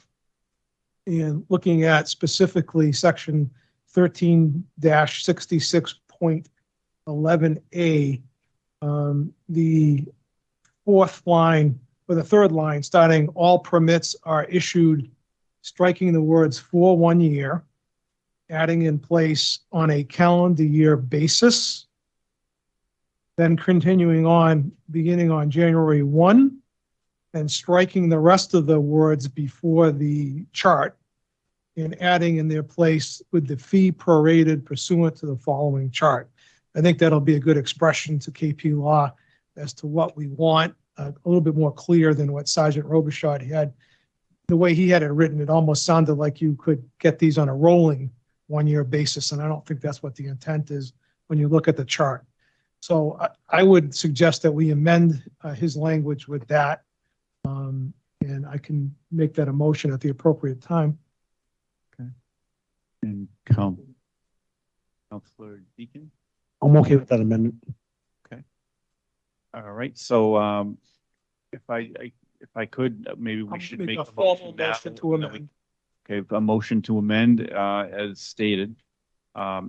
in looking at specifically section 13-66.11A, the fourth line or the third line, starting all permits are issued, striking the words for 1 year, adding in place on a calendar year basis, then continuing on, beginning on January 1, and striking the rest of the words before the chart and adding in their place with the fee prorated pursuant to the following chart. I think that'll be a good expression to KP Law as to what we want, a little bit more clear than what Sergeant Robichaud had. The way he had it written, it almost sounded like you could get these on a rolling 1 year basis, and I don't think that's what the intent is when you look at the chart. So I would suggest that we amend his language with that, and I can make that a motion at the appropriate time. Okay. And Councilor Deacon? I'm okay with that amendment. Okay. All right. So if I could, maybe we should make a formal motion to amend. Okay, a motion to amend as stated.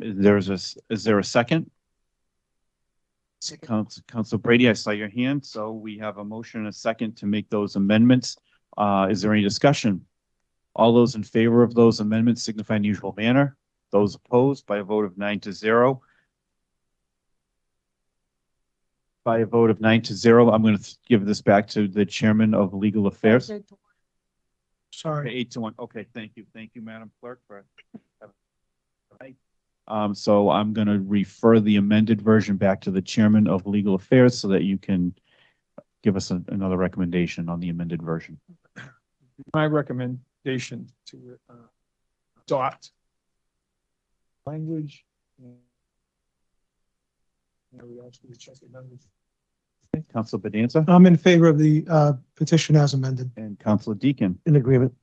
Is there a second? Council Brady, I saw your hand. So we have a motion and a second to make those amendments. Is there any discussion? All those in favor of those amendments signify in usual manner. Those opposed by a vote of 9-0. By a vote of 9-0, I'm going to give this back to the Chairman of Legal Affairs. Sorry. Okay, 8-1. Okay, thank you, Madam Clerk. So I'm going to refer the amended version back to the Chairman of Legal Affairs so that you can give us another recommendation on the amended version. My recommendation to adopt language. Council Bedanza? I'm in favor of the petition as amended. And Councilor Deacon? In agreement.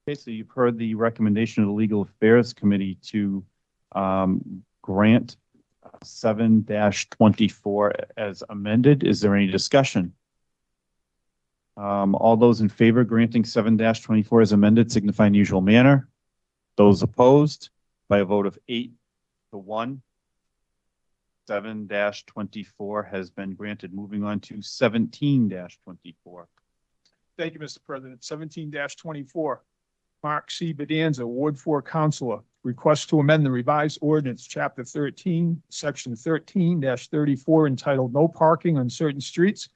Okay, so you've heard the recommendation of the Legal Affairs Committee to grant 7-24 as amended. Is there any discussion? All those in favor granting 7-24 as amended signify in usual manner. Those opposed by a vote of 8-1. 7-24 has been granted. Moving on to 17-24. Thank you, Mr. President. 17-24. Mark C. Bedanza, Ward 4 Councilor, requests to amend the revised ordinance, Chapter 13, Section 13-34, entitled No Parking on Certain Streets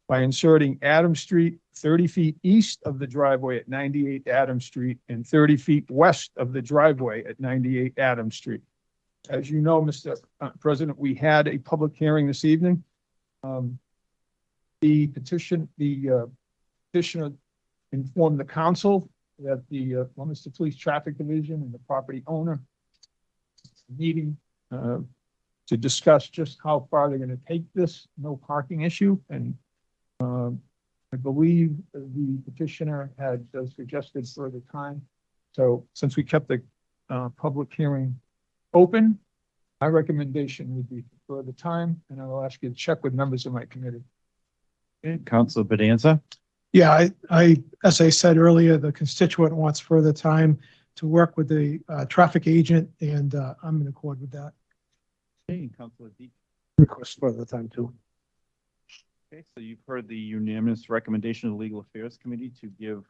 by inserting Adam Street 30 feet east of the driveway at 98 Adams Street and 30 feet west of the driveway at 98 Adams Street. As you know, Mr. President, we had a public hearing this evening. The petitioner informed the council that the Leominster Police Traffic Division and the property owner meeting to discuss just how far they're going to take this no parking issue. And I believe the petitioner had suggested further time. So since we kept the public hearing open, my recommendation would be for further time, and I will ask you to check with members of my committee. Council Bonanza. Yeah, as I said earlier, the constituent wants further time to work with the traffic agent, and I'm in accord with that. Okay, Councilor D. Request further time too. Okay, so you've heard the unanimous recommendation of the Legal Affairs Committee to give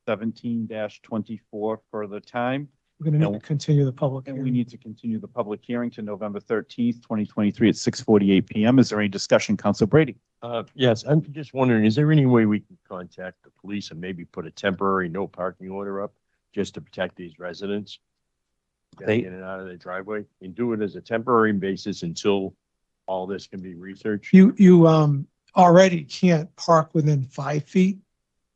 17-24 further time. We're going to need to continue the public And we hearing. need to continue the public hearing to November 13th, 2023 at 6:48 PM. Is there any discussion, Council Brady? Yes, I'm just wondering, is there any way we can contact the police and maybe put a temporary no parking order up just to protect these residents? Getting in and out of the driveway and do it as a temporary basis until all this can be researched? You already can't park within 5 feet.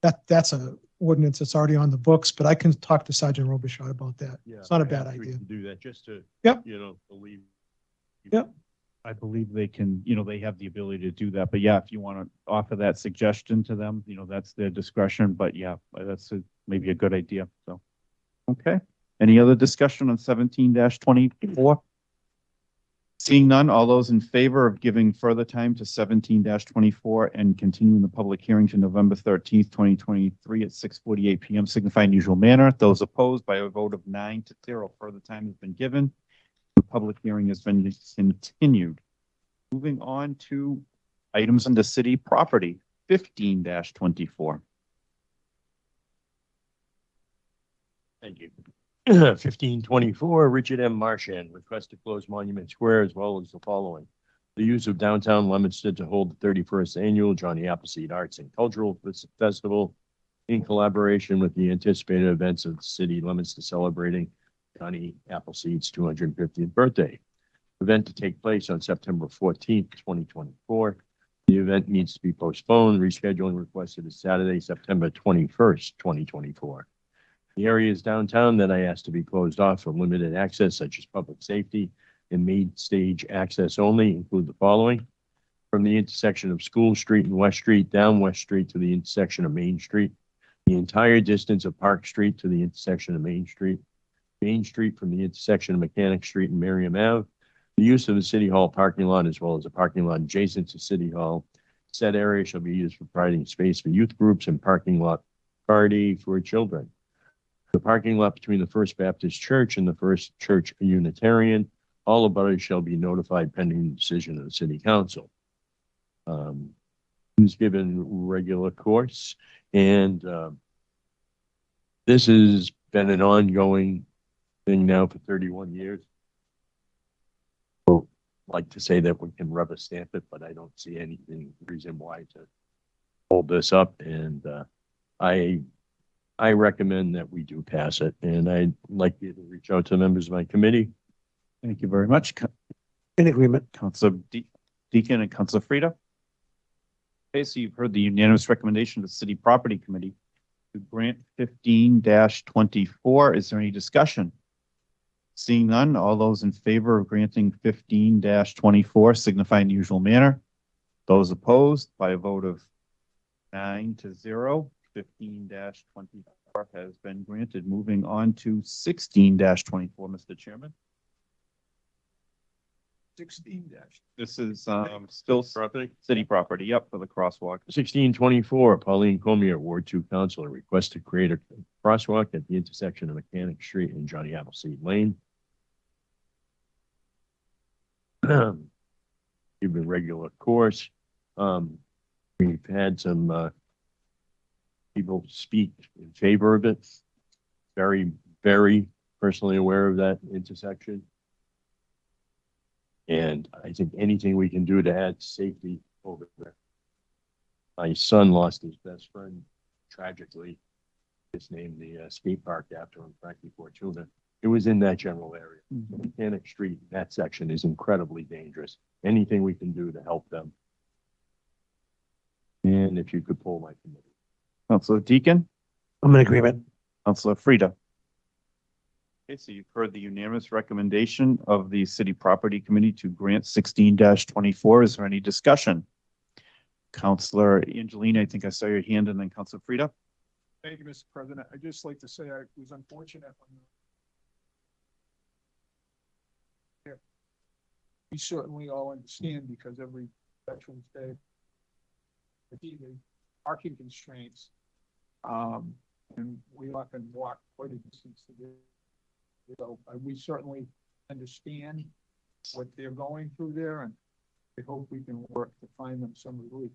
That's a ordinance that's already on the books, but I can talk to Sergeant Robichaud about that. Yeah, It's not a I bad think we idea. can do that just to, Yep. believe. Yep. I believe they can, they have the ability to do that. But yeah, if you want to offer that suggestion to them, that's their discretion. But yeah, that's maybe a good idea. So, okay. Any other discussion on 17-24? Seeing none, all those in favor of giving further time to 17-24 and continuing the public hearing to November 13th, 2023 at 6:48 PM signify in usual manner. Those opposed, by a vote of 9-0, further time has been given. The public hearing has been continued. Moving on to items under city property, 15-24. Thank you. 1524, Richard M. Marchand, request to close Monument Square as well as the following. The use of downtown Leominster to hold the 31st annual Johnny Appleseed Arts and Cultural Festival in collaboration with the anticipated events of the city Leominster celebrating Johnny Appleseed's 250th birthday. Event to take place on September 14th, 2024. The event needs to be postponed. Rescheduling requested is Saturday, September 21st, 2024. The areas downtown that I asked to be closed off for limited access, such as public safety and main stage access only, include the following. From the intersection of School Street and West Street, down West Street to the intersection of Main Street, the entire distance of Park Street to the intersection of Main Street from the intersection of Mechanic Street and Merriam Ave, the use of the City Hall parking lot as well as a parking lot adjacent to City Hall. Said area shall be used for providing space for youth groups and parking lot party for children. The parking lot between the First Baptist Church and the First Church Unitarian, all abutters shall be notified pending the decision of the City Council. Who's given regular course, and this has been an ongoing thing now for 31 years. Well, like to say that we can rubber stamp it, but I don't see anything reason why to hold this up, and I recommend that we do pass it, and I'd like you to reach out to members of my committee. Thank you very much. In agreement. Councilor Deacon and Councilor Frida. Okay, so you've heard the unanimous recommendation of the City Property Committee to grant 15-24. Is there any discussion? Seeing none, all those in favor of granting 15-24 signify in the usual manner. Those opposed, by a vote of 9-0, 15-24 has been granted. Moving on to 16-24, Mr. Chairman. 16 This is still Property? city property. Yep, for the crosswalk. 1624, Pauline Comier, Ward 2 Councilor, request to create a crosswalk at the intersection of Mechanic Street and Johnny Appleseed Lane. Given regular course. We've had some people speak in favor of it. Very, very personally aware of that intersection. And I think anything we can do to add safety over there. My son lost his best friend tragically. It's named the skate park after him, Frankie Fortuna. It was in that general area. Mechanic Street, that section is incredibly dangerous. Anything we can do to help them. And if you could pull my committee. Counselor Deacon, I'm in agreement. Counselor Frida. Okay, so you've heard the unanimous recommendation of the City Property Committee to grant 16-24. Is there any discussion? Counselor Angelina, I think I saw your hand, and then Counselor Frida. Thank you, Mr. President. I'd just like to say I was unfortunate when we certainly all understand because every Veterans Day, the parking constraints, and we often walk quite a distance to do. So we certainly understand what they're going through there, and I hope we can work to find them some relief.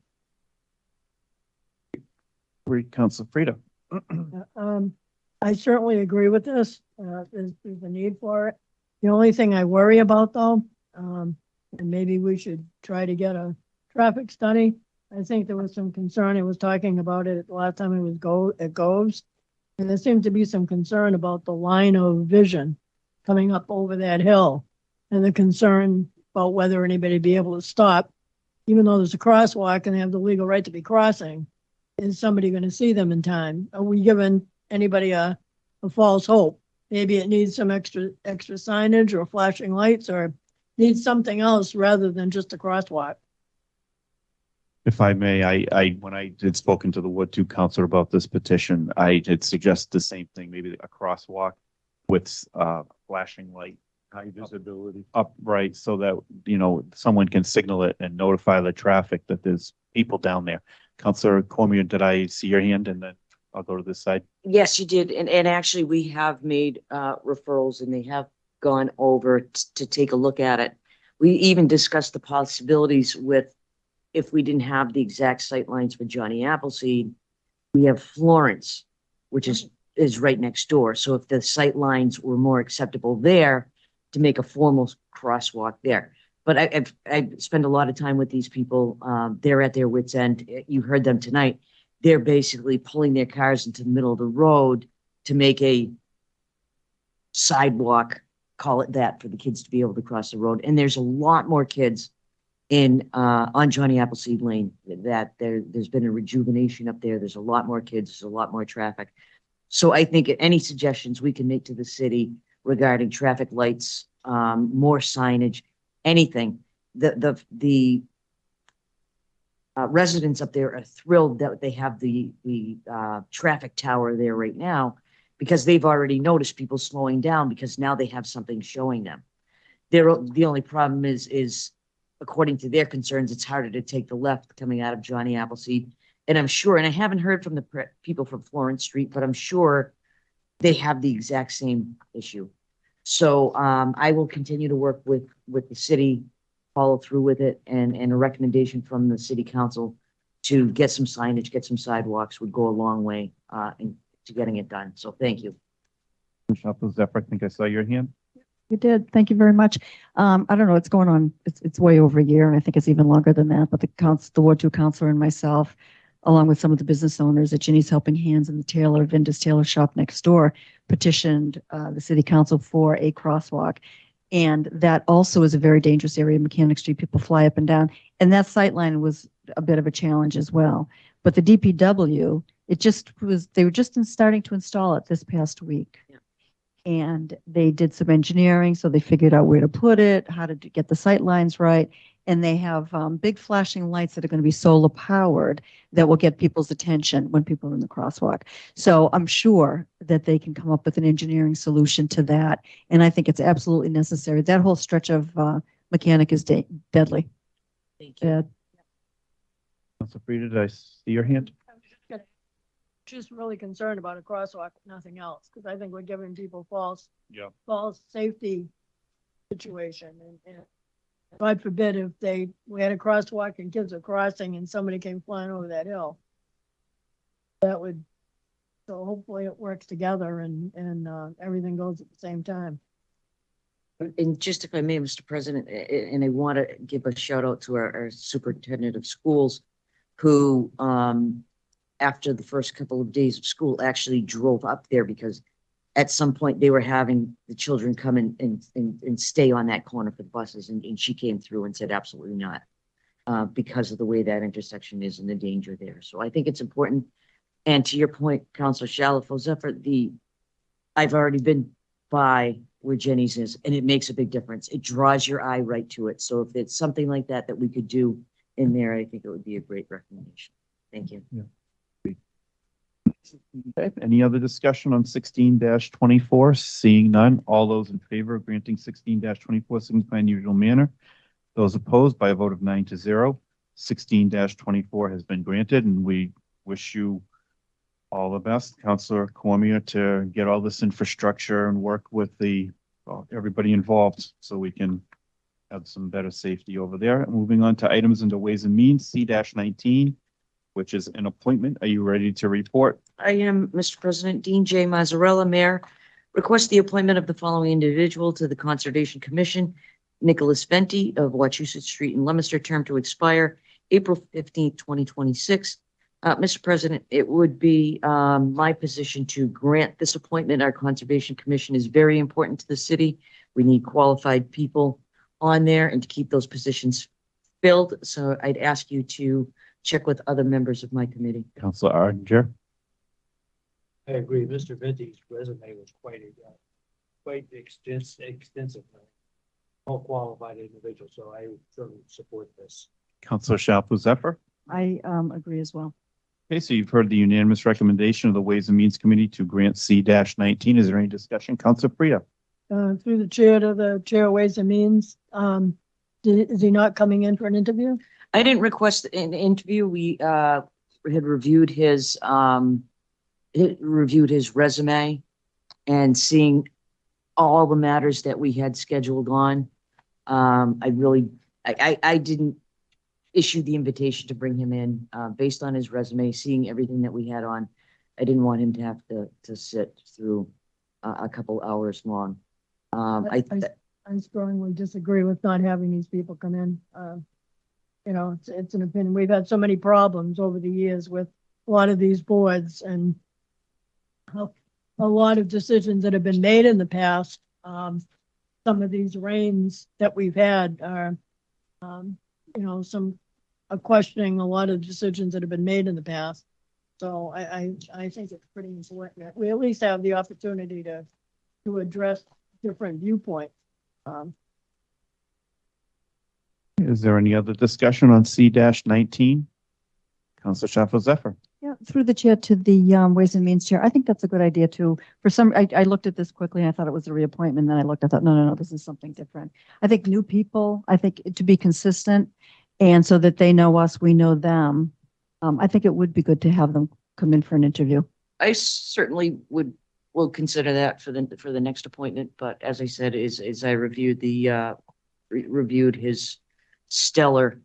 Great, Counselor Frida. I certainly agree with this. There's a need for it. The only thing I worry about though, and maybe we should try to get a traffic study. I think there was some concern. I was talking about it the last time it was at Goves. And there seemed to be some concern about the line of vision coming up over that hill. And the concern about whether anybody be able to stop, even though there's a crosswalk and they have the legal right to be crossing. Is somebody going to see them in time? Are we giving anybody a false hope? Maybe it needs some extra signage or flashing lights or needs something else rather than just a crosswalk. If I may, I when I had spoken to the Ward 2 councilor about this petition, I had suggested the same thing, maybe a crosswalk with flashing light. High visibility. Upright so that, someone can signal it and notify the traffic that there's people down there. Counselor Cormier, did I see your hand? And then I'll go to this side. Yes, you did. And actually, we have made referrals and they have gone over to take a look at it. We even discussed the possibilities with, if we didn't have the exact sight lines for Johnny Appleseed, we have Florence, which is right next door. So if the sight lines were more acceptable there, to make a formal crosswalk there. But I spend a lot of time with these people. They're at their wits' end. You heard them tonight. They're basically pulling their cars into the middle of the road to make a sidewalk, call it that, for the kids to be able to cross the road. And there's a lot more kids on Johnny Appleseed Lane that there's been a rejuvenation up there. There's a lot more kids. There's a lot more traffic. So I think any suggestions we can make to the city regarding traffic lights, more signage, anything. The residents up there are thrilled that they have the traffic tower there right now because they've already noticed people slowing down because now they have something showing them. The only problem is according to their concerns, it's harder to take the left coming out of Johnny Appleseed. And I'm sure, and I haven't heard from the people from Florence Street, but I'm sure they have the exact same issue. So I will continue to work with the city, follow through with it, and a recommendation from the city council to get some signage, get some sidewalks would go a long way to getting it done. So thank you. Commissioner Zephyr, I think I saw your hand. You did. Thank you very much. I don't know what's going on. It's way over a year, and I think it's even longer than that. But the Ward 2 councilor and myself, along with some of the business owners at Ginny's Helping Hands and the Vinda's Tailor Shop next door, petitioned the city council for a crosswalk. And that also is a very dangerous area, Mechanic Street. People fly up and down. And that sightline was a bit of a challenge as well. But the DPW, they were just starting to install it this past week. Yeah. And they did some engineering, so they figured out where to put it, how to get the sight lines right. And they have big flashing lights that are going to be solar powered that will get people's attention when people are in the crosswalk. So I'm sure that they can come up with an engineering solution to that. And I think it's absolutely necessary. That whole stretch of Mechanic is deadly. Thank you. Councilor Frida, did I see your hand? I'm just really concerned about a crosswalk, nothing else, because I think we're giving people false safety situation. And God forbid if we had a crosswalk and kids are crossing and somebody came flying over that hill. So hopefully it works together and everything goes at the same time. And just if I may, Mr. President, and I want to give a shout out to our superintendent of schools who, after the first couple of days of school, actually drove up there because at some point they were having the children come and stay on that corner for the buses. And she came through and said, absolutely not, because of the way that intersection is and the danger there. So I think it's important. And to your point, Councilor Shalfo Zephyr, I've already been by where Jenny's is, and it makes a big difference. It draws your eye right to it. So if it's something like that that we could do in there, I think it would be a great recommendation. Thank you. Okay, any other discussion on 16-24? Seeing none, all those in favor of granting 16-24 signify in usual manner. Those opposed by a vote of 9-0. 16-24 has been granted, and we wish you all the best, Councilor Cormier, to get all this infrastructure and work with everybody involved so we can have some better safety over there. Moving on to items under Ways and Means, C-19, which is an appointment. Are you ready to report? I am, Mr. President. Dean J. Mazzarella, Mayor, request the appointment of the following individual to the Conservation Commission: Nicholas Venti of Wachusett Street in Leominster, term to expire April 15th, 2026. Mr. President, it would be my position to grant this appointment. Our Conservation Commission is very important to the city. We need qualified people on there and to keep those positions filled. So I'd ask you to check with other members of my committee. Councilor Arger. I agree. Mr. Venti's resume was quite extensive. All qualified individual, so I certainly support this. Councilor Shalfo Zephyr. I agree as well. Okay, so you've heard the unanimous recommendation of the Ways and Means Committee to grant C-19. Is there any discussion? Councilor Frida. Through the chair to the chair of Ways and Means, is he not coming in for an interview? I didn't request an interview. We had reviewed his resume and seeing all the matters that we had scheduled on. I didn't issue the invitation to bring him in based on his resume, seeing everything that we had on. I didn't want him to have to sit through a couple hours long. I strongly disagree with not having these people come in. It's an opinion. We've had so many problems over the years with a lot of these boards and a lot of decisions that have been made in the past. Some of these reigns that we've had are, questioning a lot of decisions that have been made in the past. So I think it's pretty important that we at least have the opportunity to address different viewpoints. Is there any other discussion on C-19? Councilor Shalfo Zephyr. Yeah, through the chair to the Ways and Means chair. I think that's a good idea too. I looked at this quickly and I thought it was a reappointment. Then I thought, no, this is something different. I think new people, to be consistent and so that they know us, we know them. I think it would be good to have them come in for an interview. I certainly will consider that for the next appointment. But as I said, as I reviewed reviewed his stellar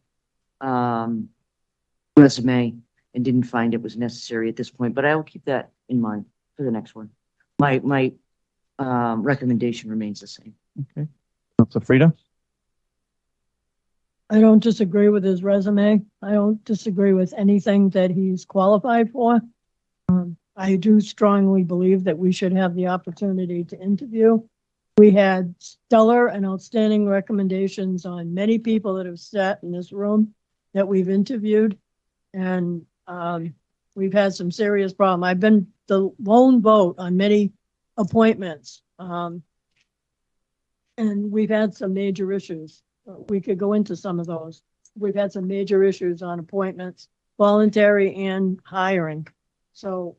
resume and didn't find it was necessary at this point, but I will keep that in mind for the next one. My recommendation remains the same. Okay. Councilor Frida. I don't disagree with his resume. I don't disagree with anything that he's qualified for. I do strongly believe that we should have the opportunity to interview. We had stellar and outstanding recommendations on many people that have sat in this room that we've interviewed. And we've had some serious problems. I've been the lone vote on many appointments. And we've had some major issues. We could go into some of those. We've had some major issues on appointments, voluntary and hiring. So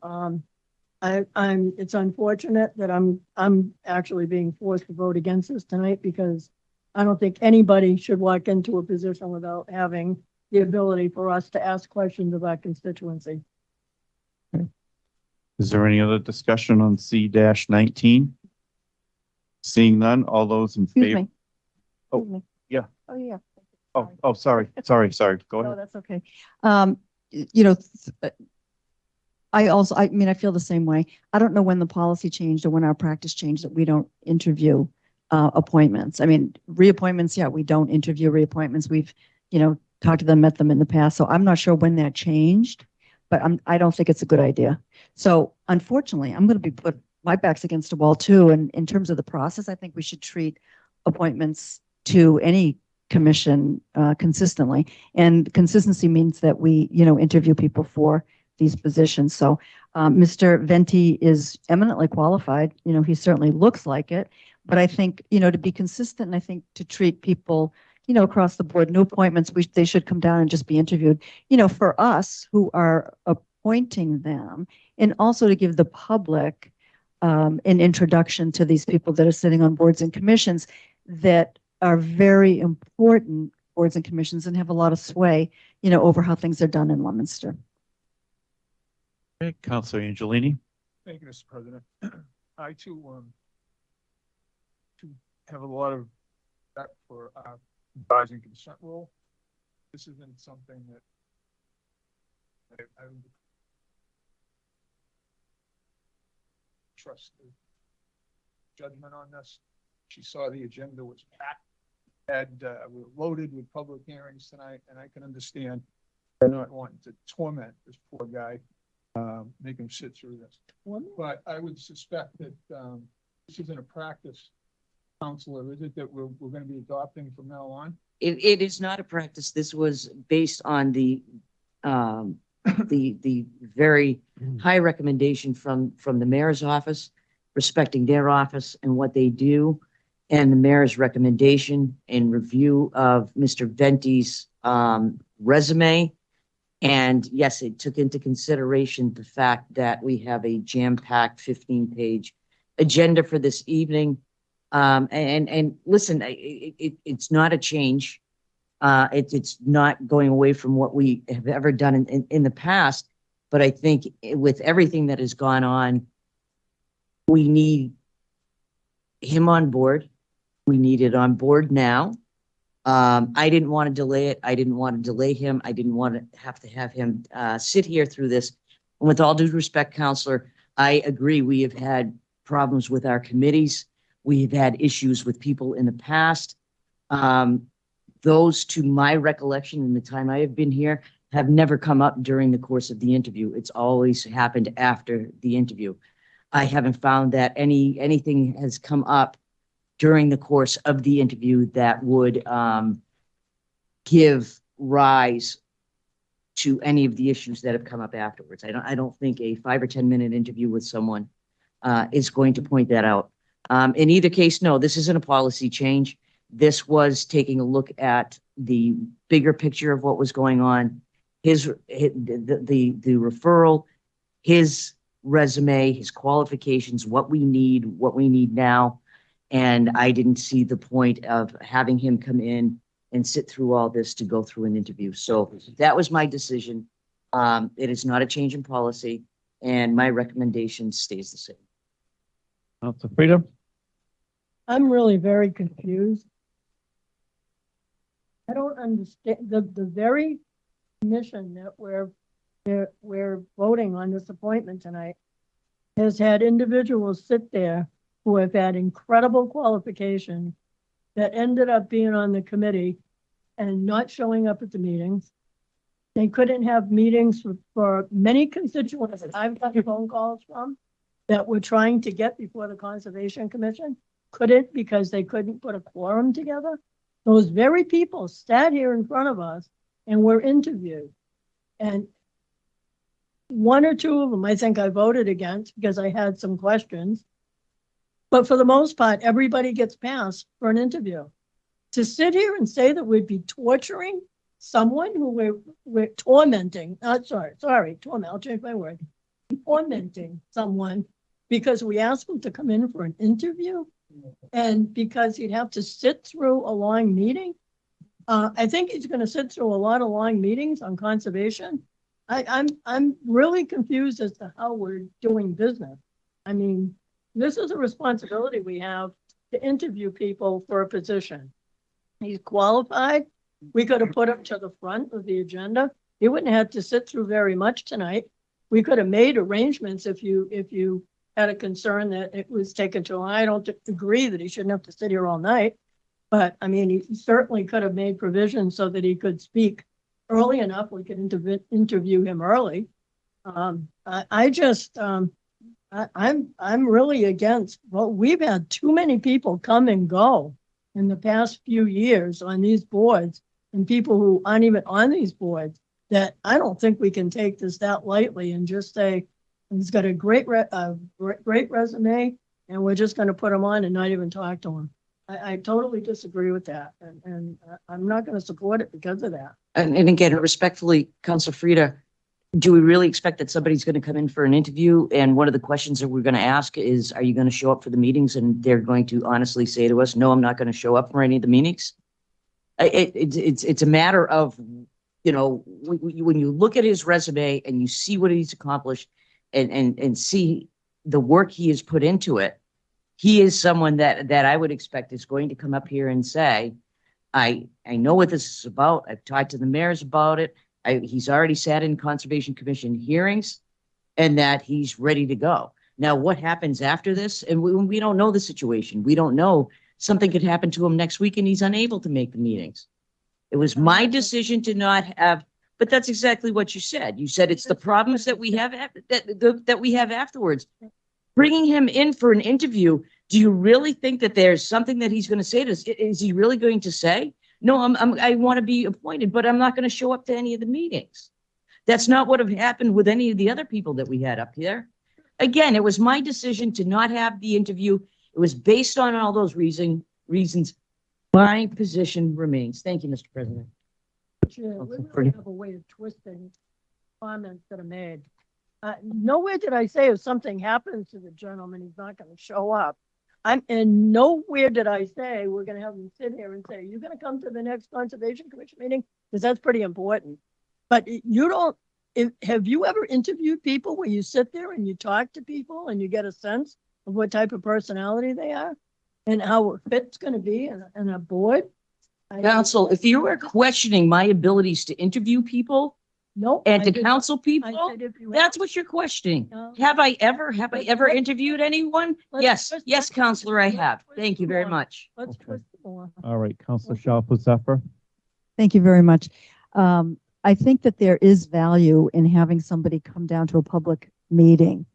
it's unfortunate that I'm actually being forced to vote against this tonight because I don't think anybody should walk into a position without having the ability for us to ask questions of our constituency. Okay. Is there any other discussion on C-19? Seeing none, all those in Excuse favor? me. Oh, Excuse me. yeah. Oh, yeah. Oh, sorry. Go No, ahead. that's okay. I feel the same way. I don't know when the policy changed or when our practice changed that we don't interview appointments. I mean, reappointments, yeah, we don't interview reappointments. We've, talked to them, met them in the past, so I'm not sure when that changed, but I don't think it's a good idea. So unfortunately, I'm going to be put, my back's against a wall too. And in terms of the process, I think we should treat appointments to any commission consistently. And consistency means that we, interview people for these positions. So Mr. Venti is eminently qualified. He certainly looks like it. But I think, to be consistent, and I think to treat people, across the board, new appointments, they should come down and just be interviewed, for us who are appointing them, and also to give the public an introduction to these people that are sitting on boards and commissions that are very important boards and commissions and have a lot of sway, over how things are done in Leominster. Okay, Councilor Angelini. Thank you, Mr. President. I too, have a lot of respect for our advising consent rule. This isn't something that I would trust the judgment on this. She saw the agenda was packed, we were loaded with public hearings tonight, and I can understand they're not wanting to torment this poor guy, make him sit through this. But I would suspect that this isn't a practice, Counselor, is it, that we're going to be adopting from now on? It is not a practice. This was based on the very high recommendation from the mayor's office, respecting their office and what they do, and the mayor's recommendation and review of Mr. Venti's resume. And yes, it took into consideration the fact that we have a jam-packed 15-page agenda for this evening. And listen, it's not a change. It's not going away from what we have ever done in the past. But I think with everything that has gone on, we need him on board. We need it on board now. I didn't want to delay it. I didn't want to delay him. I didn't want to have him sit here through this. And with all due respect, Counselor, I agree. We have had problems with our committees. We've had issues with people in the past. Those, to my recollection, in the time I have been here, have never come up during the course of the interview. It's always happened after the interview. I haven't found that anything has come up during the course of the interview that would give rise to any of the issues that have come up afterwards. I don't think a 5 or 10 minute interview with someone is going to point that out. In either case, no, this isn't a policy change. This was taking a look at the bigger picture of what was going on, the referral, his resume, his qualifications, what we need now. And I didn't see the point of having him come in and sit through all this to go through an interview. So that was my decision. It is not a change in policy, and my recommendation stays the same. Councilor Frida. I'm really very confused. I don't understand the very commission that we're voting on this appointment tonight has had individuals sit there who have had incredible qualifications that ended up being on the committee and not showing up at the meetings. They couldn't have meetings for many constituents that I've got phone calls from that were trying to get before the Conservation Commission, couldn't because they couldn't put a quorum together. Those very people sat here in front of us and were interviewed. And one or two of them, I think I voted against because I had some questions. But for the most part, everybody gets passed for an interview. To sit here and say that we'd be torturing someone who we're tormenting, torment, I'll change my word, tormenting someone because we asked him to come in for an interview and because he'd have to sit through a long meeting. I think he's going to sit through a lot of long meetings on conservation. I'm really confused as to how we're doing business. I mean, this is a responsibility we have to interview people for a position. He's qualified. We could have put him to the front of the agenda. He wouldn't have to sit through very much tonight. We could have made arrangements if you had a concern that it was taken too long. I don't agree that he shouldn't have to sit here all night, but I mean, he certainly could have made provisions so that he could speak early enough, we could interview him early. I'm really against, well, we've had too many people come and go in the past few years on these boards, and people who aren't even on these boards, that I don't think we can take this that lightly and just say, he's got a great resume, and we're just gonna put him on and not even talk to him. I totally disagree with that, and I'm not gonna support it because of that. And again, respectfully, Council Frida, do we really expect that somebody's going to come in for an interview? And one of the questions that we're going to ask is, are you going to show up for the meetings? And they're going to honestly say to us, no, I'm not going to show up for any of the meetings. It's a matter of, you know, when you look at his resume and you see what he's accomplished and see the work he has put into it, he is someone that I would expect is going to come up here and say, I know what this is about. I've talked to the mayors about it. He's already sat in Conservation Commission hearings, and that he's ready to go. Now, what happens after this? And we don't know the situation. We don't know. Something could happen to him next week and he's unable to make the meetings. It was my decision to not have, but that's exactly what you said. You said it's the problems that we have that we have afterwards. Bringing him in for an interview, do you really think that there's something that he's going to say to us? Is he really going to say, no, I want to be appointed, but I'm not going to show up to any of the meetings? That's not what have happened with any of the other people that we had up here. Again, it was my decision to not have the interview. It was based on all those reasons. My position remains. Thank you, Mr. President. We really have a way of twisting comments that are made. Nowhere did I say if something happens to the gentleman, he's not going to show up. And nowhere did I say we're going to have him sit here and say, you're going to come to the next Conservation Commission meeting? Because that's pretty important. But you don't, have you ever interviewed people where you sit there and you talk to people and you get a sense of what type of personality they are and how it fits going to be in a board? Council, if you were questioning my abilities to interview people, no, and to counsel people, that's what you're questioning. No. Have I ever interviewed anyone? Yes, Counselor, I have. Thank you very much. Let's twist more. All right, Councilor Shalfo Zephyr. Thank you very much. I think that there is value in having somebody come down to a public meeting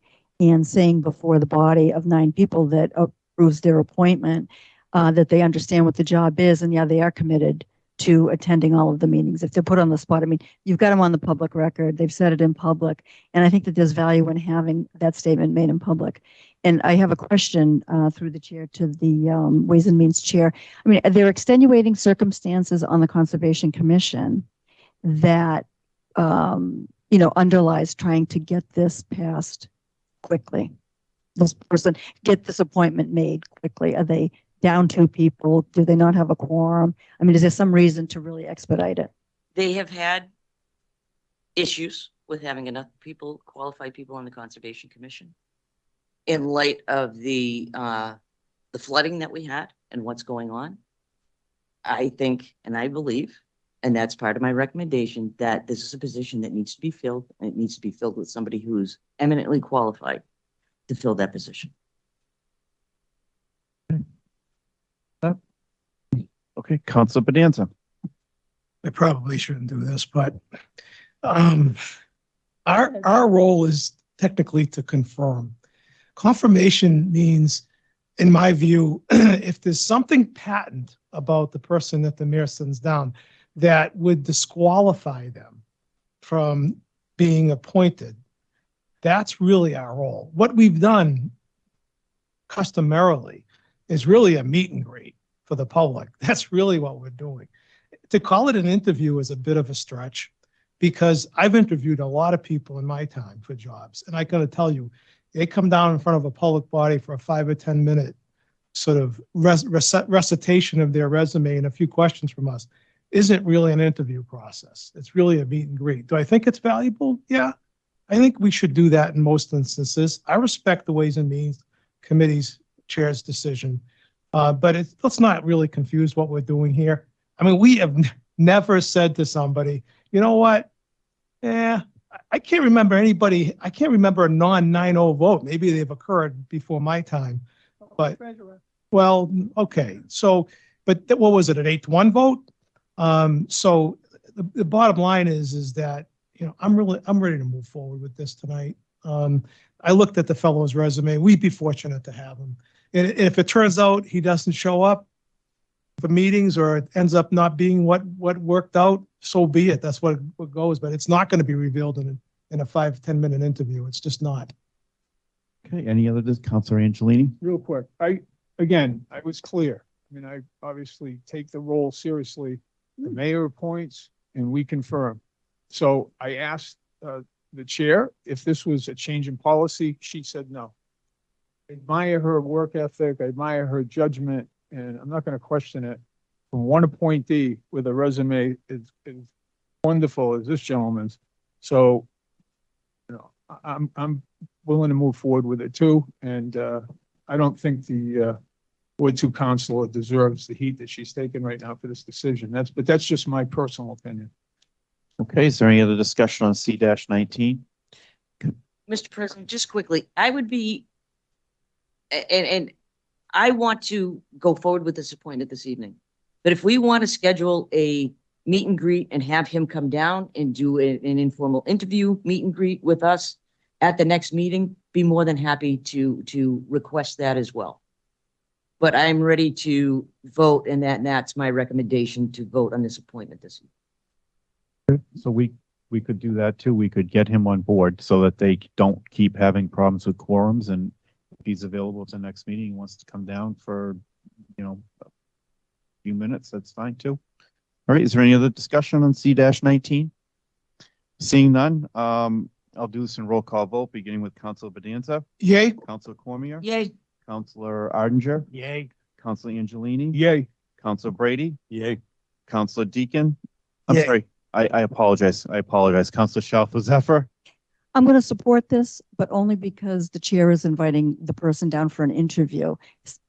and saying before the body of 9 people that approves their appointment, that they understand what the job is, and yeah, they are committed to attending all of the meetings. If they're put on the spot, I mean, you've got them on the public record, they've said it in public, and I think that there's value in having that statement made in public. And I have a question through the chair to the Ways and Means chair. I mean, there are extenuating circumstances on the Conservation Commission that, underlies trying to get this passed quickly. This person, get this appointment made quickly. Are they down 2 people? Do they not have a quorum? I mean, is there some reason to really expedite it? They have had issues with having enough people, qualified people on the Conservation Commission. In light of the flooding that we had and what's going on, I think, and I believe, and that's part of my recommendation, that this is a position that needs to be filled, and it needs to be filled with somebody who's eminently qualified to fill that position. Okay, Councilor Bonanza. I probably shouldn't do this, but our role is technically to confirm. Confirmation means, in my view, if there's something patent about the person that the mayor sends down that would disqualify them from being appointed, that's really our role. What we've done customarily is really a meet and greet for the public. That's really what we're doing. To call it an interview is a bit of a stretch, because I've interviewed a lot of people in my time for jobs, and I gotta tell you, they come down in front of a public body for a 5 or 10 minute sort of recitation of their resume and a few questions from us. Isn't really an interview process. It's really a meet and greet. Do I think it's valuable? Yeah, I think we should do that in most instances. I respect the Ways and Means Committee's chair's decision. But let's not really confuse what we're doing here. I mean, we have never said to somebody, you know what? I can't remember a non-9-0 vote. Maybe they've occurred before my time. But, well, okay. So, but what was it, an 8-1 vote? So the bottom line is that, I'm ready to move forward with this tonight. I looked at the fellow's resume. We'd be fortunate to have him. And if it turns out he doesn't show up for meetings or it ends up not being what worked out, so be it. That's what goes, but it's not going to be revealed in a 5-10 minute interview. It's just not. Okay, any other, Counselor Angelini? Real quick, I was clear. I mean, I obviously take the role seriously. The mayor appoints and we confirm. So I asked the chair if this was a change in policy. She said no. I admire her work ethic. I admire her judgment, and I'm not going to question it. From one appointee with a resume is wonderful as this gentleman's. So, I'm willing to move forward with it too. And I don't think the Ward 2 councilor deserves the heat that she's taking right now for this decision. But that's just my personal opinion. Okay, is there any other discussion on C-19? Mr. President, just quickly, I would be, and I want to go forward with this appointment this evening. But if we want to schedule a meet and greet and have him come down and do an informal interview, meet and greet with us at the next meeting, be more than happy to request that as well. But I'm ready to vote, and that's my recommendation, to vote on this appointment this evening. So we could do that too. We could get him on board so that they don't keep having problems with quorums, and if he's available at the next meeting, he wants to come down for, a few minutes, that's fine too. All right, is there any other discussion on C-19? Seeing none, I'll do this in roll call vote, beginning with Councilor Bedanza. Yay. Councilor Cormier. Yay. Councilor Ardinger. Yay. Councilor Angelini. Yay. Councilor Brady. Yay. Councilor Deacon. I'm Yay. sorry. I apologize. Councilor Shalfo Zephyr. I'm going to support this, but only because the chair is inviting the person down for an interview.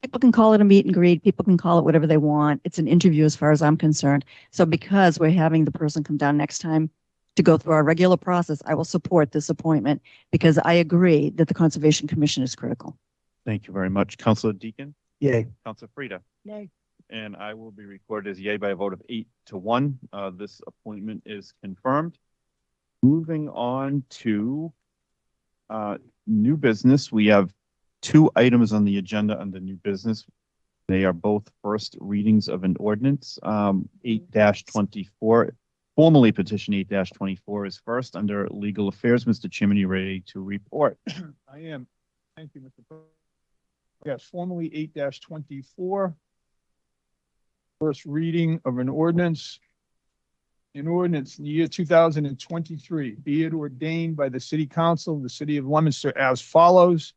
People can call it a meet and greet. People can call it whatever they want. It's an interview as far as I'm concerned. So because we're having the person come down next time to go through our regular process, I will support this appointment because I agree that the Conservation Commission is critical. Thank you very much. Councilor Deacon. Yay. Councilor Frida. Yay. And I will be recorded as yay by a vote of 8-1. This appointment is confirmed. Moving on to new business, we have 2 items on the agenda under new business. They are both first readings of an ordinance. 8-24, formally petition 8-24 is first under legal affairs. Mr. Chairman, you ready to report? I am. Thank you, Mr. President. Yes, formally 8-24. First reading of an ordinance. An ordinance in the year 2023, be it ordained by the City Council of the City of Leominster as follows.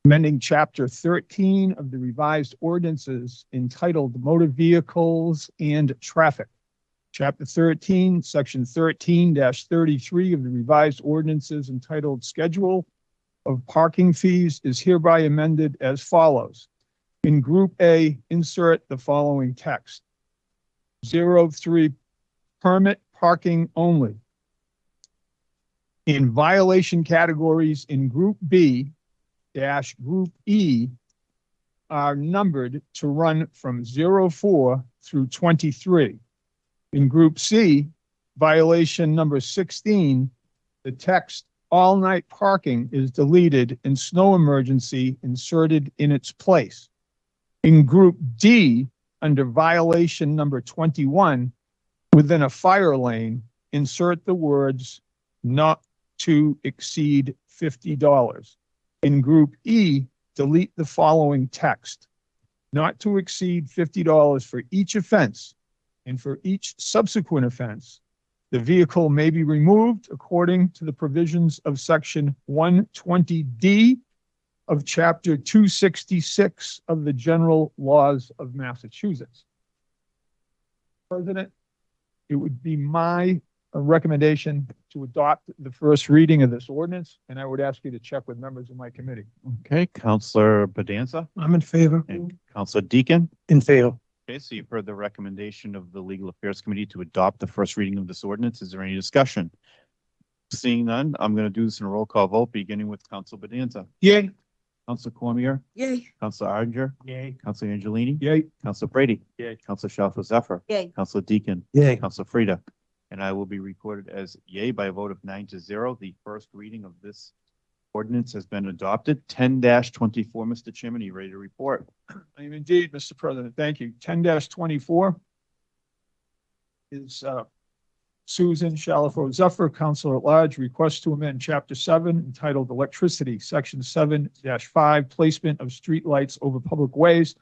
Amending Chapter 13 of the revised ordinances entitled Motor Vehicles and Traffic. Chapter 13, Section 13-33 of the revised ordinances entitled Schedule of Parking Fees is hereby amended as follows. In Group A, insert the following text. 03, permit parking only. In violation categories in Group B dash Group E are numbered to run from 04 through 23. In Group C, violation number 16, the text all night parking is deleted and snow emergency inserted in its place. In Group D, under violation number 21, within a fire lane, insert the words not to exceed $50. In Group E, delete the following text. Not to exceed $50 for each offense, and for each subsequent offense, the vehicle may be removed according to the provisions of Section 120D of Chapter 266 of the General Laws of Massachusetts. President, it would be my recommendation to adopt the first reading of this ordinance, and I would ask you to check with members of my committee. Okay, Councilor Bedanza. I'm in favor. And Councilor Deacon. In favor. Okay, so you've heard the recommendation of the Legal Affairs Committee to adopt the first reading of this ordinance. Is there any discussion? Seeing none, I'm going to do this in a roll call vote, beginning with Councilor Bedanza. Yay. Councilor Cormier. Yay. Councilor Ardinger. Yay. Councilor Angelini. Yay. Councilor Brady. Yay. Councilor Shalfo Zephyr. Yay. Councilor Deacon. Yay. Councilor Frida. and I will be recorded as yea by a vote of 9-0. The first reading of this ordinance has been adopted. 10-24, Mr. Chairman, are you ready to report? I am indeed, Mr. President. Thank you. 10-24 is Susan Shalfo Zephyr, Councilor at Large, requests to amend Chapter 7 entitled Electricity, Section 7-5, Placement of Streetlights Over Public Ways.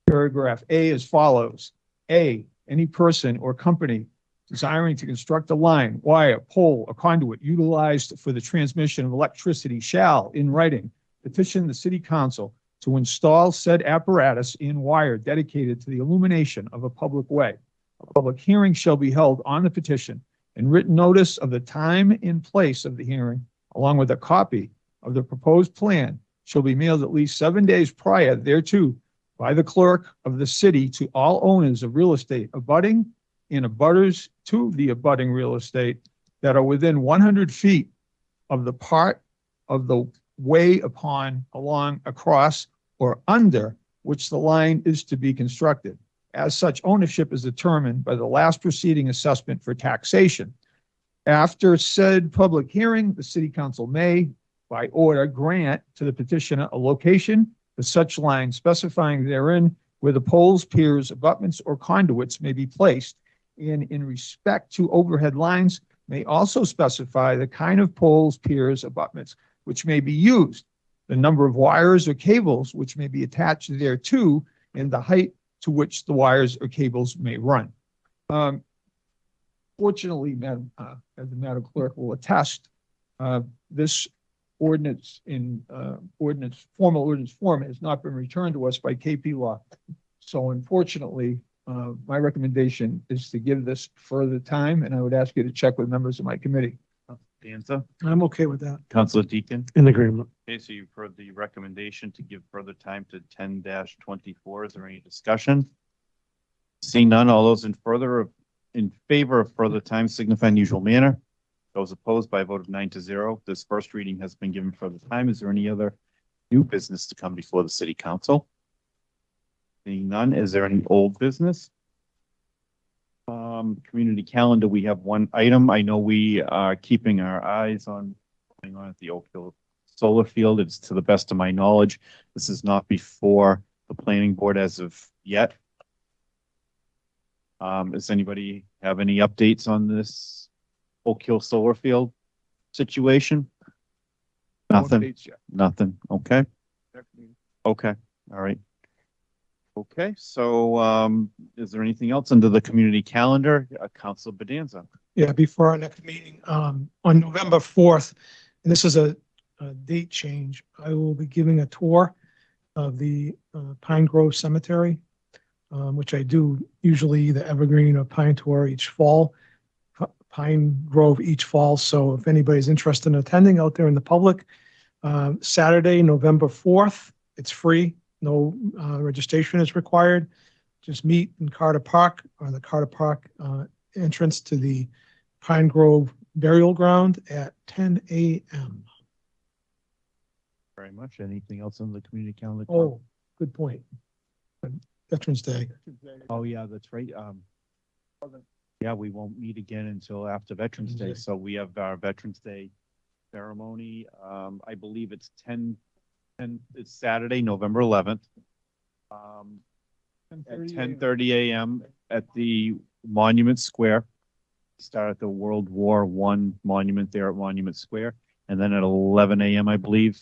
Paragraph A as follows. A, any person or company desiring to construct a line, wire, pole, or conduit utilized for the transmission of electricity shall, in writing, petition the City Council to install said apparatus in wire dedicated to the illumination of a public way. A public hearing shall be held on the petition, and written notice of the time and place of the hearing, along with a copy of the proposed plan, shall be mailed at least 7 days prior thereto by the clerk of the city to all owners of real estate abutting and abutters to the abutting real estate that are within 100 feet of the part of the way upon, along, across, or under which the line is to be constructed. As such, ownership is determined by the last preceding assessment for taxation. After said public hearing, the City Council may, by order, grant to the petitioner a location for such line, specifying therein where the poles, piers, abutments, or conduits may be placed, and in respect to overhead lines, may also specify the kind of poles, piers, abutments which may be used, the number of wires or cables which may be attached thereto, and the height to which the wires or cables may run. Fortunately, Madam, as the Madam Clerk will attest, this ordinance in formal ordinance form has not been returned to us by KP Law. So unfortunately, my recommendation is to give this further time, and I would ask you to check with members of my committee. Danza, I'm okay with that. Councilor Deacon. In agreement. Okay, so you've heard the recommendation to give further time to 10-24. Is there any discussion? Seeing none, all those in favor of further time signify in usual manner. Those opposed by a vote of 9-0. This first reading has been given further time. Is there any other new business to come before the City Council? Seeing none, is there any old business? Community calendar, we have one item. I know we are keeping our eyes on what's going on at the Oak Hill Solar Field. It's to the best of my knowledge. This is not before the planning board as of yet. Does anybody have any updates on this Oak Hill Solar Field situation? Nothing. Updates yet. Nothing. Okay. Okay. All right. Okay. So, is there anything else under the community calendar? Councilor Bedanza. Yeah, before our next meeting, on November 4th, and this is a date change, I will be giving a tour of the Pine Grove Cemetery, which I do usually the Evergreen or Pine Tour each fall, Pine Grove each fall. So if anybody's interested in attending out there in the public, Saturday, November 4th, it's free. No registration is required. Just meet in Carter Park, or the Carter Park entrance to the Pine Grove Burial Ground at 10 a.m. Very much. Anything else on the community calendar? Oh, good point. Veterans Day. Oh, yeah, that's right. Yeah, we won't meet again until after Veterans Day. So we have our Veterans Day ceremony. I believe it's 10, it's Saturday, November 11th. At 10:30 a.m. at the Monument Square. Start at the World War I monument there at Monument Square. And then at 11 a.m., I believe,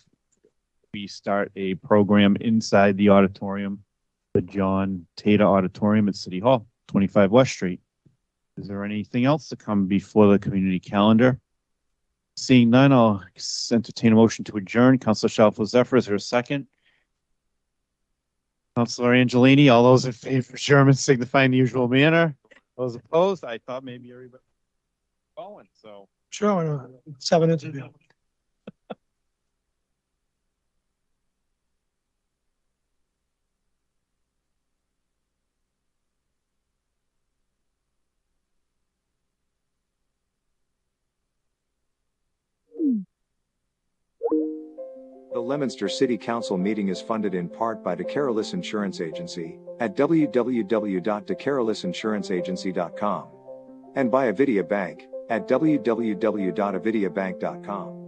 we start a program inside the auditorium, the John Tata Auditorium at City Hall, 25 West Street. Is there anything else to come before the community calendar? Seeing none, I'll entertain a motion to adjourn. Councilor Shalfo Zephyr, is there a second? Councilor Angelini, all those in favor of adjournment signify in the usual manner. Those opposed, I thought maybe everybody was going, so. Sure, why not? Let's have an interview. The Leominster City Council meeting is funded in part by DeCarolis Insurance Agency at www.decarolisinsuranceagency.com. and by Avidia Bank at www.avidiabank.com.